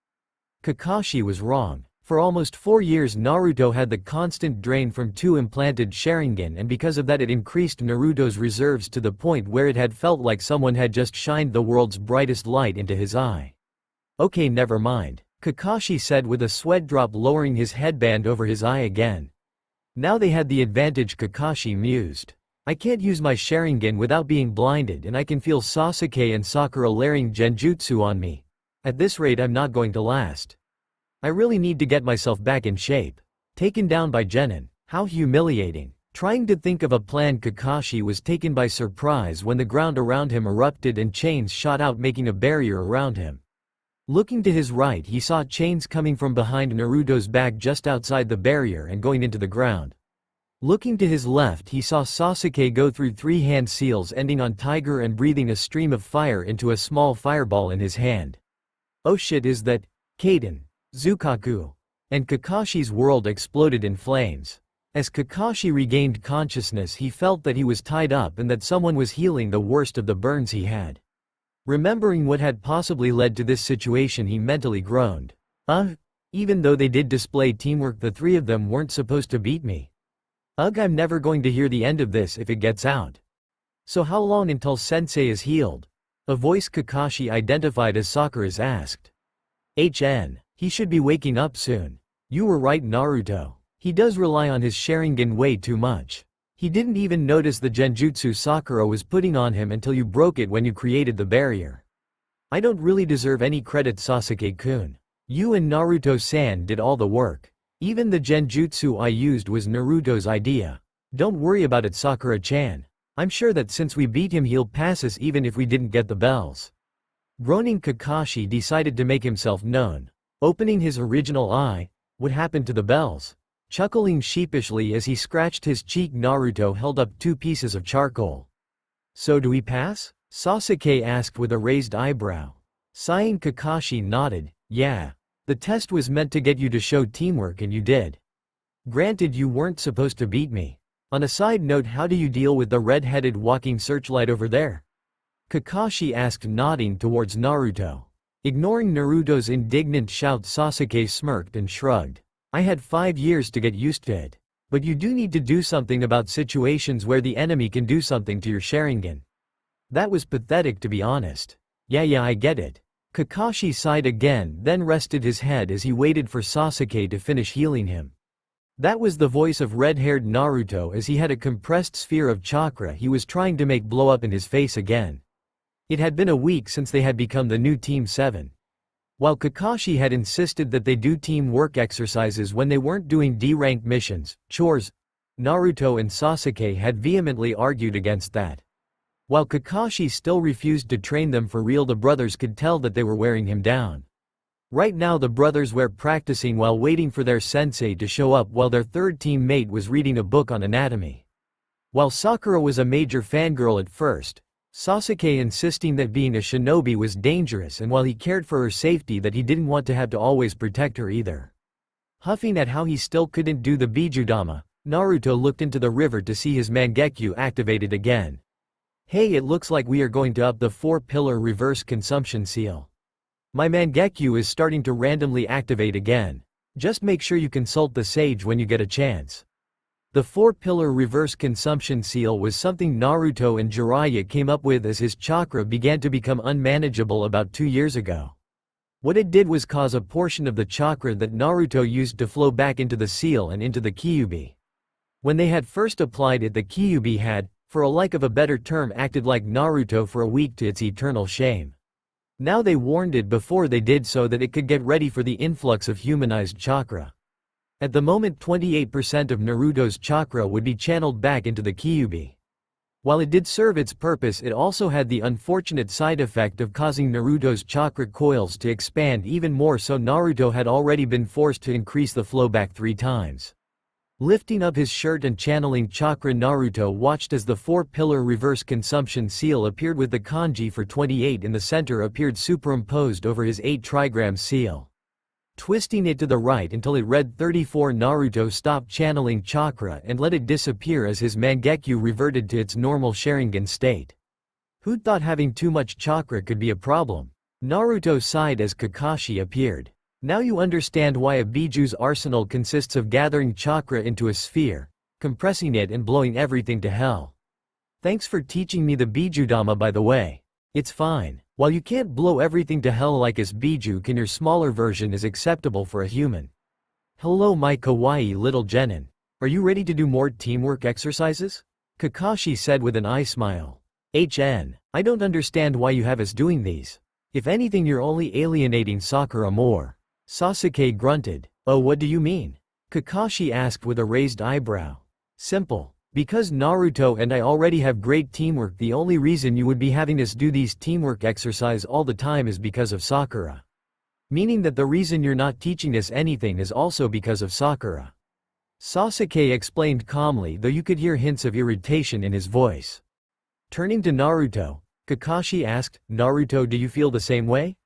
Kakashi was wrong. For almost 4 years Naruto had the constant drain from 2 implanted Sharingan, and because of that it increased Naruto's reserves to the point where it had felt like someone had just shined the world's brightest light into his eye. Okay, never mind, Kakashi said with a sweat drop, lowering his headband over his eye again. Now they had the advantage, Kakashi mused. I can't use my Sharingan without being blinded, and I can feel Sasuke and Sakura layering genjutsu on me. At this rate I'm not going to last. I really need to get myself back in shape. Taken down by Genin. How humiliating. Trying to think of a plan, Kakashi was taken by surprise when the ground around him erupted and chains shot out, making a barrier around him. Looking to his right, he saw chains coming from behind Naruto's back just outside the barrier and going into the ground. Looking to his left, he saw Sasuke go through 3 hand seals ending on tiger and breathing a stream of fire into a small fireball in his hand. Oh shit, is that Kaden? Zukaku. And Kakashi's world exploded in flames. As Kakashi regained consciousness, he felt that he was tied up and that someone was healing the worst of the burns he had. Remembering what had possibly led to this situation, he mentally groaned. Even though they did display teamwork, the 3 of them weren't supposed to beat me. I'm never going to hear the end of this if it gets out. So how long until Sensei is healed? A voice Kakashi identified as Sakura's asked. He should be waking up soon. You were right, Naruto. He does rely on his Sharingan way too much. He didn't even notice the genjutsu Sakura was putting on him until you broke it when you created the barrier. I don't really deserve any credit, Sasuke-kun. You and Naruto-san did all the work. Even the genjutsu I used was Naruto's idea. Don't worry about it, Sakura-chan. I'm sure that since we beat him he'll pass us even if we didn't get the bells. Groaning, Kakashi decided to make himself known. Opening his original eye, what happened to the bells? Chuckling sheepishly as he scratched his cheek, Naruto held up 2 pieces of charcoal. So do we pass? Sasuke asked with a raised eyebrow. Sighing, Kakashi nodded. Yeah. The test was meant to get you to show teamwork and you did. Granted, you weren't supposed to beat me. On a side note, how do you deal with the red-headed walking searchlight over there? Kakashi asked, nodding towards Naruto. Ignoring Naruto's indignant shout, Sasuke smirked and shrugged. I had 5 years to get used to it. But you do need to do something about situations where the enemy can do something to your Sharingan. That was pathetic, to be honest. Yeah, I get it. Kakashi sighed again, then rested his head as he waited for Sasuke to finish healing him. That was the voice of red-haired Naruto as he had a compressed sphere of chakra he was trying to make blow up in his face again. It had been a week since they had become the new Team 7. While Kakashi had insisted that they do teamwork exercises when they weren't doing D-rank missions, chores, Naruto and Sasuke had vehemently argued against that. While Kakashi still refused to train them for real, the brothers could tell that they were wearing him down. Right now the brothers were practicing while waiting for their sensei to show up, while their third teammate was reading a book on anatomy. While Sakura was a major fangirl at first, Sasuke insisting that being a shinobi was dangerous, and while he cared for her safety, that he didn't want to have to always protect her either. Huffing at how he still couldn't do the Bijudama, Naruto looked into the river to see his Mangekyo activated again. Hey, it looks like we are going to up the 4-pillar reverse consumption seal. My Mangekyu is starting to randomly activate again. Just make sure you consult the sage when you get a chance. The 4-pillar reverse consumption seal was something Naruto and Jiraiya came up with as his chakra began to become unmanageable about 2 years ago. What it did was cause a portion of the chakra that Naruto used to flow back into the seal and into the Kyuubi. When they had first applied it, the Kyuubi had, for a lack of a better term, acted like Naruto for a week to its eternal shame. Now they warned it before they did so that it could get ready for the influx of humanized chakra. At the moment 28% of Naruto's chakra would be channeled back into the Kyuubi. While it did serve its purpose, it also had the unfortunate side effect of causing Naruto's chakra coils to expand even more, so Naruto had already been forced to increase the flow back 3 times. Lifting up his shirt and channeling chakra, Naruto watched as the 4-pillar reverse consumption seal appeared with the kanji for 28 in the center appeared superimposed over his 8 trigram seal. Twisting it to the right until it read 34, Naruto stopped channeling chakra and let it disappear as his Mangekyu reverted to its normal Sharingan state. Who'd thought having too much chakra could be a problem? Naruto sighed as Kakashi appeared. Now you understand why a Biju's arsenal consists of gathering chakra into a sphere, compressing it and blowing everything to hell. Thanks for teaching me the Bijudama, by the way. It's fine. While you can't blow everything to hell like as Biju can, your smaller version is acceptable for a human. Hello my kawaii little genin. Are you ready to do more teamwork exercises? Kakashi said with an eye smile. I don't understand why you have us doing these. If anything, you're only alienating Sakura more. Sasuke grunted. Oh, what do you mean? Kakashi asked with a raised eyebrow. Simple. Because Naruto and I already have great teamwork. The only reason you would be having us do these teamwork exercise all the time is because of Sakura. Meaning that the reason you're not teaching us anything is also because of Sakura. Sasuke explained calmly, though you could hear hints of irritation in his voice. Turning to Naruto, Kakashi asked, Naruto, do you feel the same way?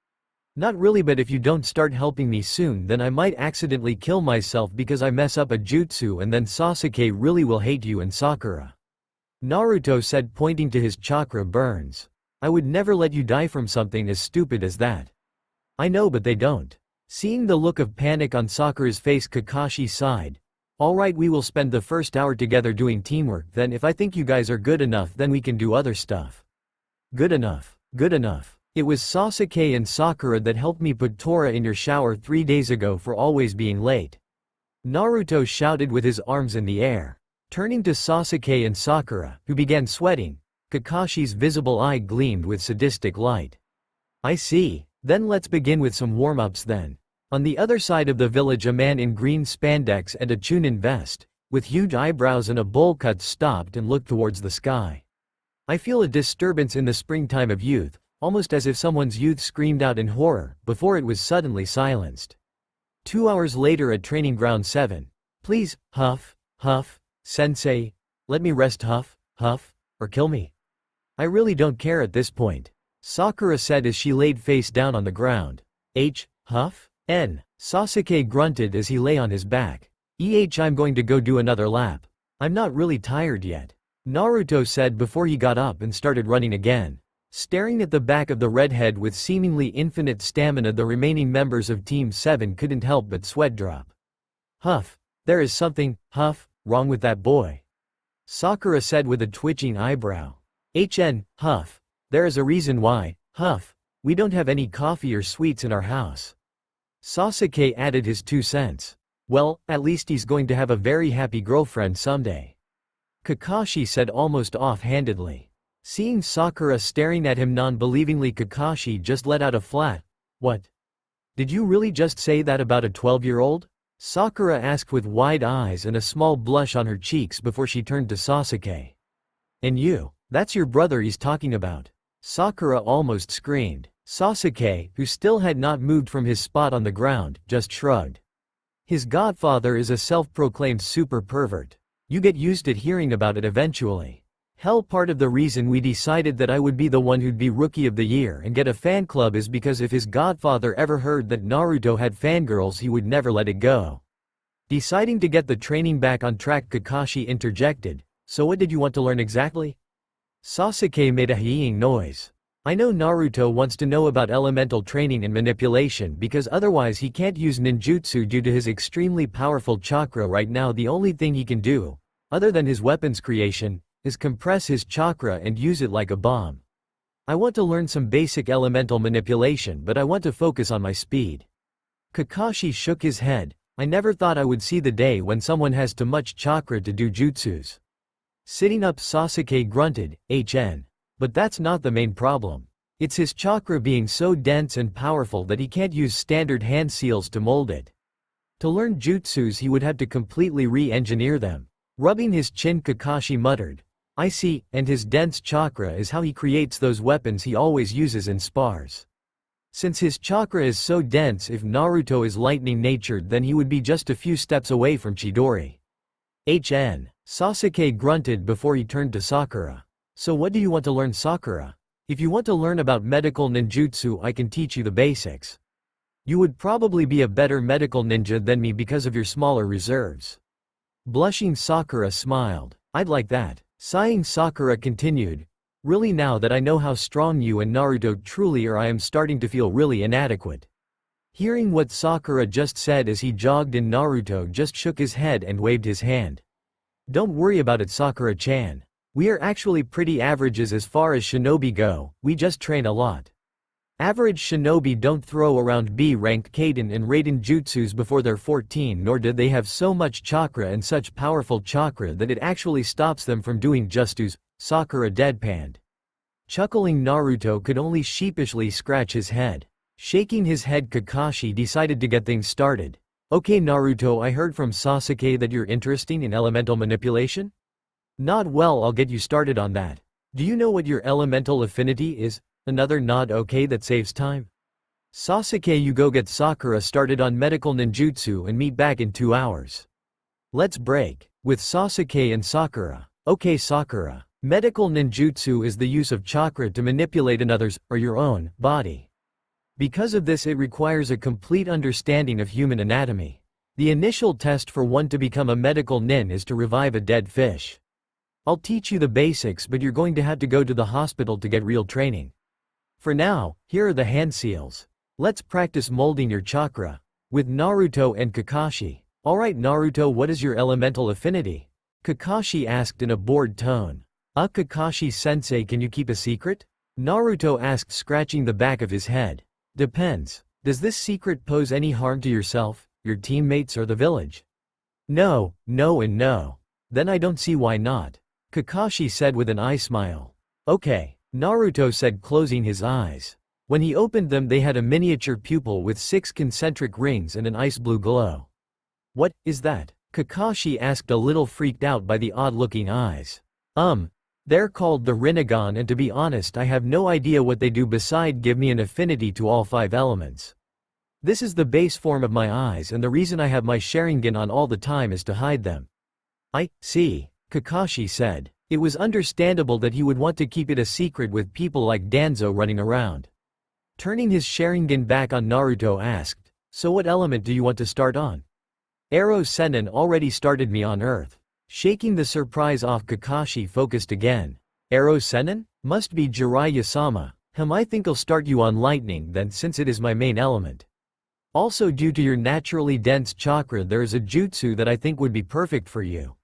Not really, but if you don't start helping me soon, then I might accidentally kill myself because I mess up a jutsu, and then Sasuke really will hate you and Sakura. Naruto said, pointing to his chakra burns. I would never let you die from something as stupid as that. I know, but they don't. Seeing the look of panic on Sakura's face, Kakashi sighed. Alright, we will spend the first hour together doing teamwork, then if I think you guys are good enough, then we can do other stuff. Good enough. Good enough. It was Sasuke and Sakura that helped me put Tora in your shower 3 days ago for always being late. Naruto shouted with his arms in the air. Turning to Sasuke and Sakura, who began sweating, Kakashi's visible eye gleamed with sadistic light. I see. Then let's begin with some warm-ups then. On the other side of the village, a man in green spandex and a Chunin vest, with huge eyebrows and a bowl cut, stopped and looked towards the sky. I feel a disturbance in the springtime of youth, almost as if someone's youth screamed out in horror, before it was suddenly silenced. 2 hours later at Training Ground 7. Please, huff, huff, sensei, let me rest, huff, huff, or kill me. I really don't care at this point. Sakura said as she laid face down on the ground. Huff? N. Sasuke grunted as he lay on his back. I'm going to go do another lap. I'm not really tired yet. Naruto said before he got up and started running again. Staring at the back of the redhead with seemingly infinite stamina, the remaining members of Team 7 couldn't help but sweat drop. Huff. There is something, huff, wrong with that boy. Sakura said with a twitching eyebrow. Huff. There is a reason why, huff, we don't have any coffee or sweets in our house. Sasuke added his 2 cents. Well, at least he's going to have a very happy girlfriend someday. Kakashi said almost offhandedly. Seeing Sakura staring at him non-believingly, Kakashi just let out a flat, "What? Did you really just say that about a 12-year-old?" Sakura asked with wide eyes and a small blush on her cheeks before she turned to Sasuke. And you, that's your brother he's talking about. Sakura almost screamed. Sasuke, who still had not moved from his spot on the ground, just shrugged. His godfather is a self-proclaimed super pervert. You get used to hearing about it eventually. Hell, part of the reason we decided that I would be the one who'd be Rookie of the Year and get a fan club is because if his godfather ever heard that Naruto had fangirls, he would never let it go. Deciding to get the training back on track, Kakashi interjected, so what did you want to learn exactly? Sasuke made a heeing noise. I know Naruto wants to know about elemental training and manipulation because otherwise he can't use ninjutsu due to his extremely powerful chakra right now. The only thing he can do, other than his weapons creation, is compress his chakra and use it like a bomb. I want to learn some basic elemental manipulation, but I want to focus on my speed. Kakashi shook his head. I never thought I would see the day when someone has too much chakra to do jutsus. Sitting up, Sasuke grunted, HN. But that's not the main problem. It's his chakra being so dense and powerful that he can't use standard hand seals to mold it. To learn jutsus he would have to completely re-engineer them. Rubbing his chin, Kakashi muttered, I see, and his dense chakra is how he creates those weapons he always uses in spars. Since his chakra is so dense, if Naruto is lightning-natured then he would be just a few steps away from Chidori. HN. Sasuke grunted before he turned to Sakura. So what do you want to learn, Sakura? If you want to learn about medical ninjutsu I can teach you the basics. You would probably be a better medical ninja than me because of your smaller reserves. Blushing, Sakura smiled. I'd like that. Sighing, Sakura continued. Really, now that I know how strong you and Naruto truly are, I am starting to feel really inadequate. Hearing what Sakura just said as he jogged in, Naruto just shook his head and waved his hand. Don't worry about it, Sakura-chan. We are actually pretty averages as far as shinobi go, we just train a lot. Average shinobi don't throw around B-rank Kaden and Raiden jutsus before they're 14, nor do they have so much chakra and such powerful chakra that it actually stops them from doing justus, Sakura deadpanned. Chuckling, Naruto could only sheepishly scratch his head. Shaking his head, Kakashi decided to get things started. Okay Naruto, I heard from Sasuke that you're interested in elemental manipulation? Nod. Well, I'll get you started on that. Do you know what your elemental affinity is? Another nod. Okay, that saves time. Sasuke, you go get Sakura started on medical ninjutsu and meet back in 2 hours. Let's break. With Sasuke and Sakura. Okay Sakura. Medical ninjutsu is the use of chakra to manipulate another's, or your own, body. Because of this it requires a complete understanding of human anatomy. The initial test for one to become a medical nin is to revive a dead fish. I'll teach you the basics, but you're going to have to go to the hospital to get real training. For now, here are the hand seals. Let's practice molding your chakra. With Naruto and Kakashi. Alright Naruto, what is your elemental affinity? Kakashi asked in a bored tone. Kakashi-sensei, can you keep a secret? Naruto asked, scratching the back of his head. Depends. Does this secret pose any harm to yourself, your teammates, or the village? No, no and no. Then I don't see why not. Kakashi said with an eye smile. Okay, Naruto said, closing his eyes. When he opened them they had a miniature pupil with 6 concentric rings and an ice blue glow. What is that? Kakashi asked, a little freaked out by the odd-looking eyes. They're called the Rinnegan, and to be honest I have no idea what they do beside give me an affinity to all 5 elements. This is the base form of my eyes, and the reason I have my Sharingan on all the time is to hide them. I see, Kakashi said. It was understandable that he would want to keep it a secret with people like Danzo running around. Turning his Sharingan back on, Naruto asked, so what element do you want to start on? Arrow Sennin already started me on Earth. Shaking the surprise off, Kakashi focused again. Arrow Sennin? Must be Jiraiya-sama. I think I'll start you on lightning then, since it is my main element. Also, due to your naturally dense chakra there is a jutsu that I think would be perfect for you.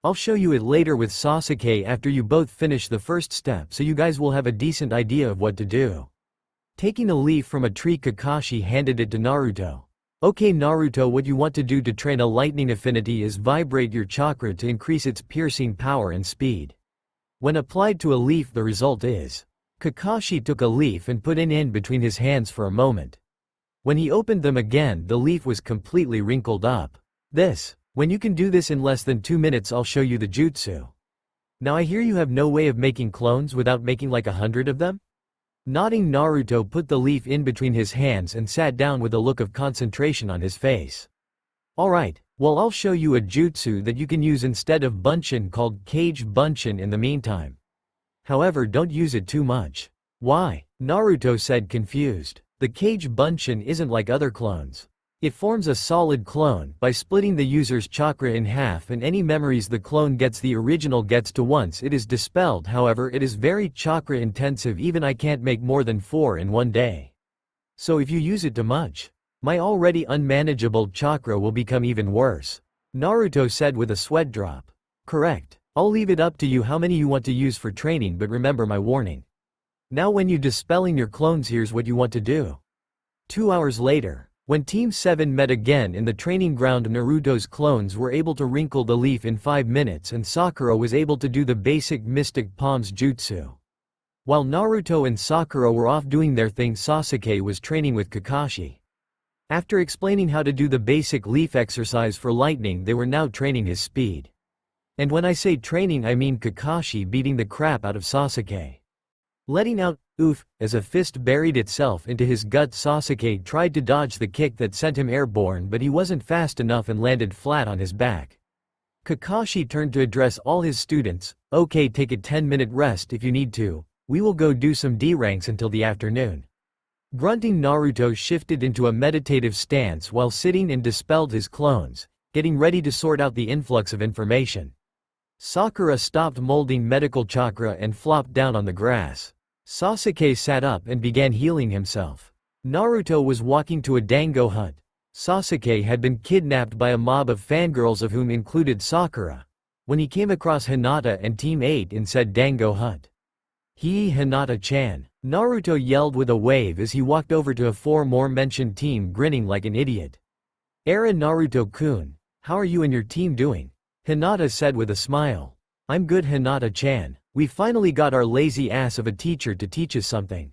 I'll show you it later with Sasuke after you both finish the first step, so you guys will have a decent idea of what to do. Taking a leaf from a tree, Kakashi handed it to Naruto. Okay Naruto, what you want to do to train a lightning affinity is vibrate your chakra to increase its piercing power and speed. When applied to a leaf the result is. Kakashi took a leaf and put it in between his hands for a moment. When he opened them again the leaf was completely wrinkled up. When you can do this in less than 2 minutes I'll show you the jutsu. Now I hear you have no way of making clones without making like 100 of them? Nodding, Naruto put the leaf in between his hands and sat down with a look of concentration on his face. Alright, well I'll show you a jutsu that you can use instead of bunshin called cage bunshin in the meantime. However, don't use it too much. Why? Naruto said, confused. The cage bunshin isn't like other clones. It forms a solid clone by splitting the user's chakra in half, and any memories the clone gets the original gets to once it is dispelled. However, it is very chakra intensive, even I can't make more than 4 in one day. So if you use it too much, my already unmanageable chakra will become even worse. Naruto said with a sweat drop. Correct. I'll leave it up to you how many you want to use for training, but remember my warning. Now when you dispelling your clones, here's what you want to do. 2 hours later, when Team 7 met again in the training ground, Naruto's clones were able to wrinkle the leaf in 5 minutes and Sakura was able to do the basic mystic palms jutsu. While Naruto and Sakura were off doing their thing, Sasuke was training with Kakashi. After explaining how to do the basic leaf exercise for lightning, they were now training his speed. And when I say training, I mean Kakashi beating the crap out of Sasuke. Letting out "oof" as a fist buried itself into his gut. Sasuke tried to dodge the kick that sent him airborne, but he wasn't fast enough and landed flat on his back. Kakashi turned to address all his students. Okay, take a 10-minute rest if you need to. We will go do some D-ranks until the afternoon. Grunting, Naruto shifted into a meditative stance while sitting and dispelled his clones, getting ready to sort out the influx of information. Sakura stopped molding medical chakra and flopped down on the grass. Sasuke sat up and began healing himself. Naruto was walking to a dango hut. Sasuke had been kidnapped by a mob of fangirls, of whom included Sakura, when he came across Hinata and Team 8 in said dango hut. "Hee, Hinata-chan," Naruto yelled with a wave as he walked over to a 4 more mentioned team, grinning like an idiot. "Era Naruto-kun, how are you and your team doing?" Hinata said with a smile. "I'm good, Hinata-chan. We finally got our lazy ass of a teacher to teach us something,"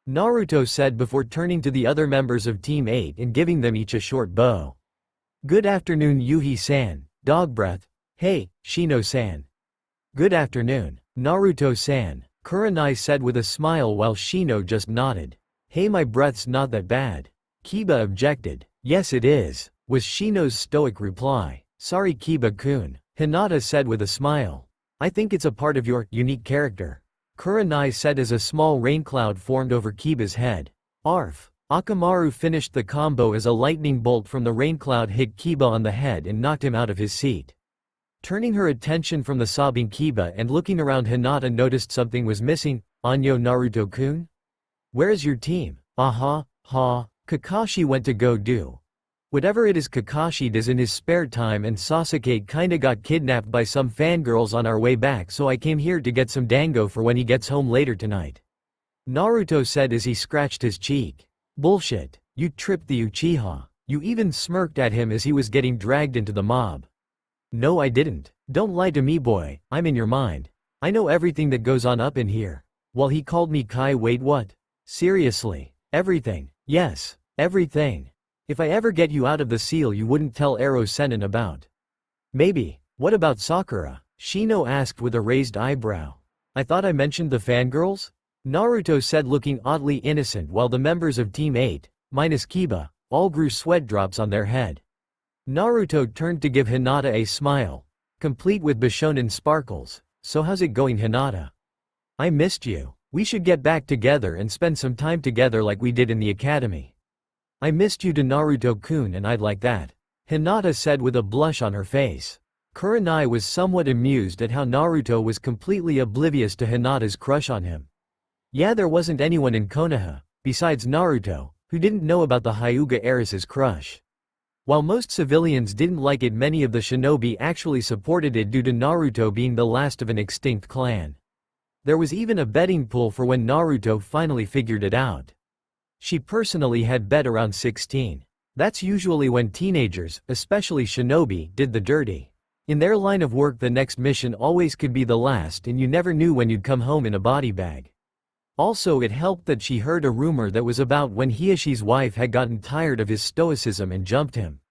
Naruto said before turning to the other members of Team 8 and giving them each a short bow. "Good afternoon, Yuhi-san, dog breath. Hey, Shino-san." "Good afternoon, Naruto-san," Kurenai said with a smile while Shino just nodded. "Hey, my breath's not that bad." Kiba objected. "Yes it is," was Shino's stoic reply. "Sorry Kiba-kun," Hinata said with a smile. "I think it's a part of your unique character," Kurenai said as a small raincloud formed over Kiba's head. Arf. Akamaru finished the combo as a lightning bolt from the raincloud hit Kiba on the head and knocked him out of his seat. Turning her attention from the sobbing Kiba and looking around, Hinata noticed something was missing. "Anyo, Naruto-kun? Where is your team?" "Aha, ha, Kakashi went to go do whatever it is Kakashi does in his spare time, and Sasuke kinda got kidnapped by some fangirls on our way back, so I came here to get some dango for when he gets home later tonight," Naruto said as he scratched his cheek. "Bullshit, you tripped the Uchiha. You even smirked at him as he was getting dragged into the mob." "No I didn't. Don't lie to me boy, I'm in your mind. I know everything that goes on up in here." While he called me Kai. "Wait, what? Seriously? Everything?" "Yes, everything. If I ever get you out of the seal, you wouldn't tell Ero Sennin about." "Maybe. What about Sakura?" Shino asked with a raised eyebrow. "I thought I mentioned the fangirls?" Naruto said, looking oddly innocent, while the members of Team 8, minus Kiba, all grew sweat drops on their head. Naruto turned to give Hinata a smile, complete with Bishonen sparkles. "So how's it going, Hinata? I missed you. We should get back together and spend some time together like we did in the academy." "I missed you to Naruto-kun, and I'd like that," Hinata said with a blush on her face. Kurenai was somewhat amused at how Naruto was completely oblivious to Hinata's crush on him. Yeah, there wasn't anyone in Konoha, besides Naruto, who didn't know about the Hyuga heiress's crush. While most civilians didn't like it, many of the shinobi actually supported it due to Naruto being the last of an extinct clan. There was even a betting pool for when Naruto finally figured it out. She personally had bet around 16. That's usually when teenagers, especially shinobi, did the dirty. In their line of work, the next mission always could be the last, and you never knew when you'd come home in a body bag. Also, it helped that she heard a rumor that was about when Hiashi's wife had gotten tired of his stoicism and jumped him.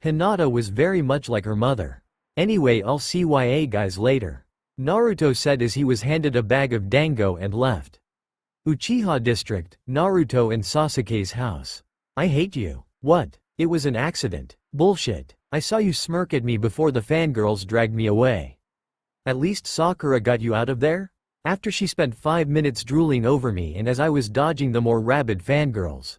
Hinata was very much like her mother. "Anyway, I'll see ya guys later," Naruto said as he was handed a bag of dango and left. Uchiha District, Naruto and Sasuke's house. "I hate you." "What? It was an accident." "Bullshit. I saw you smirk at me before the fangirls dragged me away." "At least Sakura got you out of there?" "After she spent 5 minutes drooling over me and as I was dodging the more rabid fangirls."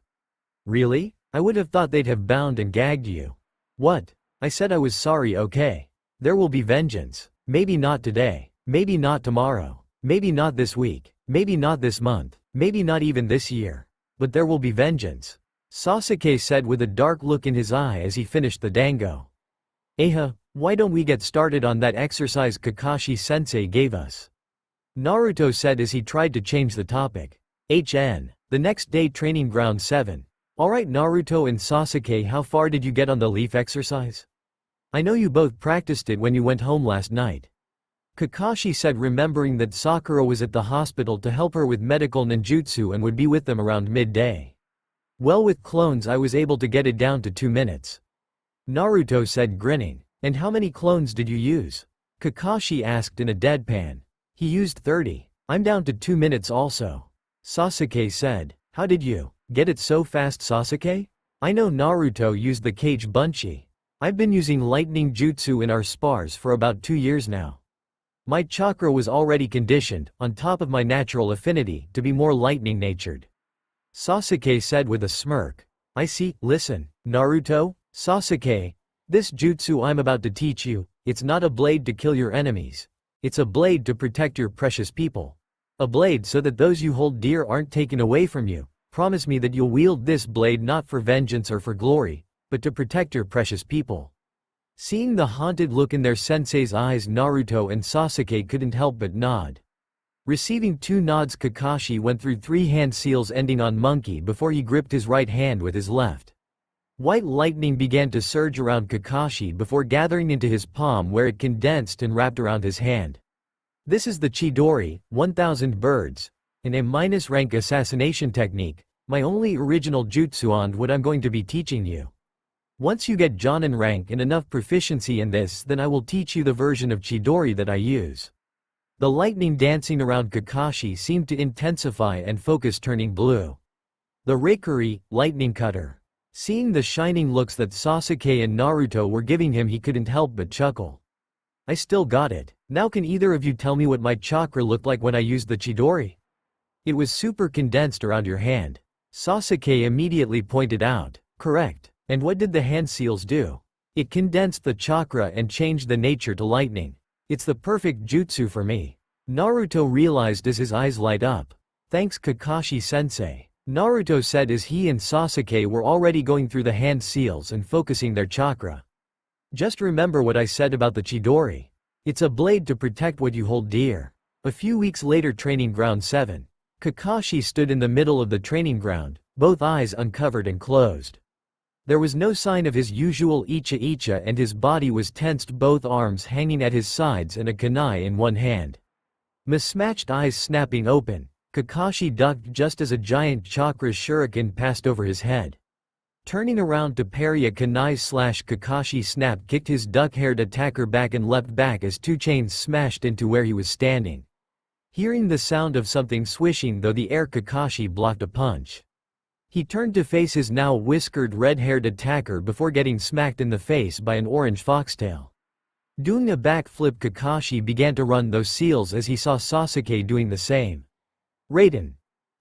"Really? I would have thought they'd have bound and gagged you. What? I said I was sorry, okay. There will be vengeance. Maybe not today. Maybe not tomorrow. Maybe not this week. Maybe not this month. Maybe not even this year. But there will be vengeance. Sasuke said with a dark look in his eye as he finished the dango. Why don't we get started on that exercise Kakashi-sensei gave us? Naruto said as he tried to change the topic. The next day, training ground 7. Alright Naruto and Sasuke, how far did you get on the leaf exercise? I know you both practiced it when you went home last night. Kakashi said, remembering that Sakura was at the hospital to help her with medical ninjutsu and would be with them around midday. Well, with clones I was able to get it down to 2 minutes. Naruto said, grinning. And how many clones did you use? Kakashi asked in a deadpan. He used 30. I'm down to 2 minutes also. Sasuke said. How did you get it so fast, Sasuke? I know Naruto used the cage bunchy. I've been using lightning jutsu in our spars for about 2 years now. My chakra was already conditioned, on top of my natural affinity, to be more lightning-natured. Sasuke said with a smirk. I see. Listen, Naruto, Sasuke, this jutsu I'm about to teach you, it's not a blade to kill your enemies. It's a blade to protect your precious people. A blade so that those you hold dear aren't taken away from you. Promise me that you'll wield this blade not for vengeance or for glory, but to protect your precious people. Seeing the haunted look in their sensei's eyes, Naruto and Sasuke couldn't help but nod. Receiving 2 nods, Kakashi went through 3 hand seals ending on monkey before he gripped his right hand with his left. White lightning began to surge around Kakashi before gathering into his palm where it condensed and wrapped around his hand. This is the Chidori, 1000 birds, an A-rank assassination technique, my only original jutsu on what I'm going to be teaching you. Once you get Jonin rank and enough proficiency in this, then I will teach you the version of Chidori that I use. The lightning dancing around Kakashi seemed to intensify and focus, turning blue. The Raikuri, lightning cutter. Seeing the shining looks that Sasuke and Naruto were giving him, he couldn't help but chuckle. I still got it. Now can either of you tell me what my chakra looked like when I used the Chidori? It was super condensed around your hand. Sasuke immediately pointed out. Correct. And what did the hand seals do? It condensed the chakra and changed the nature to lightning. It's the perfect jutsu for me. Naruto realized as his eyes light up. Thanks Kakashi-sensei. Naruto said as he and Sasuke were already going through the hand seals and focusing their chakra. Just remember what I said about the Chidori. It's a blade to protect what you hold dear. A few weeks later, training ground 7. Kakashi stood in the middle of the training ground, both eyes uncovered and closed. There was no sign of his usual Uchiha and his body was tensed, both arms hanging at his sides and a kunai in one hand. Mismatched eyes snapping open, Kakashi ducked just as a giant chakra shuriken passed over his head. Turning around to parry a kunai/Kakashi snap kicked his duck-haired attacker back and leapt back as 2 chains smashed into where he was standing. Hearing the sound of something swishing through the air, Kakashi blocked a punch. He turned to face his now whiskered red-haired attacker before getting smacked in the face by an orange foxtail. Doing a backflip, Kakashi began to run those seals as he saw Sasuke doing the same. Raiden.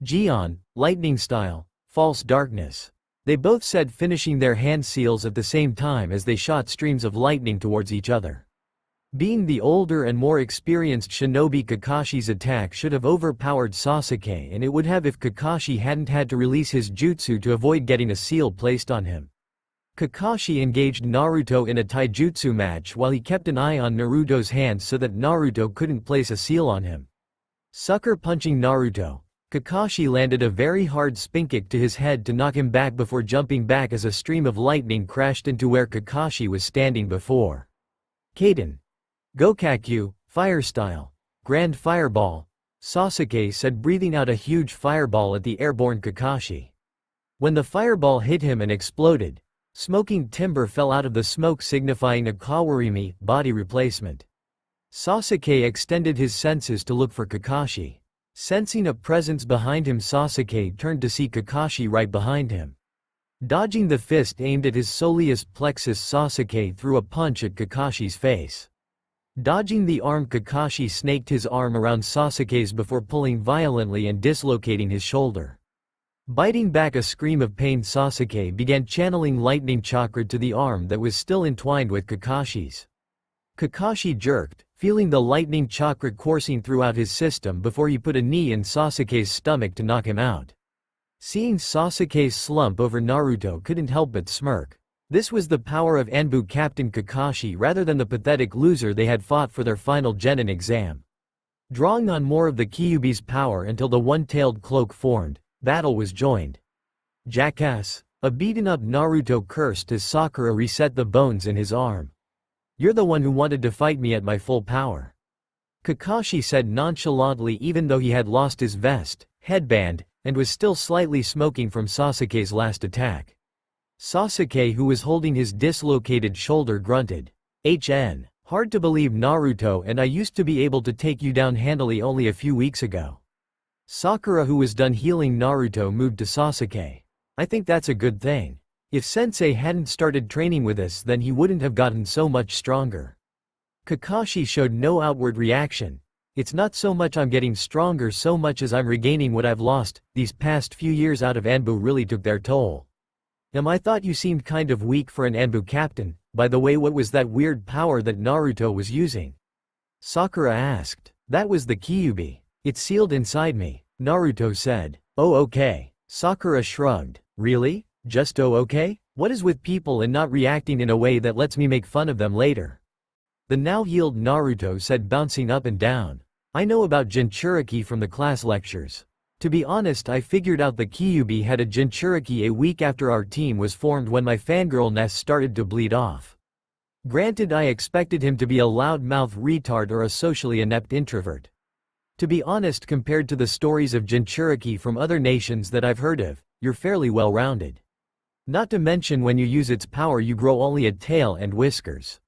Gion, lightning style, false darkness. They both said, finishing their hand seals at the same time as they shot streams of lightning towards each other. Being the older and more experienced shinobi, Kakashi's attack should have overpowered Sasuke, and it would have if Kakashi hadn't had to release his jutsu to avoid getting a seal placed on him. Kakashi engaged Naruto in a taijutsu match while he kept an eye on Naruto's hands so that Naruto couldn't place a seal on him. Sucker punching Naruto, Kakashi landed a very hard spin kick to his head to knock him back before jumping back as a stream of lightning crashed into where Kakashi was standing before. Kaden. Gokakyu, fire style. Grand fireball, Sasuke said, breathing out a huge fireball at the airborne Kakashi. When the fireball hit him and exploded, smoking timber fell out of the smoke, signifying a kawarimi, body replacement. Sasuke extended his senses to look for Kakashi. Sensing a presence behind him, Sasuke turned to see Kakashi right behind him. Dodging the fist aimed at his soleus plexus, Sasuke threw a punch at Kakashi's face. Dodging the arm, Kakashi snaked his arm around Sasuke's before pulling violently and dislocating his shoulder. Biting back a scream of pain, Sasuke began channeling lightning chakra to the arm that was still entwined with Kakashi's. Kakashi jerked, feeling the lightning chakra coursing throughout his system before he put a knee in Sasuke's stomach to knock him out. Seeing Sasuke's slump over, Naruto couldn't help but smirk. This was the power of Anbu Captain Kakashi rather than the pathetic loser they had fought for their final Genin exam. Drawing on more of the Kyuubi's power until the one-tailed cloak formed, battle was joined. Jackass! A beaten-up Naruto cursed as Sakura reset the bones in his arm. You're the one who wanted to fight me at my full power. Kakashi said nonchalantly, even though he had lost his vest, headband, and was still slightly smoking from Sasuke's last attack. Sasuke, who was holding his dislocated shoulder, grunted. Hard to believe, Naruto, and I used to be able to take you down handily only a few weeks ago. Sakura, who was done healing Naruto, moved to Sasuke. I think that's a good thing. If Sensei hadn't started training with us, then he wouldn't have gotten so much stronger. Kakashi showed no outward reaction. It's not so much I'm getting stronger so much as I'm regaining what I've lost. These past few years out of Anbu really took their toll. I thought you seemed kind of weak for an Anbu captain. By the way, what was that weird power that Naruto was using? Sakura asked. That was the Kyuubi. It's sealed inside me, Naruto said. Oh okay. Sakura shrugged. Really? Just oh okay? What is with people and not reacting in a way that lets me make fun of them later? The now healed Naruto said, bouncing up and down. I know about Jinchuriki from the class lectures. To be honest, I figured out the Kyuubi had a Jinchuriki a week after our team was formed when my fangirlness started to bleed off. Granted, I expected him to be a loud-mouthed retard or a socially inept introvert. To be honest, compared to the stories of Jinchuriki from other nations that I've heard of, you're fairly well-rounded. Not to mention when you use its power you grow only a tail and whiskers.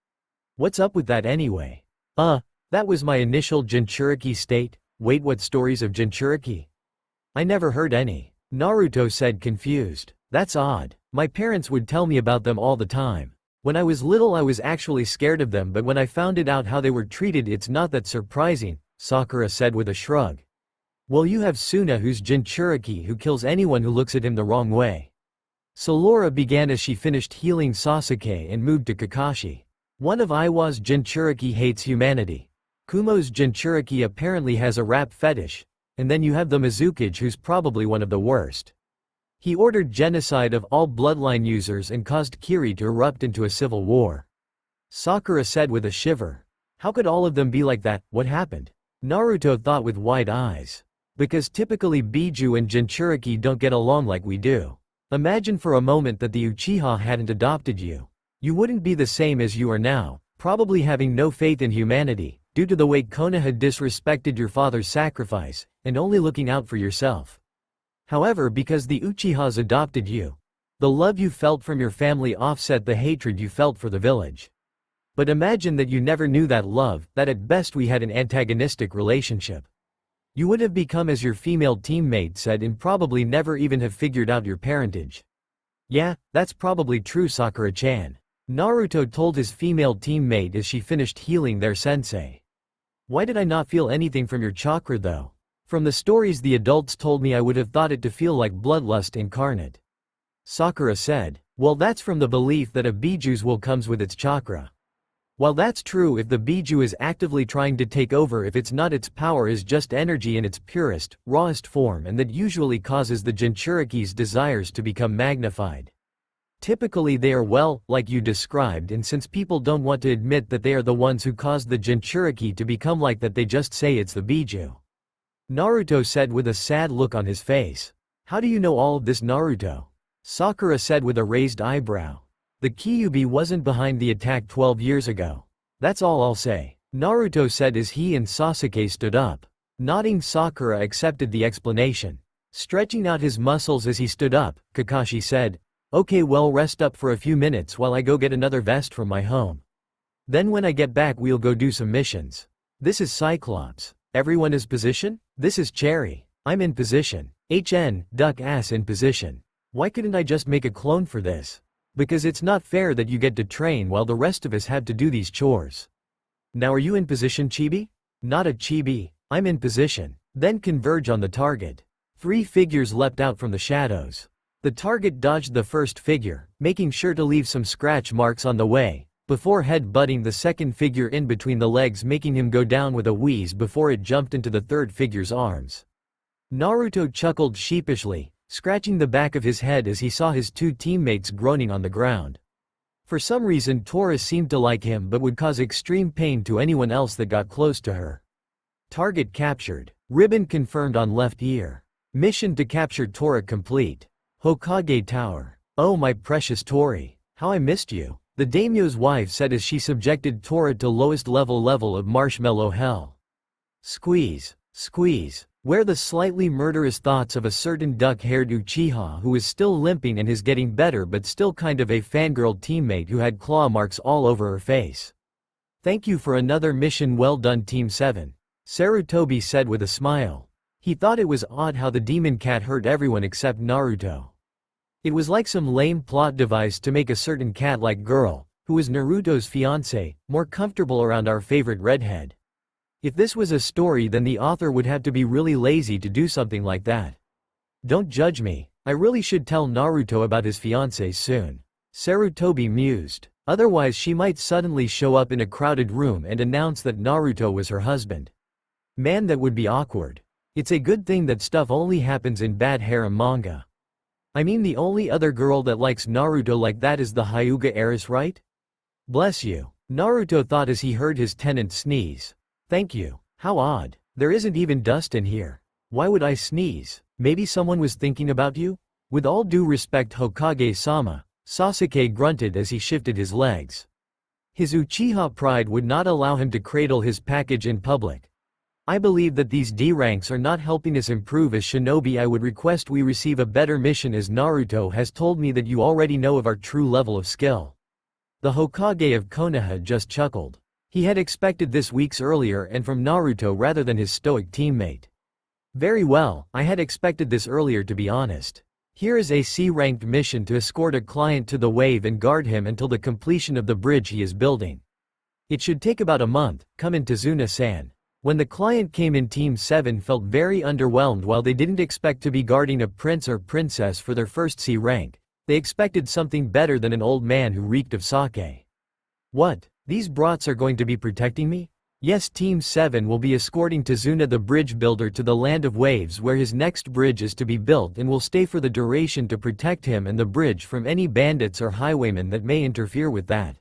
What's up with that anyway? That was my initial Jinchuriki state. Wait, what stories of Jinchuriki? I never heard any. Naruto said, confused. That's odd. My parents would tell me about them all the time. When I was little I was actually scared of them, but when I found out how they were treated it's not that surprising, Sakura said with a shrug. Well, you have Suna, who's Jinchuriki, who kills anyone who looks at him the wrong way. Laura began as she finished healing Sasuke and moved to Kakashi. One of Iwa's Jinchuriki hates humanity. Kumo's Jinchuriki apparently has a rap fetish. And then you have the Mizukage, who's probably one of the worst. He ordered genocide of all bloodline users and caused Kiri to erupt into a civil war. Sakura said with a shiver. How could all of them be like that? What happened? Naruto thought with wide eyes. Because typically Biju and Jinchuriki don't get along like we do. Imagine for a moment that the Uchiha hadn't adopted you. You wouldn't be the same as you are now, probably having no faith in humanity, due to the way Konoha disrespected your father's sacrifice, and only looking out for yourself. However, because the Uchihas adopted you, the love you felt from your family offset the hatred you felt for the village. But imagine that you never knew that love, that at best we had an antagonistic relationship. You would have become as your female teammate said and probably never even have figured out your parentage. Yeah, that's probably true, Sakura-chan. Naruto told his female teammate as she finished healing their sensei. Why did I not feel anything from your chakra though? From the stories the adults told me I would have thought it to feel like bloodlust incarnate. Sakura said. Well, that's from the belief that a Biju's will comes with its chakra. While that's true, if the Biju is actively trying to take over, if it's not, its power is just energy in its purest, rawest form, and that usually causes the Jinchuriki's desires to become magnified. Typically they are well, like you described, and since people don't want to admit that they are the ones who caused the Jinchuriki to become like that, they just say it's the Biju. Naruto said with a sad look on his face. How do you know all of this, Naruto? Sakura said with a raised eyebrow. The Kyuubi wasn't behind the attack 12 years ago. That's all I'll say, Naruto said as he and Sasuke stood up. Nodding, Sakura accepted the explanation. Stretching out his muscles as he stood up, Kakashi said, okay, well, rest up for a few minutes while I go get another vest from my home. Then when I get back we'll go do some missions. This is Cyclops. Everyone is position? This is Cherry. I'm in position. Duck ass in position. Why couldn't I just make a clone for this? Because it's not fair that you get to train while the rest of us have to do these chores. Now are you in position, Chibi? Not a Chibi. I'm in position. Then converge on the target. 3 figures leapt out from the shadows. The target dodged the first figure, making sure to leave some scratch marks on the way, before head-butting the second figure in between the legs, making him go down with a wheeze before it jumped into the third figure's arms. Naruto chuckled sheepishly, scratching the back of his head as he saw his 2 teammates groaning on the ground. For some reason Tora seemed to like him but would cause extreme pain to anyone else that got close to her. Target captured. Ribbon confirmed on left ear. Mission to capture Tora complete. Hokage Tower. Oh my precious Tori, how I missed you, the daimyo's wife said as she subjected Tora to lowest level of marshmallow hell. Squeeze, squeeze. Where the slightly murderous thoughts of a certain duck-haired Uchiha who is still limping and is getting better but still kind of a fangirl teammate who had claw marks all over her face. Thank you for another mission, well done Team 7. Sarutobi said with a smile. He thought it was odd how the demon cat hurt everyone except Naruto. It was like some lame plot device to make a certain cat-like girl, who was Naruto's fiancé, more comfortable around our favorite redhead. If this was a story, then the author would have to be really lazy to do something like that. Don't judge me, I really should tell Naruto about his fiancé soon. Sarutobi mused. Otherwise she might suddenly show up in a crowded room and announce that Naruto was her husband. Man, that would be awkward. It's a good thing that stuff only happens in bad harem manga. I mean, the only other girl that likes Naruto like that is the Hyuga heiress, right? Bless you, Naruto thought as he heard his tenant sneeze. Thank you. How odd. There isn't even dust in here. Why would I sneeze? Maybe someone was thinking about you? With all due respect Hokage-sama, Sasuke grunted as he shifted his legs. His Uchiha pride would not allow him to cradle his package in public. I believe that these D ranks are not helping us improve as shinobi. I would request we receive a better mission as Naruto has told me that you already know of our true level of skill. The Hokage of Konoha just chuckled. He had expected this weeks earlier and from Naruto rather than his stoic teammate. Very well, I had expected this earlier to be honest. Here is a C-ranked mission to escort a client to the wave and guard him until the completion of the bridge he is building. It should take about a month. Come in Tazuna-san. When the client came in, Team 7 felt very underwhelmed. While they didn't expect to be guarding a prince or princess for their first C rank, they expected something better than an old man who reeked of sake. What? These brats are going to be protecting me? Yes, Team 7 will be escorting Tazuna the bridge builder to the land of waves where his next bridge is to be built, and will stay for the duration to protect him and the bridge from any bandits or highwaymen that may interfere with that.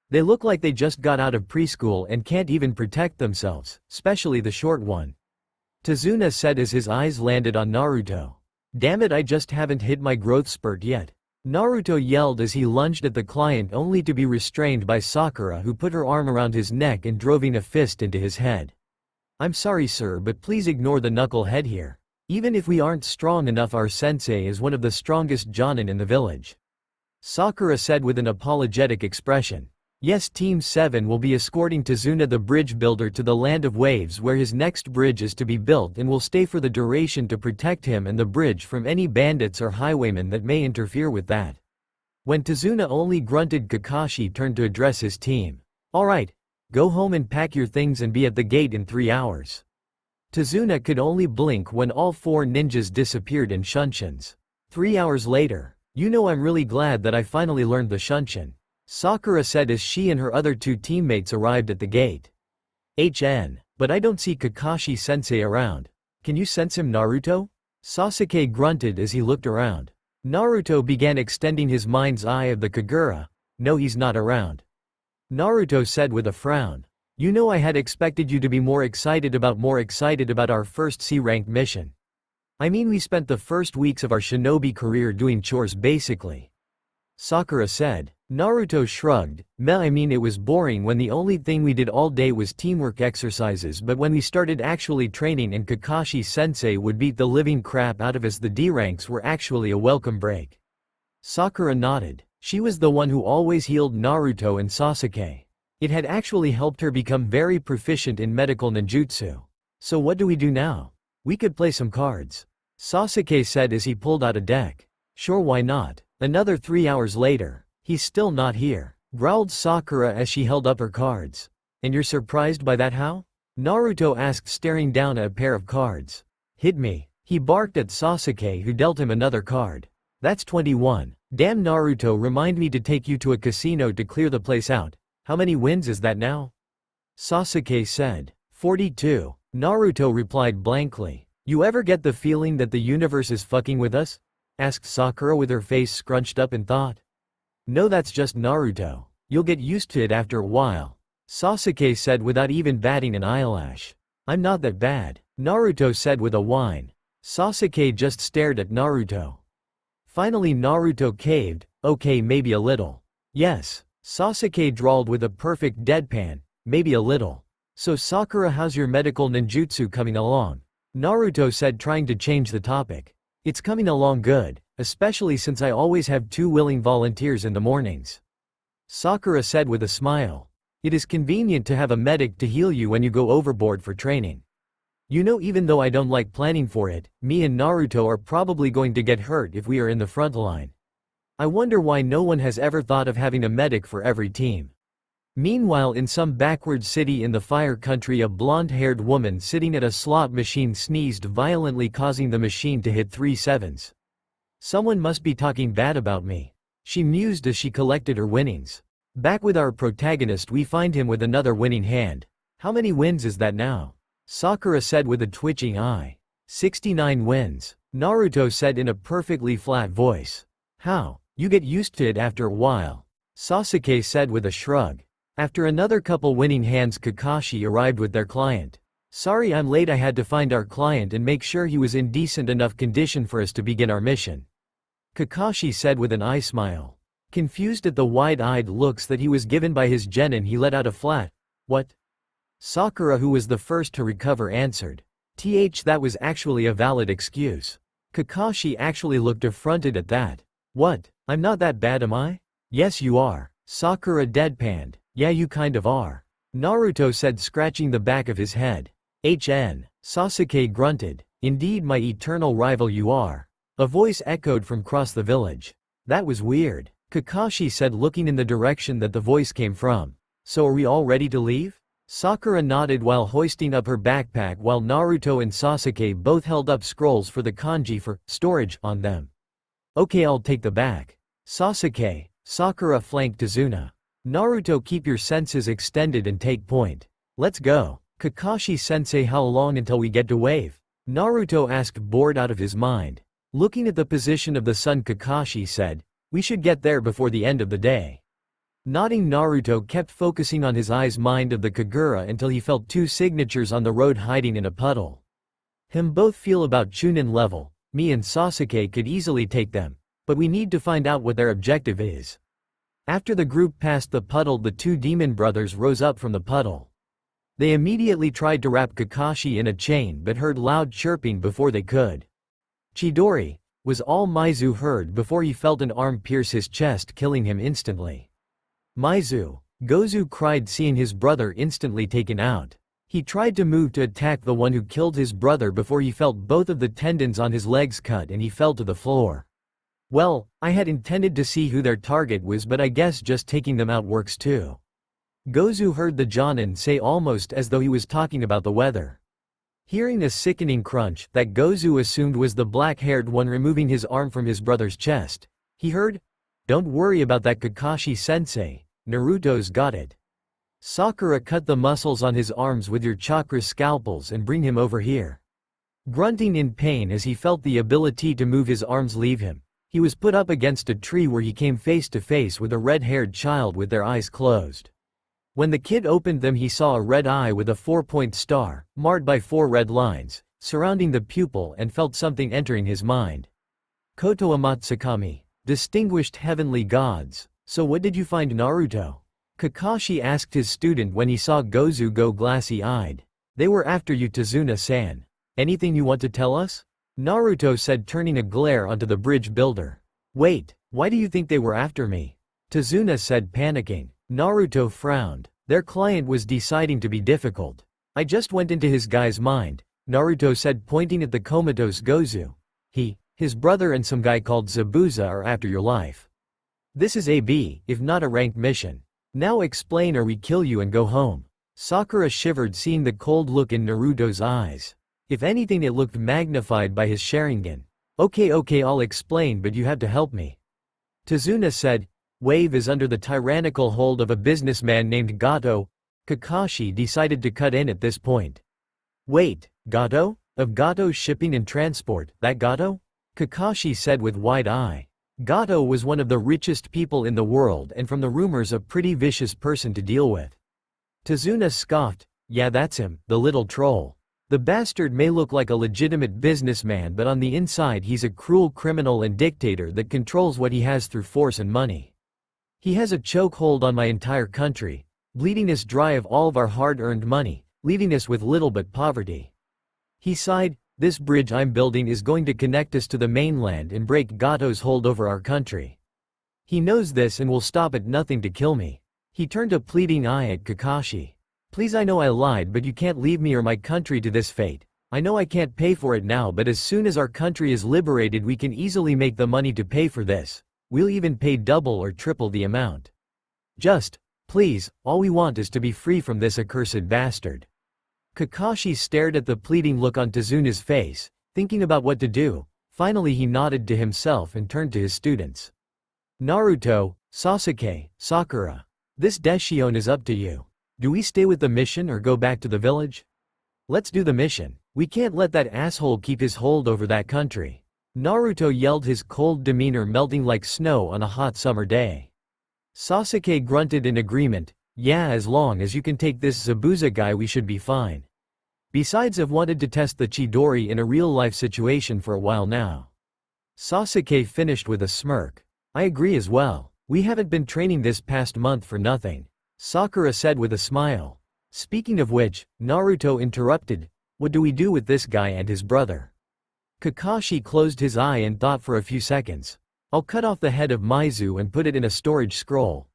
They look like they just got out of preschool and can't even protect themselves, especially the short one. Tazuna said as his eyes landed on Naruto. Damn it, I just haven't hit my growth spurt yet. Naruto yelled as he lunged at the client, only to be restrained by Sakura, who put her arm around his neck and droving a fist into his head. I'm sorry sir, but please ignore the knucklehead here. Even if we aren't strong enough, our sensei is one of the strongest jonin in the village. Sakura said with an apologetic expression. Yes, Team 7 will be escorting Tazuna the bridge builder to the land of waves where his next bridge is to be built, and will stay for the duration to protect him and the bridge from any bandits or highwaymen that may interfere with that. When Tazuna only grunted, Kakashi turned to address his team. Alright, go home and pack your things and be at the gate in 3 hours. Tazuna could only blink when all 4 ninjas disappeared in shunshuns. 3 hours later. You know, I'm really glad that I finally learned the shunshin. Sakura said as she and her other 2 teammates arrived at the gate. But I don't see Kakashi-sensei around. Can you sense him, Naruto? Sasuke grunted as he looked around. Naruto began extending his mind's eye of the Kagura. No, he's not around. Naruto said with a frown. You know, I had expected you to be more excited about our first C-ranked mission. I mean, we spent the first weeks of our shinobi career doing chores basically. Sakura said. Naruto shrugged. I mean, it was boring when the only thing we did all day was teamwork exercises, but when we started actually training and Kakashi-sensei would beat the living crap out of us, the D ranks were actually a welcome break. Sakura nodded. She was the one who always healed Naruto and Sasuke. It had actually helped her become very proficient in medical ninjutsu. So what do we do now? We could play some cards. Sasuke said as he pulled out a deck. Sure, why not? Another 3 hours later. He's still not here, growled Sakura as she held up her cards. And you're surprised by that, how? Naruto asked, staring down at a pair of cards. Hit me. He barked at Sasuke, who dealt him another card. That's 21. Damn Naruto, remind me to take you to a casino to clear the place out. How many wins is that now? Sasuke said. 42. Naruto replied blankly. You ever get the feeling that the universe is fucking with us? Asked Sakura with her face scrunched up in thought. No, that's just Naruto. You'll get used to it after a while. Sasuke said without even batting an eyelash. I'm not that bad, Naruto said with a whine. Sasuke just stared at Naruto. Finally Naruto caved. Okay, maybe a little. Yes, Sasuke drawled with a perfect deadpan, maybe a little. So Sakura, how's your medical ninjutsu coming along? Naruto said, trying to change the topic. It's coming along good, especially since I always have 2 willing volunteers in the mornings. Sakura said with a smile. It is convenient to have a medic to heal you when you go overboard for training. You know, even though I don't like planning for it, me and Naruto are probably going to get hurt if we are in the front line. I wonder why no one has ever thought of having a medic for every team. Meanwhile, in some backward city in the Fire Country, a blonde-haired woman sitting at a slot machine sneezed violently, causing the machine to hit 3 sevens. Someone must be talking bad about me, she mused as she collected her winnings. Back with our protagonist, we find him with another winning hand. How many wins is that now? Sakura said with a twitching eye. 69 wins, Naruto said in a perfectly flat voice. How? You get used to it after a while, Sasuke said with a shrug. After another couple winning hands, Kakashi arrived with their client. Sorry I'm late, I had to find our client and make sure he was in decent enough condition for us to begin our mission, Kakashi said with an eye smile. Confused at the wide-eyed looks that he was given by his genin, he let out a flat, "What?" Sakura, who was the first to recover, answered. That was actually a valid excuse. Kakashi actually looked affronted at that. What? I'm not that bad, am I? Yes you are, Sakura deadpanned. Yeah, you kind of are, Naruto said, scratching the back of his head. Sasuke grunted. Indeed, my eternal rival you are. A voice echoed from across the village. That was weird, Kakashi said, looking in the direction that the voice came from. So are we all ready to leave? Sakura nodded while hoisting up her backpack, while Naruto and Sasuke both held up scrolls for the kanji for storage on them. Okay, I'll take the back. Sasuke, Sakura flanked Tazuna. Naruto, keep your senses extended and take point. Let's go. Kakashi-sensei, how long until we get to wave? Naruto asked, bored out of his mind. Looking at the position of the sun, Kakashi said, we should get there before the end of the day. Nodding, Naruto kept focusing on his eyes mind of the Kagura until he felt 2 signatures on the road hiding in a puddle. Both feel about Chunin level, me and Sasuke could easily take them, but we need to find out what their objective is. After the group passed the puddle, the 2 demon brothers rose up from the puddle. They immediately tried to wrap Kakashi in a chain but heard loud chirping before they could. Chidori, was all Maizu heard before he felt an arm pierce his chest, killing him instantly. Maizu, Gozu cried, seeing his brother instantly taken out. He tried to move to attack the one who killed his brother before he felt both of the tendons on his legs cut and he fell to the floor. Well, I had intended to see who their target was, but I guess just taking them out works too. Gozu heard the Jonin say almost as though he was talking about the weather. Hearing a sickening crunch that Gozu assumed was the black-haired one removing his arm from his brother's chest, he heard, "Don't worry about that, Kakashi-sensei. Naruto's got it. Sakura, cut the muscles on his arms with your chakra scalpels and bring him over here." Grunting in pain as he felt the ability to move his arms leave him, he was put up against a tree where he came face to face with a red-haired child with their eyes closed. When the kid opened them, he saw a red eye with a 4-point star, marked by 4 red lines, surrounding the pupil, and felt something entering his mind. Koto Amatsukami, distinguished heavenly gods. So what did you find, Naruto? Kakashi asked his student when he saw Gozu go glassy-eyed. They were after you, Tazuna-san. Anything you want to tell us? Naruto said, turning a glare onto the bridge builder. Wait, why do you think they were after me? Tazuna said, panicking. Naruto frowned. Their client was deciding to be difficult. I just went into his guy's mind, Naruto said, pointing at the comatose Gozu. His brother and some guy called Zabuza are after your life. This is AB, if not a ranked mission. Now explain or we kill you and go home. Sakura shivered, seeing the cold look in Naruto's eyes. If anything, it looked magnified by his Sharingan. Okay, I'll explain, but you have to help me. Tazuna said. Wave is under the tyrannical hold of a businessman named Gato. Kakashi decided to cut in at this point. Wait, Gato? Of Gato's shipping and transport, that Gato? Kakashi said with wide eye. Gato was one of the richest people in the world and from the rumors a pretty vicious person to deal with. Tazuna scoffed. Yeah, that's him, the little troll. The bastard may look like a legitimate businessman, but on the inside he's a cruel criminal and dictator that controls what he has through force and money. He has a chokehold on my entire country, bleeding us dry of all of our hard-earned money, leaving us with little but poverty. He sighed. This bridge I'm building is going to connect us to the mainland and break Gato's hold over our country. He knows this and will stop at nothing to kill me. He turned a pleading eye at Kakashi. Please, I know I lied, but you can't leave me or my country to this fate. I know I can't pay for it now, but as soon as our country is liberated we can easily make the money to pay for this. We'll even pay double or triple the amount. Just, please, all we want is to be free from this accursed bastard. Kakashi stared at the pleading look on Tazuna's face, thinking about what to do. Finally he nodded to himself and turned to his students. Naruto, Sasuke, Sakura. This Deshion is up to you. Do we stay with the mission or go back to the village? Let's do the mission. We can't let that asshole keep his hold over that country. Naruto yelled, his cold demeanor melting like snow on a hot summer day. Sasuke grunted in agreement. Yeah, as long as you can take this Zabuza guy we should be fine. Besides, I've wanted to test the Chidori in a real-life situation for a while now. Sasuke finished with a smirk. I agree as well. We haven't been training this past month for nothing. Sakura said with a smile. Speaking of which, Naruto interrupted. What do we do with this guy and his brother? Kakashi closed his eye and thought for a few seconds. I'll cut off the head of Maizu and put it in a storage scroll.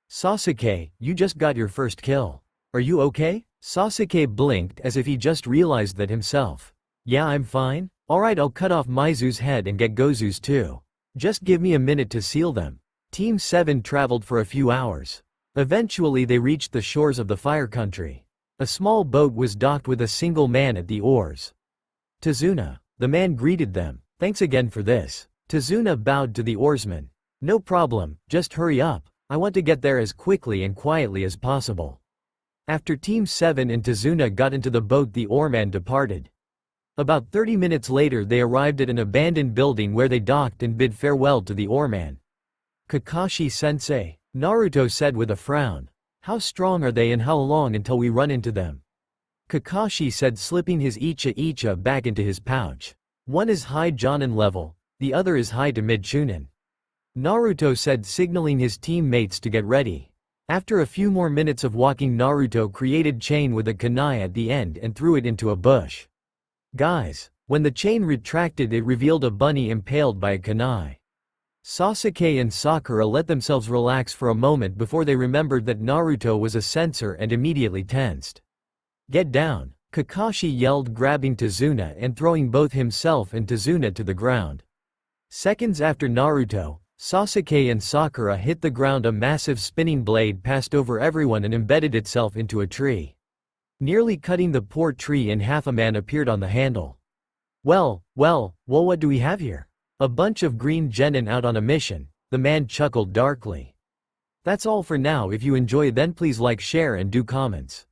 Sasuke, you just got your first kill. Are you okay? Sasuke blinked as if he just realized that himself. Yeah, I'm fine. Alright, I'll cut off Maizu's head and get Gozu's too. Just give me a minute to seal them. Team 7 traveled for a few hours. Eventually they reached the shores of the Fire Country. A small boat was docked with a single man at the oars. Tazuna. The man greeted them. Thanks again for this. Tazuna bowed to the oarsman. No problem, just hurry up. I want to get there as quickly and quietly as possible. After Team 7 and Tazuna got into the boat, the oarman departed. About 30 minutes later they arrived at an abandoned building where they docked and bid farewell to the oarman. Kakashi-sensei, Naruto said with a frown. How strong are they and how long until we run into them? Kakashi said, slipping his Icha back into his pouch. One is high Jonin level, the other is high to mid Chunin. Naruto said, signaling his teammates to get ready. After a few more minutes of walking, Naruto created chain with a kunai at the end and threw it into a bush. Guys, when the chain retracted, it revealed a bunny impaled by a kunai. Sasuke and Sakura let themselves relax for a moment before they remembered that Naruto was a censor and immediately tensed. Get down, Kakashi yelled, grabbing Tazuna and throwing both himself and Tazuna to the ground. Seconds after Naruto, Sasuke and Sakura hit the ground. A massive spinning blade passed over everyone and embedded itself into a tree. Nearly cutting the poor tree in half, a man appeared on the handle. Well, what do we have here? A bunch of green genin out on a mission, the man chuckled darkly. That's all for now. If you enjoy, then please like, share and do comments.